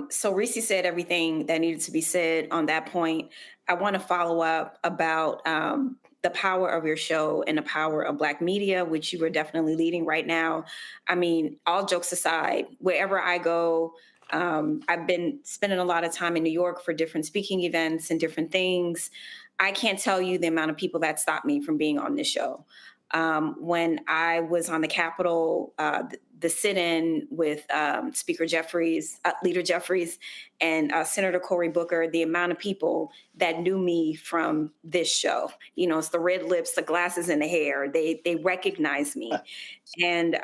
So Reese said everything that needed to be said on that point. I want to follow up about the power of your show and the power of Black media, which you are definitely leading right now. I mean, all jokes aside, wherever I go, I've been spending a lot of time in New York for different speaking events and different things. I can't tell you the amount of people that stopped me from being on this show. When I was on the Capitol, the sit-in with Speaker Jeffries, Leader Jeffries, and Senator Cory Booker, the amount of people that knew me from this show, you know, it's the red lips, the glasses, and the hair. They recognize me, and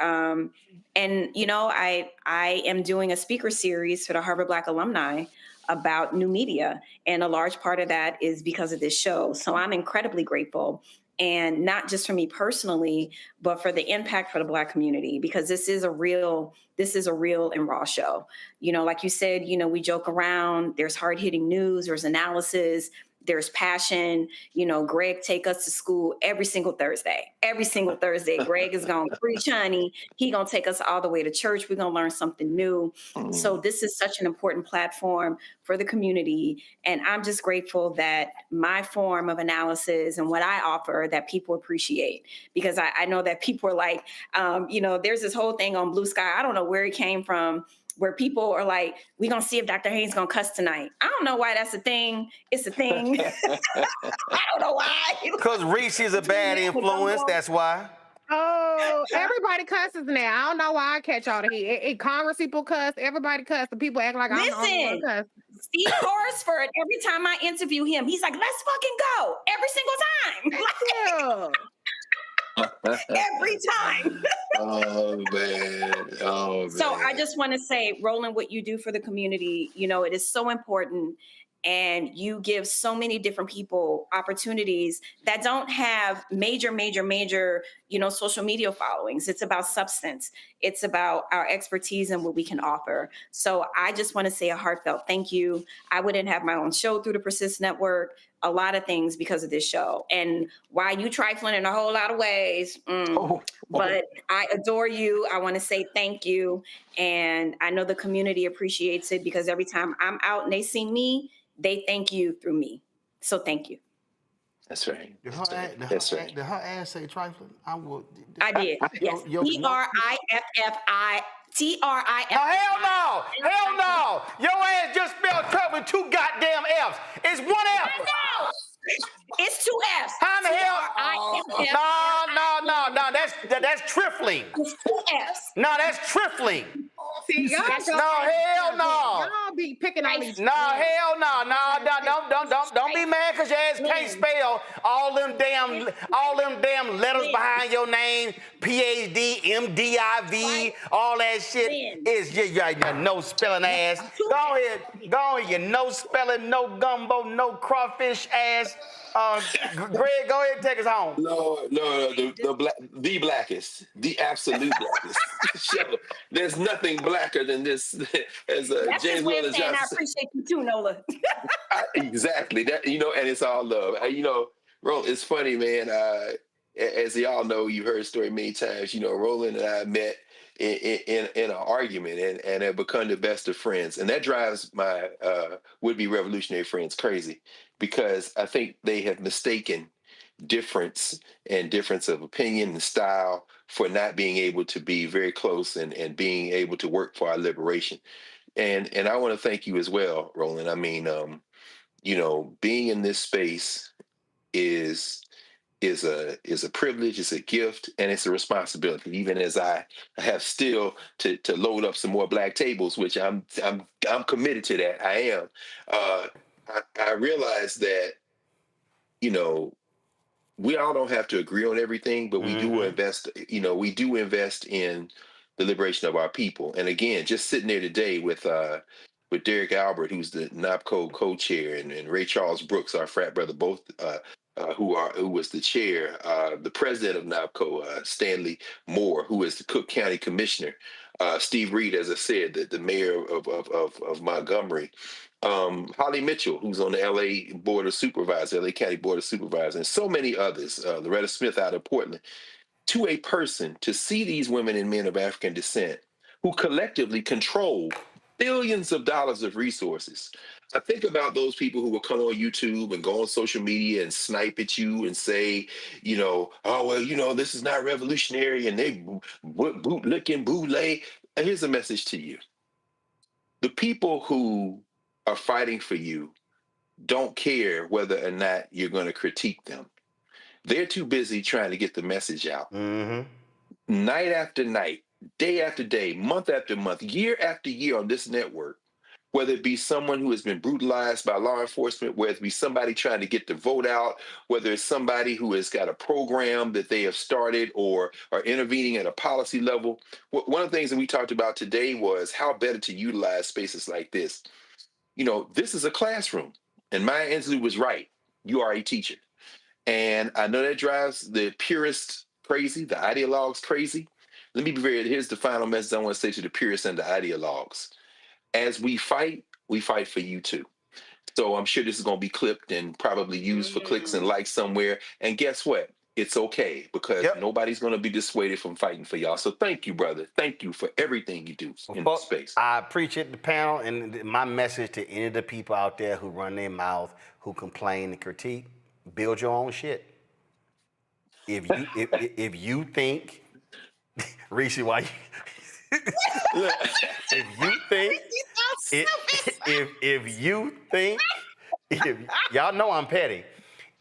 you know, I am doing a speaker series for the Harvard Black alumni about new media, and a large part of that is because of this show. So I'm incredibly grateful. And not just for me personally, but for the impact for the Black community, because this is a real and raw show. You know, like you said, you know, we joke around, there's hard hitting news, there's analysis, there's passion. You know, Greg take us to school every single Thursday. Greg is going to preach, honey. He going to take us all the way to church. We're going to learn something new. So this is such an important platform for the community. And I'm just grateful that my form of analysis and what I offer that people appreciate, because I know that people are like, you know, there's this whole thing on Blue Sky. I don't know where it came from, where people are like, we're going to see if Dr. Haynes going to cuss tonight. I don't know why that's a thing. It's a thing. I don't know why. Because Reese is a bad influence, that's why. Oh, everybody cusses now. I don't know why I catch all the heat. Congress people cuss, everybody cuss, the people act like I'm the only one cuss. Steve Horsford, every time I interview him, he's like, let's fucking go. Every single time. Every time. Oh, man. So I just want to say, Roland, what you do for the community, you know, it is so important. And you give so many different people opportunities that don't have major, you know, social media followings. It's about substance. It's about our expertise and what we can offer. So I just want to say a heartfelt thank you. I wouldn't have my own show through the Persist Network, a lot of things because of this show. And why you trifling in a whole lot of ways, but I adore you. I want to say thank you. And I know the community appreciates it, because every time I'm out and they see me, they thank you through me. So thank you. That's right. Did her ass say trifling? I did. Yes. T-R-I-F-F-I. No, hell no. Hell no. Your ass just spelled trifling with 2 goddamn F's. It's 1 F. I know. It's 2 F's. How the hell? No. That's trifling. It's 2 F's. No, that's trifling. See, y'all hell no. Y'all be picking on these. No, hell no. Don't be mad because your ass can't spell all them damn letters behind your name. PhD, MDIV, all that shit is your no spelling ass. Go ahead, you no spelling, no gumbo, no crawfish ass. Greg, go ahead and take us home. No, the blackest, the absolute blackest. Sure. There's nothing blacker than this, as James Weldon Johnson. I appreciate you too, Nola. Exactly. That, you know, and it's all love. You know, Roland, it's funny, man. As y'all know, you've heard the story many times. You know, Roland and I met in an argument and have become the best of friends, and that drives my would-be revolutionary friends crazy, because I think they have mistaken difference of opinion and style for not being able to be very close and being able to work for our liberation. And I want to thank you as well, Roland. I mean, you know, being in this space is a privilege, it's a gift, and it's a responsibility. Even as I have still to load up some more black tables, which I'm committed to that. I am. I realize that, you know, we all don't have to agree on everything, but we do invest. You know, we do invest in the liberation of our people. And again, just sitting there today with Derek Albert, who's the NAPCO co-chair, and Ray Charles Brooks, our frat brother, both who was the chair, the president of NAPCO, Stanley Moore, who is the Cook County Commissioner, Steve Reed, as I said, the mayor of Montgomery, Holly Mitchell, who's on the LA Board of Supervisors, LA County Board of Supervisors, and so many others, Loretta Smith out of Portland, to a person to see these women and men of African descent who collectively control billions of dollars of resources. I think about those people who will come on YouTube and go on social media and snipe at you and say, oh, well, this is not revolutionary, and they bootlicking, bootleg. Here's a message to you. The people who are fighting for you don't care whether or not you're going to critique them. They're too busy trying to get the message out. Night after night, day after day, month after month, year after year on this network, whether it be someone who has been brutalized by law enforcement, whether it be somebody trying to get the vote out, whether it's somebody who has got a program that they have started or are intervening at a policy level. One of the things that we talked about today was how better to utilize spaces like this. This is a classroom, and Maya Angelou was right. You are a teacher. And I know that drives the purists crazy, the ideologues crazy. Let me be very, here's the final message I want to say to the purists and the ideologues. As we fight for you too. So I'm sure this is going to be clipped and probably used for clicks and likes somewhere. And guess what? It's okay, because nobody's going to be dissuaded from fighting for y'all. So thank you, brother. Thank you for everything you do in this space. I appreciate the panel, and my message to any of the people out there who run their mouth, who complain and critique, build your own shit. If you think, Reese, why you... if y'all know I'm petty.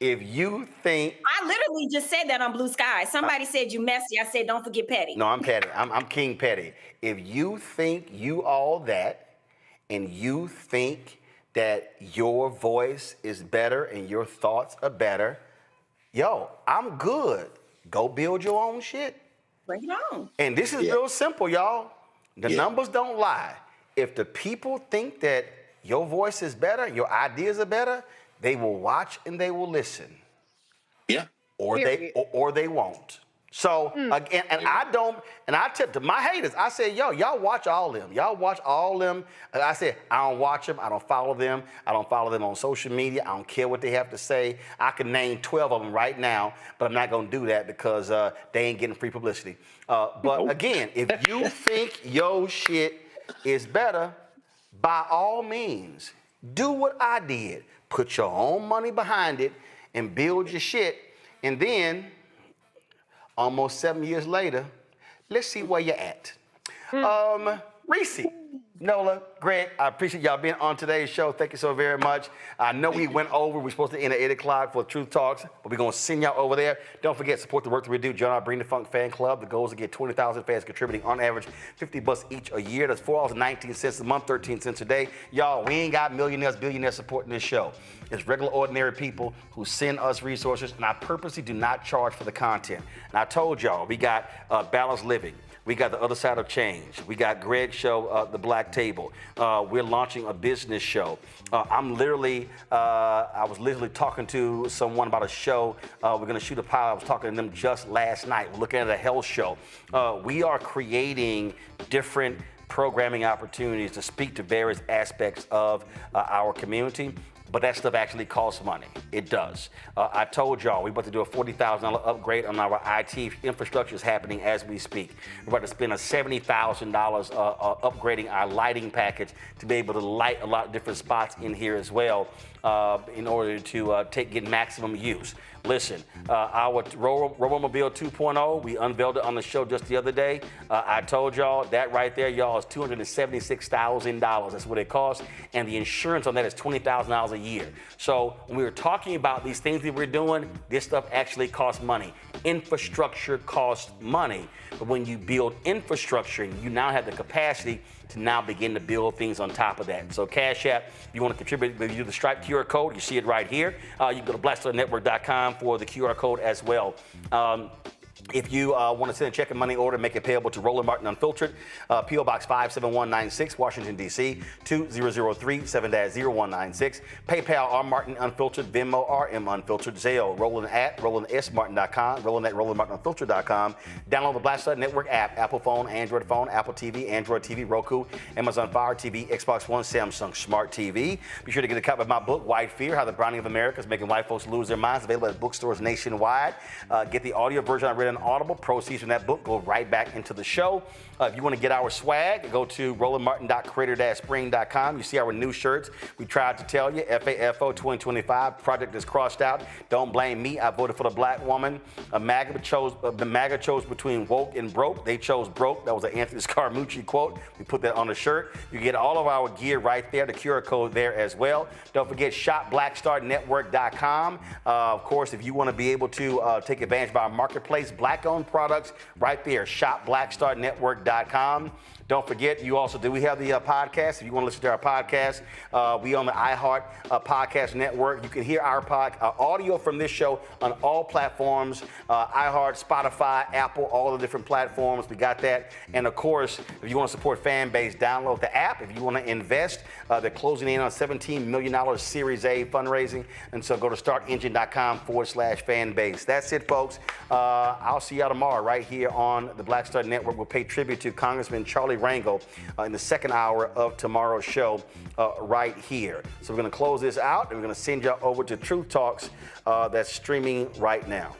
If you think, I literally just said that on Blue Sky. Somebody said you messy. I said don't forget petty. No, I'm petty. I'm King Petty. If you think you all that, and you think that your voice is better and your thoughts are better, I'm good. Go build your own shit. Bring it on. And this is real simple, y'all. The numbers don't lie. If the people think that your voice is better, your ideas are better, they will watch and they will listen. Yeah. Or they won't. So again, and I tip to my haters, I say, y'all watch all them. Y'all watch all them. I said, I don't watch them. I don't follow them. I don't follow them on social media. I don't care what they have to say. I can name 12 of them right now, but I'm not going to do that because they ain't getting free publicity. But again, if you think your shit is better, by all means, do what I did. Put your own money behind it and build your shit. And then, almost 7 years later, let's see where you're at. Reese, Nola, Greg, I appreciate y'all being on today's show. Thank you so very much. I know we went over. We're supposed to end at 8 o'clock for Truth Talks, but we're going to send y'all over there. Don't forget, support the work that we do. Join our Bring the Funk fan club. The goal is to get 20,000 fans contributing on average $50 each a year. That's $4.19 a month, 13 cents a day. Y'all, we ain't got millionaires, billionaires supporting this show. It's regular, ordinary people who send us resources, and I purposely do not charge for the content. And I told y'all, we got Balanced Living. We got The Other Side of Change. We got Greg's show, The Black Table. We're launching a business show. I was literally talking to someone about a show. We're going to shoot a pilot. I was talking to them just last night. We're looking at a health show. We are creating different programming opportunities to speak to various aspects of our community. But that stuff actually costs money. It does. I told y'all we're about to do a $40,000 upgrade on our IT infrastructure. Is happening as we speak. We're about to spend a $70,000 upgrading our lighting package to be able to light a lot of different spots in here as well in order to get maximum use. Listen, our Robomobile 2.0, we unveiled it on the show just the other day. I told y'all that right there, y'all, is $276,000. That's what it costs. And the insurance on that is $20,000 a year. So when we were talking about these things that we're doing, this stuff actually costs money. Infrastructure costs money. But when you build infrastructure, you now have the capacity to now begin to build things on top of that. So Cash App, if you want to contribute, you do the Stripe QR code, you see it right here. You can go to blackstarnetwork.com for the QR code as well. If you want to send a check and money order, make it payable to Roland Martin Unfiltered, P.O. Box 57196, Washington, D.C., 20037-0196. PayPal, R. Martin Unfiltered, Venmo, RM Unfiltered, Zelle, Roland at RolandSMartin.com, Roland at RolandMartinUnfiltered.com. Download the Black Star Network app, Apple phone, Android phone, Apple TV, Android TV, Roku, Amazon Fire TV, Xbox One, Samsung Smart TV. Be sure to get a copy of my book, White Fear, How the Browning of America is Making White Folks Lose Their Minds, available at bookstores nationwide. Get the audio version I read on Audible. Proceeds from that book go right back into the show. If you want to get our swag, go to rolandmartin.creator-spring.com. You see our new shirts. We tried to tell you, FAFO 2025 project is crossed out. Don't blame me. I voted for the black woman. MAGA chose between woke and broke. They chose broke. That was an Anthony Scaramucci quote. We put that on the shirt. You get all of our gear right there. The QR code there as well. Don't forget shopblackstarnetwork.com. Of course, if you want to be able to take advantage of our marketplace, black-owned products right there. Shopblackstarnetwork.com. Don't forget, we have the podcast. If you want to listen to our podcast, we on the iHeart Podcast Network. You can hear our audio from this show on all platforms, iHeart, Spotify, Apple, all the different platforms. We got that. And of course, if you want to support Fanbase, download the app. If you want to invest, they're closing in on $17 million Series A fundraising. And so go to startengine.com/fanbase. That's it, folks. I'll see y'all tomorrow right here on the Black Star Network. We'll pay tribute to Congressman Charlie Rangel in the second hour of tomorrow's show right here. So we're going to close this out, and we're going to send y'all over to Truth Talks that's streaming right now.